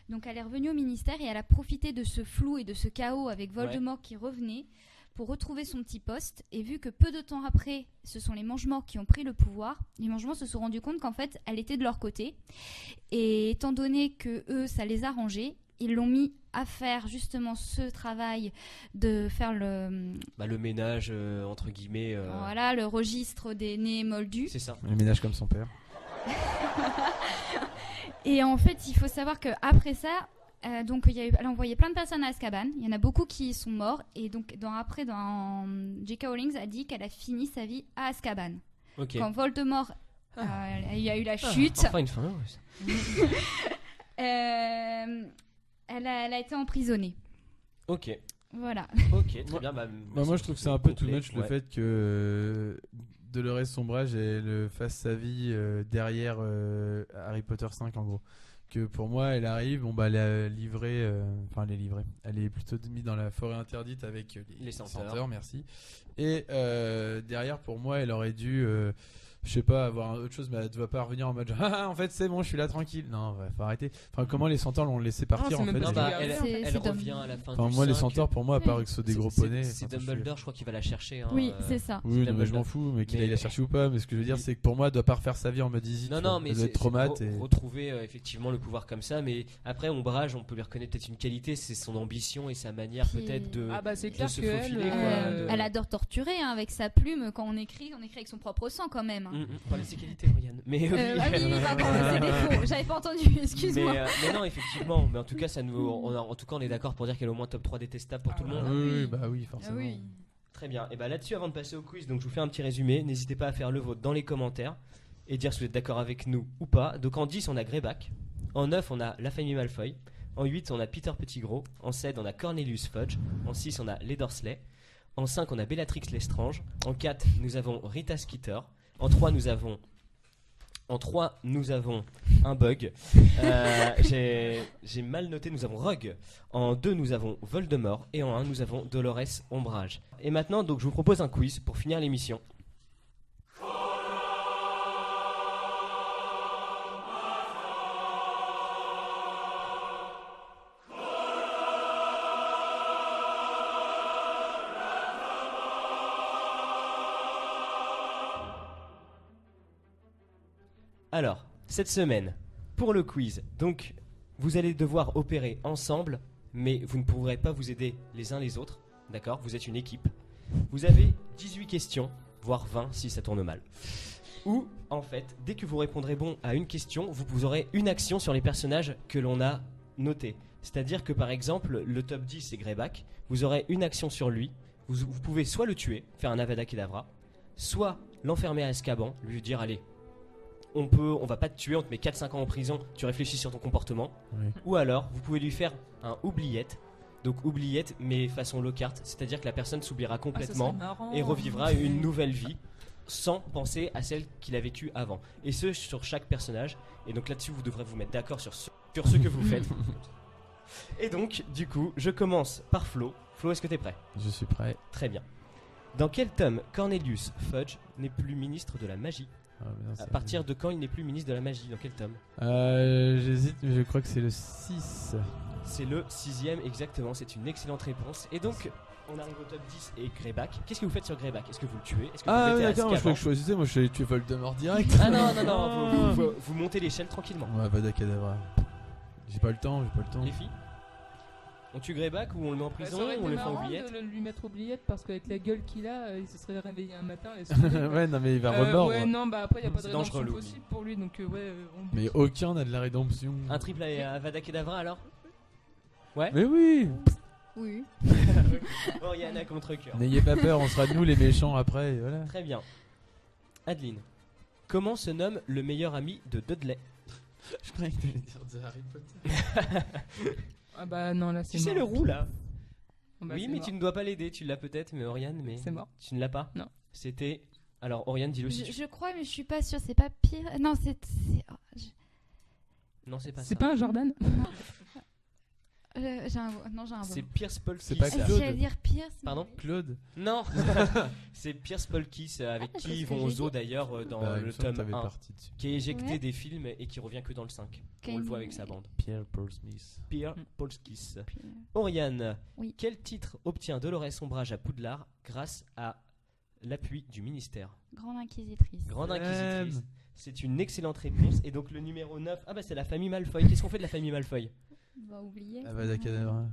donc elle est revenue au ministère et elle a profité de ce flou et de ce chaos avec Voldemort qui revenait pour retrouver son petit poste. Et vu que peu de temps après, ce sont les Mange-Morts qui ont pris le pouvoir, les Mange-Morts se sont rendus compte qu'en fait, elle était de leur côté. Et étant donné que eux, ça les arrangeait, ils l'ont mis à faire justement ce travail de faire le ménage entre guillemets. Voilà, le registre des nés moldus. C'est ça. Le ménage comme son père. Et en fait, il faut savoir qu'après ça, elle a envoyé plein de personnes à Azkaban. Il y en a beaucoup qui sont morts. Et donc, J.K. Rowling a dit qu'elle a fini sa vie à Azkaban. Okay. Quand Voldemort il y a eu la chute. Enfin une fin. Elle a été emprisonnée. Ok. Voilà. Ok, très bien. Moi, je trouve que c'est un peu too much le fait que Dolores Sombrage elle fasse sa vie derrière Harry Potter 5 en gros. Que pour moi elle arrive, elle est livrée, elle est plutôt mise dans la forêt interdite avec les senteurs, merci. Et derrière pour moi elle aurait dû je sais pas, avoir autre chose, mais elle ne va pas revenir en mode en fait c'est bon, je suis là tranquille. Non, faut arrêter. Enfin, comment les centaures l'ont laissé partir en fait. Elle revient à la fin du 5. Moi, les centaures, pour moi, à part que ce soit des gros poneys. C'est Dumbledore, je crois qu'il va la chercher. Oui, c'est ça. Oui, mais je m'en fous, mais qu'il aille la chercher ou pas. Mais ce que je veux dire, c'est que pour moi, elle doit pas refaire sa vie en mode easy. Non, mais c'est retrouver effectivement le pouvoir comme ça. Mais après, Ombrage, on peut lui reconnaître peut-être une qualité, c'est son ambition et sa manière peut-être de c'est clair se faufiler. Elle adore torturer avec sa plume. Quand on écrit avec son propre sang quand même. Ses qualités, Oriane. Mais c'est défaut. J'avais pas entendu. Excuse-moi. Mais non, effectivement. Mais en tout cas, on est d'accord pour dire qu'elle est au moins top 3 détestable pour tout le monde. Oui, forcément. Oui. Très bien. Et là-dessus, avant de passer au quiz, donc je vous fais un petit résumé. N'hésitez pas à faire le vôtre dans les commentaires et dire si vous êtes d'accord avec nous ou pas. Donc en 10, on a Greyback. En 9, on a la famille Malfoy. En 8, on a Peter Pettigrew. En 7, on a Cornelius Fudge. En 6, on a les Dursley. En 5, on a Bellatrix Lestrange. En 4, nous avons Rita Skeeter. En 3, nous avons un bug. J'ai mal noté, nous avons Rogue. En 2, nous avons Voldemort. Et en 1, nous avons Dolores Ombrage. Et maintenant, donc, je vous propose un quiz pour finir l'émission. Alors, cette semaine, pour le quiz, donc, vous allez devoir opérer ensemble, mais vous ne pourrez pas vous aider les uns les autres. D'accord, vous êtes une équipe. Vous avez 18 questions, voire 20 si ça tourne mal. Ou, en fait, dès que vous répondrez bon à une question, vous aurez une action sur les personnages que l'on a notés. C'est-à-dire que, par exemple, le top 10, c'est Greyback. Vous aurez une action sur lui. Vous pouvez soit le tuer, faire un Avada Kedavra, soit l'enfermer à Azkaban, lui dire, allez, on va pas te tuer, on te met 4-5 ans en prison, tu réfléchis sur ton comportement. Oui. Ou alors, vous pouvez lui faire un oubliette. Donc oubliette, mais façon Lockhart, c'est-à-dire que la personne s'oubliera complètement marrant. et revivra une nouvelle vie sans penser à celle qu'il a vécue avant. Et ce, sur chaque personnage. Et donc là-dessus, vous devrez vous mettre d'accord sur ce que vous faites. Et donc, du coup, je commence par Flo. Flo, est-ce que t'es prêt ? Je suis prêt. Très bien. Dans quel tome Cornelius Fudge n'est plus ministre de la magie ? À partir de quand il n'est plus ministre de la magie ? Dans quel tome ? J'hésite, mais je crois que c'est le 6. C'est le 6ème, exactement, c'est une excellente réponse. Et donc, on arrive au top 10 et Greyback. Qu'est-ce que vous faites sur Greyback ? Est-ce que vous le tuez ? Est-ce que vous le mettez à d'accord, moi je Azkaban croyais que je choisissais, moi je suis allé tuer Voldemort direct. Ah non, vous montez l'échelle tranquillement. Ouais, Avada Kedavra. J'ai pas le temps. Les filles ? On tue Greyback ou on le met en prison Ça aurait ou on été le fait en marrant oubliette ? de lui mettre oubliette parce qu'avec la gueule qu'il a, il se serait réveillé un matin. Et Ouais, non, mais il va remordre. Ouais, non, bah après, il n'y a pas de C'est dangereux, rédemption l'oubli. possible pour lui, donc ouais. Mais aucun n'a de la rédemption. Un triple à Avada Kedavra alors ? Ouais ? Mais oui. Oui. Oriana contre cœur. N'ayez pas peur, on sera nous les méchants après, et voilà. Très bien. Adeline, comment se nomme le meilleur ami de Dudley ? Je croyais que t'allais dire de Harry Potter. Ah bah non, là c'est Tu sais mort. le roux là ? Bah, oui, c'est mais mort. tu ne dois pas l'aider, tu l'as peut-être, mais Oriane, mais C'est mort. tu ne l'as pas ? Non. C'était. Alors, Oriane, dis-le si tu. Je crois, mais je suis pas sûre. C'est pas pire. Non, Non, c'est pas ça. C'est pas un Jordan ? j'ai un. Non, j'ai un. C'est Pierce Polkis. C'est pas Claude. J'allais dire Pierce. mais- Pardon ? Claude. Non C'est Pierce Polkis, avec Ah, qui c'est ils ce que vont au j'ai zoo dit. d'ailleurs dans Bah, il me le semble que tome t'avais 1, parti dessus. qui est éjecté Ouais. des films et qui revient que dans le 5. On le Quel- voit avec sa bande. Pierre Paul Smith. Pierre Mm. Polkis. Puis- Oriane, Oui. quel titre obtient Dolores Ombrage à Poudlard grâce à l'appui du ministère ? Grande inquisitrice. Grande inquisitrice. C'est une excellente réponse. Et donc le numéro 9, ah bah c'est la famille Malfoy. Qu'est-ce qu'on fait de la famille Malfoy ? Bah, oublier. Avada Kedavra.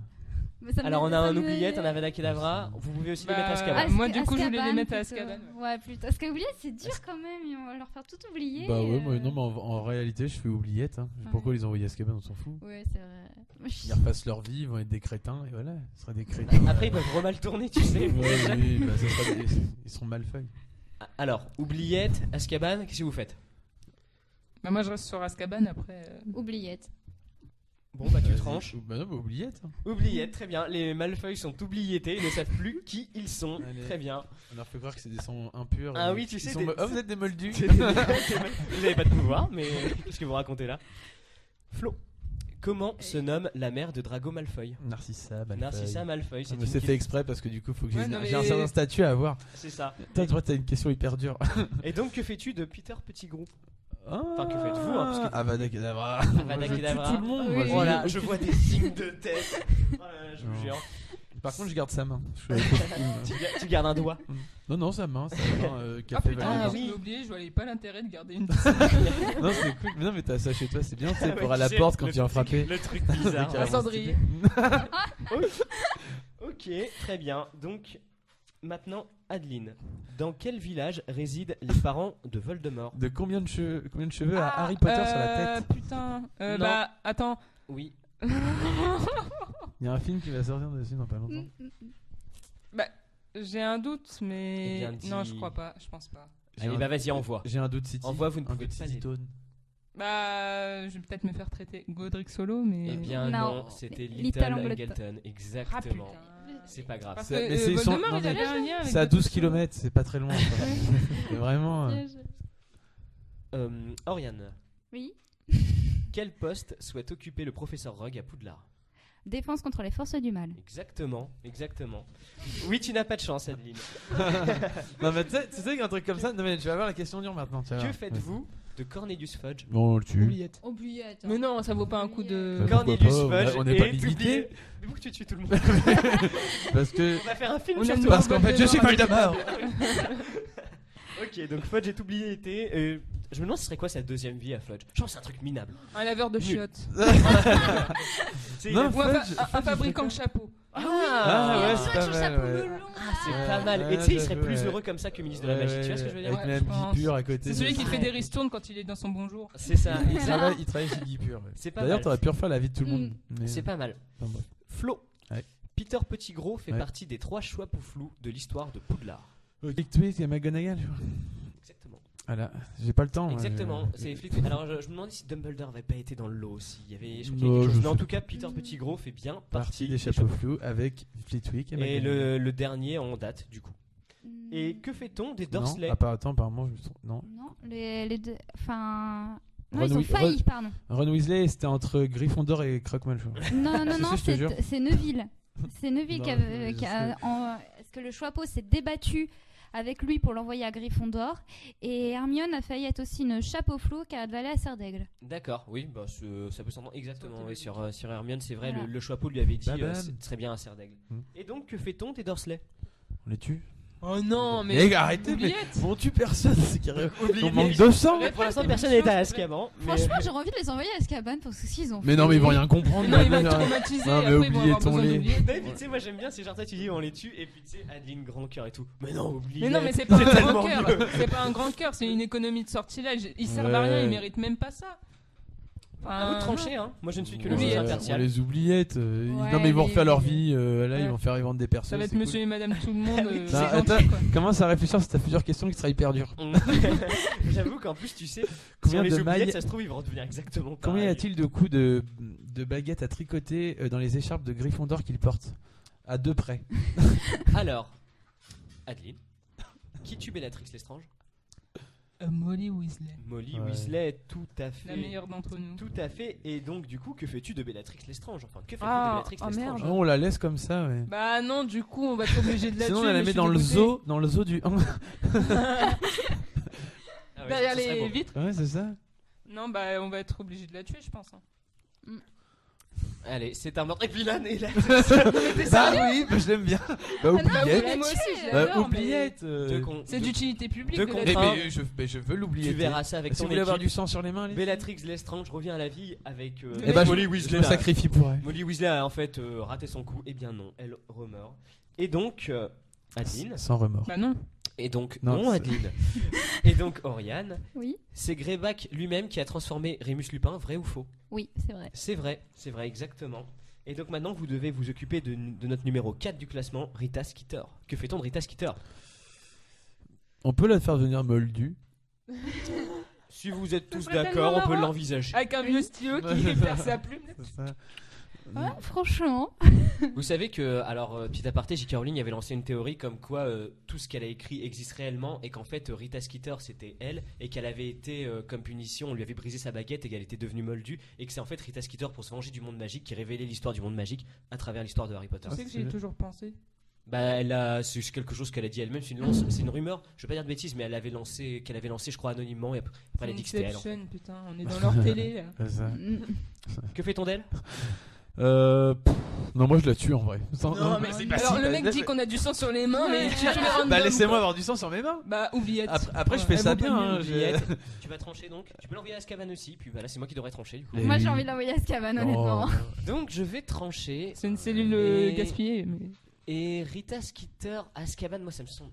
Alors on a un oubliette, un Avada Kedavra. Vous pouvez aussi les mettre à Azkaban. Moi, du coup, je voulais les mettre à Azkaban. Azkaban. Ouais, plutôt. Parce qu'oublier, c'est dur quand même. On va leur faire tout oublier. Bah ouais, moi, non, mais en réalité, je fais oubliette. Hein. Pourquoi les envoyer à Azkaban, on s'en fout. Ouais, c'est vrai. Ils repassent leur vie, ils vont être des crétins, et voilà, ce sera des crétins. Après ils peuvent mal tourner, tu sais. Ouais, oui, bah, ça sera ils seront Malfoy. Alors, oubliette, Azkaban, qu'est-ce que vous faites ? Bah moi, je reste sur Azkaban après. Oubliette. Bon bah tu Vas-y. tranches. Bah non, bah oubliette. Hein. Oubliette, très bien. Les Malfoy sont oubliettés, ils ne savent plus qui ils sont. Allez. Très bien. On leur fait croire que c'est des sangs impurs. Ah et oui, tu ils sais, sont des- oh, vous êtes des moldus. Vous n'avez pas de pouvoir, mais qu'est-ce que vous racontez là ? Flo, comment se nomme la mère de Drago Malfoy ? Narcissa Malfoy. Narcissa Malfoy, c'est Mais une c'est qui- fait exprès parce que du coup, faut que Ouais, j'ai non, j'ai un mais- certain statut à avoir. C'est ça. Toi, t'as une question hyper dure. Et donc, que fais-tu de Peter Pettigrew ? Enfin, que faites-vous, hein, parce que- Avada Kedavra. Avada Moi, je tue Kedavra. tout le monde. Oui. moi, je- Voilà, je vois des signes de tête. Oh là là, je vous Non. jure. Par contre, je garde sa main. Je suis Tu gardes un doigt. Non, sa main. Ah Café putain, Valdemar. j'ai oublié, je voyais pas l'intérêt de garder une. Non, c'est cool. Mais non, mais t'as ça chez toi, c'est bien, tu sais, Ah pour ouais, à la tu sais, porte quand le tu viens truc- frapper. Le truc bizarre. Carrément cendrier. Ok, très bien. Donc, maintenant, Adeline. Dans quel village résident les parents de Voldemort ? De combien de cheveux a Harry Potter sur la tête Putain. Non. Bah, attends. Oui. Il y a un film qui va sortir dessus dans pas longtemps. Bah, j'ai un doute, mais. Eh bien, dis- Non, je crois pas, je pense pas. Allez, bah vas-y, envoie. J'ai un doute City. Envoie, vous ne un pouvez doute pas City l'aider. Tone. Bah, je vais peut-être me faire traiter Godric Solo, mais. Eh bien Non. non, c'était Little Little Angleton. Angleton, Ah exactement. putain. C'est pas grave. Parce C'est- que mais c'est- ils sont- Voldemort, non, il mais avait un lien avec C'est à Godric 12 Solo. km, c'est pas très loin. quoi. C'est vraiment. Oriane, Oui. quel poste souhaite occuper le professeur Rogue à Poudlard ? Défense contre les forces du mal. Exactement, exactement. Oui, tu n'as pas de chance, Adeline. Non, mais tu sais qu'il y a un truc comme ça. Non, mais tu vas voir la question dure maintenant. tu vas Que voir. faites-vous de Cornelius Fudge ? Bon, on le tue. Oubliette. Oubliette. Mais non, ça vaut pas un coup de. Bah, pourquoi Cornelius pas, Fudge on n'est pas est limité. oublié. Mais pourquoi tu tues tout le monde Parce que. On va faire un film On sur aime toi. Parce qu'en fait, je suis Voldemort. Ok, donc Fudge est oublié été. Je me demande ce serait quoi sa deuxième vie à Fudge. Je pense que c'est un truc minable. Un laveur de chiottes. C'est Non, Ou un, Fudge- un fabricant de chapeaux. ouais, c'est pas mal. Ouais. C'est pas mal. Et tu sais, il serait plus heureux comme ça que ministre de la magie. Tu vois ce que je veux dire? Avec Madame Guipure à côté. C'est celui qui fait des ristournes quand il est dans son bonjour. C'est ça. Il travaille chez Guipure. C'est pas D'ailleurs, mal. t'aurais pu refaire la vie de tout le monde. C'est pas mal. Flo. Ouais. Peter Pettigrew fait partie des 3 choix pouflous de l'histoire de Poudlard. Flick et McGonagall, je crois. Exactement. Voilà, j'ai pas le temps. Exactement, c'est Flick. Alors je me demandais si Dumbledore avait pas été dans le lot aussi. Il y avait, je crois qu'il y avait quelque chose. Mais en tout cas, Peter Pettigrew fait bien partie des chapeaux flous avec Flitwick et le dernier en date du coup. Et que fait-on des Dursley? Apparemment, je me trompe. Non. Non, les deux. Enfin. Non, ils ont failli, pardon. Ron Weasley, c'était entre Gryffondor et Croque-Mal, je crois. Non, c'est Neville. C'est Neville qui a. Est-ce que le Choixpeau s'est débattu avec lui pour l'envoyer à Gryffondor, et Hermione a failli être aussi une chapeau flou car elle devait aller à Serre d'Aigle. D'accord, oui, bah, ça peut s'entendre exactement. Oui, sur Hermione, c'est vrai, voilà. Le Choixpeau lui avait dit très bien à Serre d'Aigle. Et donc, que fait-on des Dursley? On les tue. Oh non, mais arrêtez, mais on tue personne, c'est carré. On manque de sang. Pour l'instant, personne n'est à Azkaban. Franchement, j'aurais envie de les envoyer à Azkaban pour ce qu'ils ont fait. Mais non, mais ils vont rien comprendre. Non, ils vont être traumatisés. Non, mais oubliez-les. Mais tu sais, moi j'aime bien, c'est genre toi tu dis on les tue et puis tu sais, Adeline grand cœur et tout. Mais non, oubliez. Mais non, mais c'est pas un grand cœur. C'est pas un grand cœur, c'est une économie de sortilège. Ils servent à rien, ils méritent même pas ça. À vous de trancher, hein. Moi je ne suis que le juge impartial. impartial. Les oubliettes. Non, mais ils vont refaire leur vie. Là, ils vont faire vendre des personnes. Ça va être monsieur et madame tout le monde. Commence à réfléchir sur ta future question qui sera hyper dure. J'avoue qu'en plus, tu sais, combien si on les de oubliettes, mailles... ça se trouve, ils vont devenir exactement pareil. Combien y a-t-il de coups de baguettes à tricoter dans les écharpes de Gryffondor qu'ils portent? À 2 près. Alors, Adeline, qui tue Bellatrix Lestrange? Molly Weasley. Molly Weasley, tout à fait. La meilleure d'entre nous. Tout à fait. Et donc, du coup, que fais-tu de Bellatrix Lestrange? Enfin, que fais-tu de Bellatrix Lestrange? Oh, on la laisse comme ça, ouais. Bah non, du coup, on va être obligé de la tuer. Sinon, on la met dans le zoo du. Derrière les vitres. Ouais, c'est ça. Non, bah on va être obligé de la tuer, je pense. Allez, c'est un meurtre. Et puis là, bah oui, je l'aime bien. Bah oubliette. Moi aussi, oubliette. C'est d'utilité publique. Mais je veux l'oublier. Tu verras ça avec ton équipe. Si vous voulez avoir du sang sur les mains, Bellatrix Lestrange revient à la vie avec Molly Weasley. Je me sacrifie pour elle. Molly Weasley a en fait raté son coup. Eh bien non, elle remeurt. Et donc, Adeline. Sans remords. Bah non. Et donc, non Adeline. Et donc, Oriane. Oui. C'est Greyback lui-même qui a transformé Rémus Lupin, vrai ou faux? Oui, c'est vrai. C'est vrai, exactement. Et donc maintenant, vous devez vous occuper de notre numéro 4 du classement, Rita Skeeter. Que fait-on de Rita Skeeter? On peut la faire venir moldue. Si vous êtes tous d'accord, on peut l'envisager. Avec un vieux stylo qui perd sa plume. Ouais, franchement. Vous savez que, alors, petit aparté, J.K. Rowling avait lancé une théorie comme quoi tout ce qu'elle a écrit existe réellement et qu'en fait Rita Skeeter c'était elle et qu'elle avait été, comme punition, on lui avait brisé sa baguette et qu'elle était devenue moldue et que c'est en fait Rita Skeeter pour se venger du monde magique qui révélait l'histoire du monde magique à travers l'histoire de Harry Potter. Tu sais que j'y ai toujours pensé. Bah, c'est quelque chose qu'elle a dit elle-même, c'est une rumeur, je vais pas dire de bêtises, mais qu'elle avait lancé, je crois, anonymement, et après elle a dit que c'était elle. Putain, on est dans leur télé. Que fait-on d'elle? Non, moi je la tue en vrai. Non, mais c'est pas alors le mec dit qu'on a du sang sur les mains, mais tu bah laissez-moi avoir du sang sur mes mains. Bah oubliette. Après je fais ça bien. Tu vas trancher donc. Tu peux l'envoyer à Azkaban aussi. Puis bah là c'est moi qui devrais trancher du coup. Moi j'ai envie de l'envoyer à Azkaban honnêtement. Donc je vais trancher. C'est une cellule gaspillée. Et Rita Skeeter Azkaban, moi ça me semble.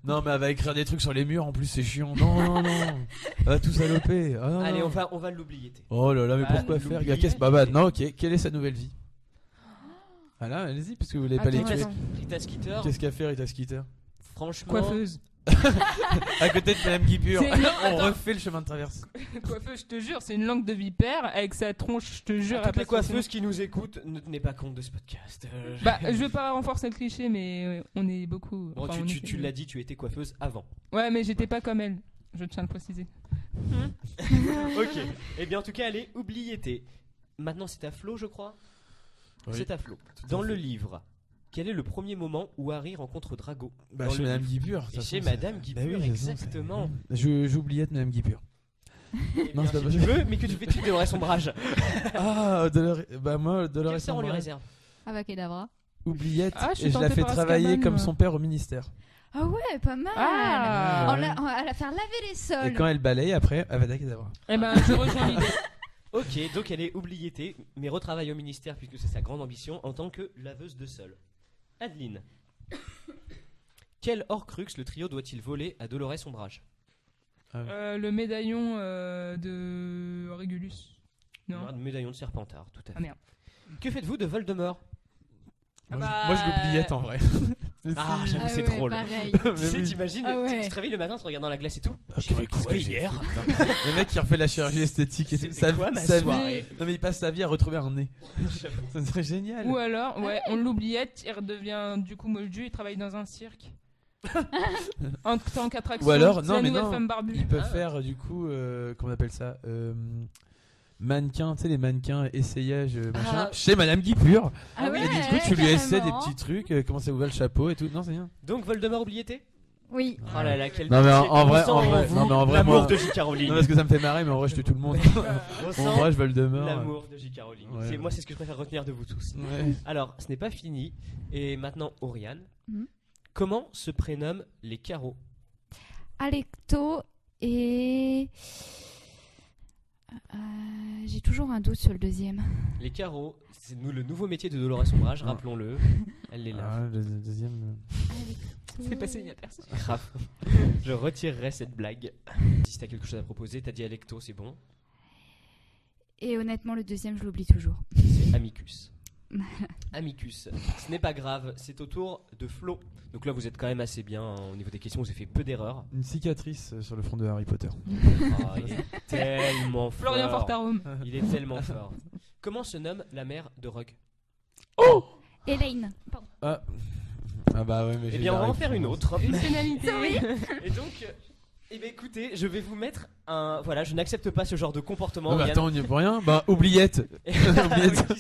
Non mais elle va écrire des trucs sur les murs en plus, c'est chiant. Non. Elle va tout saloper. Allez, on va l'oublier. Oh là là, mais pourquoi faire? Non, ok. Quelle est sa nouvelle vie? Voilà, allez-y, parce que vous l'avez pas les tuer. Rita Skeeter. Qu'est-ce qu'a fait Rita Skeeter? Franchement. Coiffeuse. À côté de Madame Guipure. On refait le chemin de traverse. Coiffeuse, je te jure, c'est une langue de vipère avec sa tronche, je te jure. Toutes les coiffeuses qui nous écoutent, ne tenez pas compte de ce podcast. Bah, je vais pas renforcer le cliché, mais on est beaucoup. Bon, tu l'as dit, tu étais coiffeuse avant. Ouais, mais j'étais pas comme elle. Je tiens à le préciser. Ok. Eh bien, en tout cas, allez, oubliez-t. Maintenant, c'est à Flo, je crois. Oui. C'est à Flo. Dans le livre, quel est le premier moment où Harry rencontre Drago? Bah, chez Madame Guipure. Chez Madame Guipure, exactement. J'oubliais de Madame Guipure. Non, c'est pas possible. Tu veux, mais que tu fais-tu de leur sombrage? Moi, de leur quel sort on lui réserve? Avacadabra. Oubliette, et je la fais travailler comme son père au ministère. Ah ouais, pas mal. On va la faire laver les sols. Et quand elle balaye, après, Avada Kedavra. Eh ben, je rejoins l'idée. Ok, donc elle est oubliétée, mais retravaille au ministère puisque c'est sa grande ambition en tant que laveuse de sol. Adeline. Quel Horcrux le trio doit-il voler à Dolores Ombrage? Le médaillon de Régulus. Non. Le médaillon de Serpentard, tout à fait. Ah merde. Que faites-vous de Voldemort? Moi, je l'oubliette en vrai. Ah, j'avoue, c'est ouais, drôle. pareil. Tu sais, t'imagines, Ah ouais. tu te réveilles le matin en te regardant la glace et tout. J'ai fait quoi hier? Le mec qui refait la chirurgie esthétique et tout. C'était quoi ma soirée? Non, mais il passe sa vie à retrouver un nez. Ça serait génial. Ou alors, ouais, on l'oubliette, il redevient du coup moldu, il travaille dans un cirque. En tant qu'attraction. Ou alors, c'est non, la mais nouvelle non. femme barbue. Ils peuvent faire du coup, comment on appelle ça mannequin, tu sais, les mannequins essayages machin, chez Madame Guipure. Ah ouais, et du coup, tu lui essaies des carrément. petits trucs, comment ça ouvre le chapeau et tout. Non, c'est rien. Donc Voldemort oubliété? Oui. Oh là là, quel Non, mais pitié. en vrai, On sent en vrai, vous non, mais en vrai, l'amour moi- de J. Caroline. Non, parce que ça me fait marrer, mais en vrai, je tue tout le monde. On sent Bon, moi, je Voldemort. l'amour de J. Caroline. Ouais. Moi, c'est ce que je préfère retenir de vous tous. Ouais. Alors, ce n'est pas fini. Et maintenant, Oriane. Mhm. Comment se prénomment les carreaux? Alecto et... j'ai toujours un doute sur le deuxième. Les carreaux, c'est le nouveau métier de Dolores Ombrage, rappelons-le. Elle est là. Ah, le deuxième. C'est passé inaperçu. Grave. Je retirerai cette blague. Si t'as quelque chose à proposer, t'as dit Alecto, c'est bon. Et honnêtement, le deuxième, je l'oublie toujours. C'est Amicus. Amicus. Ce n'est pas grave, c'est au tour de Flo. Donc là, vous êtes quand même assez bien hein, au niveau des questions, vous avez fait peu d'erreurs. Une cicatrice sur le front de Harry Potter. Oh, il est tellement fort. Florian Fortarum. Il est tellement fort. Comment se nomme la mère de Rogue? Elaine. Pardon. Ah bah ouais, mais Eh j'ai bien, on va en la faire une réponse. autre. Une pénalité. Et donc, eh bien, écoutez, je vais vous mettre un. Voilà, je n'accepte pas ce genre de comportement. Non, mais Oriane. attends, on y est pour rien. Bah, oubliette. Oubliette.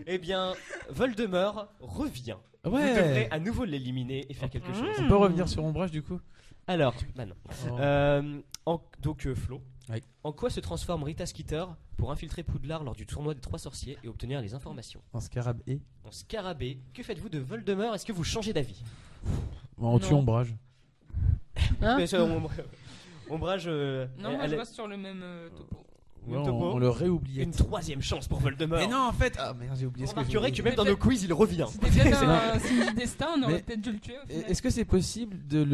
Eh bien, Voldemort revient. Ouais. Vous devrez à nouveau l'éliminer et faire quelque chose. On peut revenir sur Ombrage du coup? Alors, bah non. Oh. Donc, Flo, Oui. en quoi se transforme Rita Skeeter pour infiltrer Poudlard lors du tournoi des 3 sorciers et obtenir les informations? Un scarabée. En scarabée, que faites-vous de Voldemort? Est-ce que vous changez d'avis? On tue Non. Ombrage. Mais ça, Ombrage. Non, moi je reste sur le même topo. Ouais, Topo. on le réoubliette. Une 3e chance pour Voldemort. Mais non, en fait. Ah merde, j'ai oublié Vous ce que j'ai remarquerez oublié. que même dans nos quiz, il revient. C'était peut-être un signe du destin, on aurait Mais- peut-être dû le tuer au final. Est-ce que c'est possible de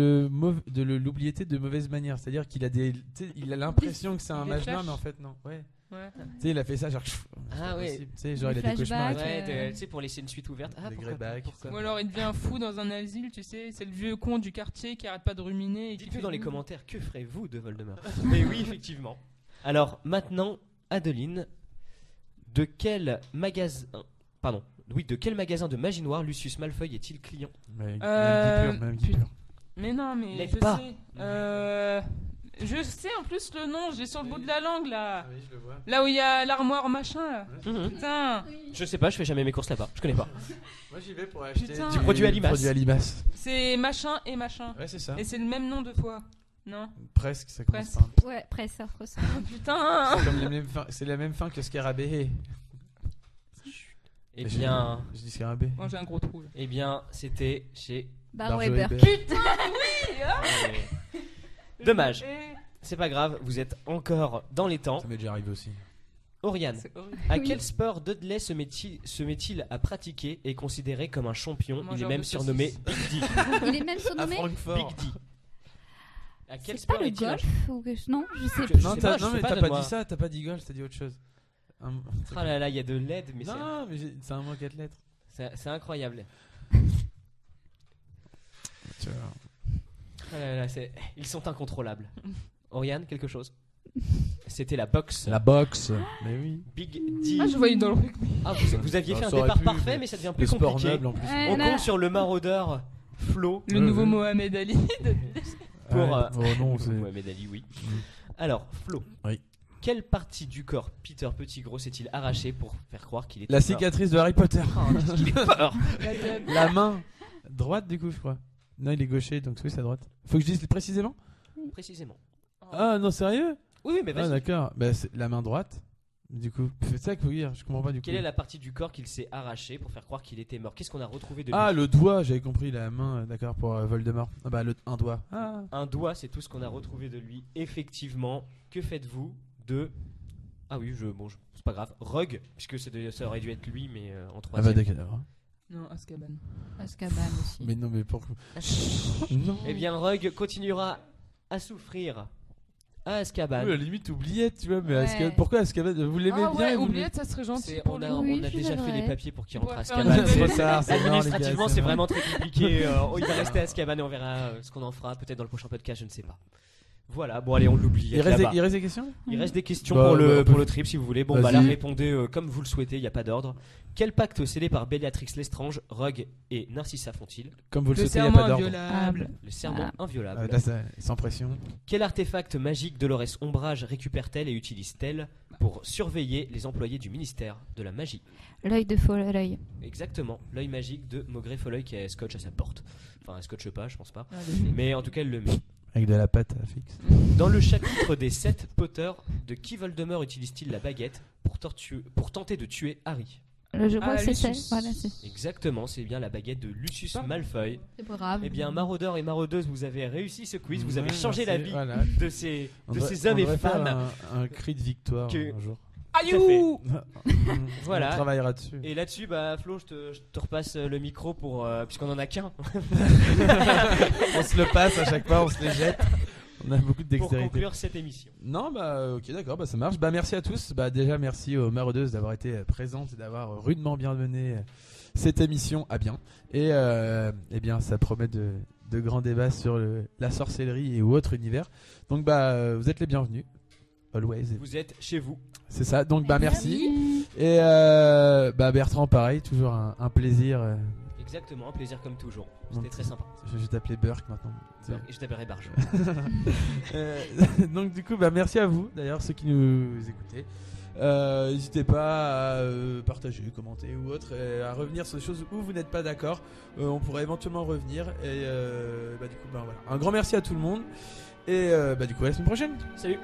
l'oubliéter de mauvaise manière? C'est-à-dire qu'il a tu sais, il a l'impression que c'est un Des mage nain, flashs. mais en fait non. Ouais. Ouais. Tu sais, il a fait ça genre. Ah c'est pas ouais. possible. Tu sais, genre Des il a des cauchemars. et tout. flashbacks. Ouais, tu sais, pour laisser une suite ouverte. Ah, Des pourquoi pas, greybacks. pourquoi Ou pas. alors il devient fou dans un asile, tu sais, c'est le vieux con du quartier qui arrête pas de ruminer. Et qui Dites-nous fait dans les des- commentaires, que ferez-vous de Voldemort? Mais oui, effectivement. Alors, maintenant, Adeline, de quel magasin... Pardon. Oui, de quel magasin de magie noire Lucius Malfoy est-il client? Même Guipure. Mais non, mais Lève je pas. sais. Je sais en plus le nom, j'ai sur le bout de la langue là. oui, je le vois. Là où il y a l'armoire machin là. Mhm. Putain, Je sais pas, je fais jamais mes courses là-bas. Je connais pas. Moi j'y vais pour acheter Putain. Du produit à limace. Produit à limace. c'est machin et machin. Ouais, c'est ça. Et c'est le même nom deux fois. Non? Presque, ça commence Presque. par. Ouais, presque, ça ressemble. Oh, putain. C'est comme la même fin- c'est la même fin que Scarabée. Eh bien, Je dis Scarabée. Moi j'ai un gros trou là. eh bien, c'était chez... Bar Barjo Weber. Weber. Putain, oui hein. Dommage. Et- C'est pas grave, vous êtes encore dans les temps. Ça m'est déjà arrivé aussi. Oriane, C'est horrible. à Oui. quel sport Dudley se met-il à pratiquer et est considéré comme un champion? Il est Mangeur même de surnommé saucisses. Big D. Il est même À surnommé. Francfort. Big D. À quel C'est pas sport le est-il un golf ou que... Non, je sais Je- plus. Non, sais t'as- pas, je non, sais mais pas, t'as pas donne-moi. dit ça, t'as pas dit golf, t'as dit autre chose. Ah là là, il y a de l'aide, mais Non, mais c'est un mot 4 lettres. c'est incroyable. Tu vois. Ah là là, ils sont incontrôlables. Oriane, quelque chose? C'était la boxe. La boxe. Mais oui. Big D. Ah, je voyais dans le rugby. Ah, vous aviez Ça fait un aurait départ pu, parfait, mais ça devient Le plus sport compliqué. noble en plus. Ouais, On là. compte sur le maraudeur Flo Le Ouais, nouveau ouais. Mohamed Ali. pour. Ouais, oh non, c'est. Mohamed Ali, oui. Alors, Flo. Oui. Quelle partie du corps Peter Pettigrew s'est-il arraché pour faire croire qu'il était La mort? cicatrice de Harry Potter. Oh, qu'est-ce qu'il est fort. La main droite du coup, je crois. Non, il est gaucher, donc oui, c'est à droite. Faut que je dise précisément? Précisément. Ah non, sérieux? Oui, mais Ah vas-y. d'accord. Bah, c'est la main droite. Du coup, c'est ça qu'il faut dire. Je comprends pas du coup. Quelle est la partie du corps qu'il s'est arraché pour faire croire qu'il était mort? Qu'est-ce qu'on a retrouvé de lui? Ah, le doigt, j'avais compris la main, d'accord, pour Voldemort. Ah bah, un doigt. Ah. Un doigt, c'est tout ce qu'on a retrouvé de lui. Effectivement, que faites-vous de... Ah oui, pas grave. Rogue, puisque ça aurait dû être lui, mais en Ah bah troisième. d'accord. Non, Azkaban. Azkaban aussi. Mais non, mais pourquoi non. Eh bien, Rogue continuera à souffrir à Azkaban. Oui, à la limite, oubliette, tu vois, mais Ouais. Azkaban, pourquoi Azkaban? Vous l'aimez Ah bien ouais, vous oubliette, ça serait gentil. C'est- pour on lui. a, Oui, on a c'est déjà fait vrai. les papiers pour qu'il Il rentre à pourrait faire Azkaban. une C'est trop nouvelle- tard, c'est mort, les gars, Administrativement, c'est c'est mort. vraiment très compliqué. Il va rester à Azkaban et on verra ce qu'on en fera peut-être dans le prochain podcast, je ne sais pas. Voilà, bon allez, on l'oublie. Il reste des questions? Il reste des questions Bah, pour le, bah, pour le trip si vous voulez. Bon, bah vas-y. là, répondez comme vous le souhaitez, il n'y a pas d'ordre. Quel pacte scellé par Bellatrix Lestrange, Rogue et Narcissa font-ils? Comme vous le Le souhaitez, il n'y a serment pas d'ordre. inviolable. Le serment inviolable. Là, sans pression. Quel artefact magique Dolores Ombrage récupère-t-elle et utilise-t-elle pour surveiller les employés du ministère de la magie? L'œil de Folleuil. Exactement, l'œil magique de Maugrey Folleuil qui a scotch à sa porte. Enfin, elle scotche pas, je pense pas. Ah, Mais en tout cas, elle le met. Avec de la pâte fixe. Dans le chapitre des 7 Potter, de qui Voldemort utilise-t-il la baguette pour tenter de tuer Harry? Je crois que c'est ça. Lucius. Voilà, c'est Exactement, c'est bien la baguette de Lucius Malfoy. brave. Eh bien, maraudeurs et maraudeuses, vous avez réussi ce quiz, vous avez Ouais, changé merci, la vie voilà. de ces On hommes devrait et faire femmes. un cri de victoire Que- un jour. Ayou. Voilà. On travaillera dessus. Et là-dessus, bah Flo, je te repasse le micro pour puisqu'on en a qu'un. On se le passe à chaque fois, on se les jette. On a beaucoup de Pour dextérité. conclure cette émission. Non, bah ok, d'accord, bah ça marche. Bah merci à tous. Bah déjà merci aux maraudeuses d'avoir été présentes et d'avoir rudement bien mené cette émission à bien. Et eh bien, ça promet de grands débats sur la sorcellerie et ou autre univers. Donc bah vous êtes les bienvenus. Always. Vous êtes chez vous. C'est ça. Donc bah merci. Et bah Bertrand, pareil, toujours un plaisir. Exactement, un plaisir comme toujours. C'était Donc, très sympa. Je vais t'appeler Burke maintenant. Et je t'appellerai Barge. Donc du coup bah merci à vous d'ailleurs ceux qui nous écoutez. N'hésitez pas à partager, commenter ou autre, et à revenir sur des choses où vous n'êtes pas d'accord. On pourrait éventuellement revenir et bah du coup bah voilà. Un grand merci à tout le monde et bah du coup à la semaine prochaine. Salut.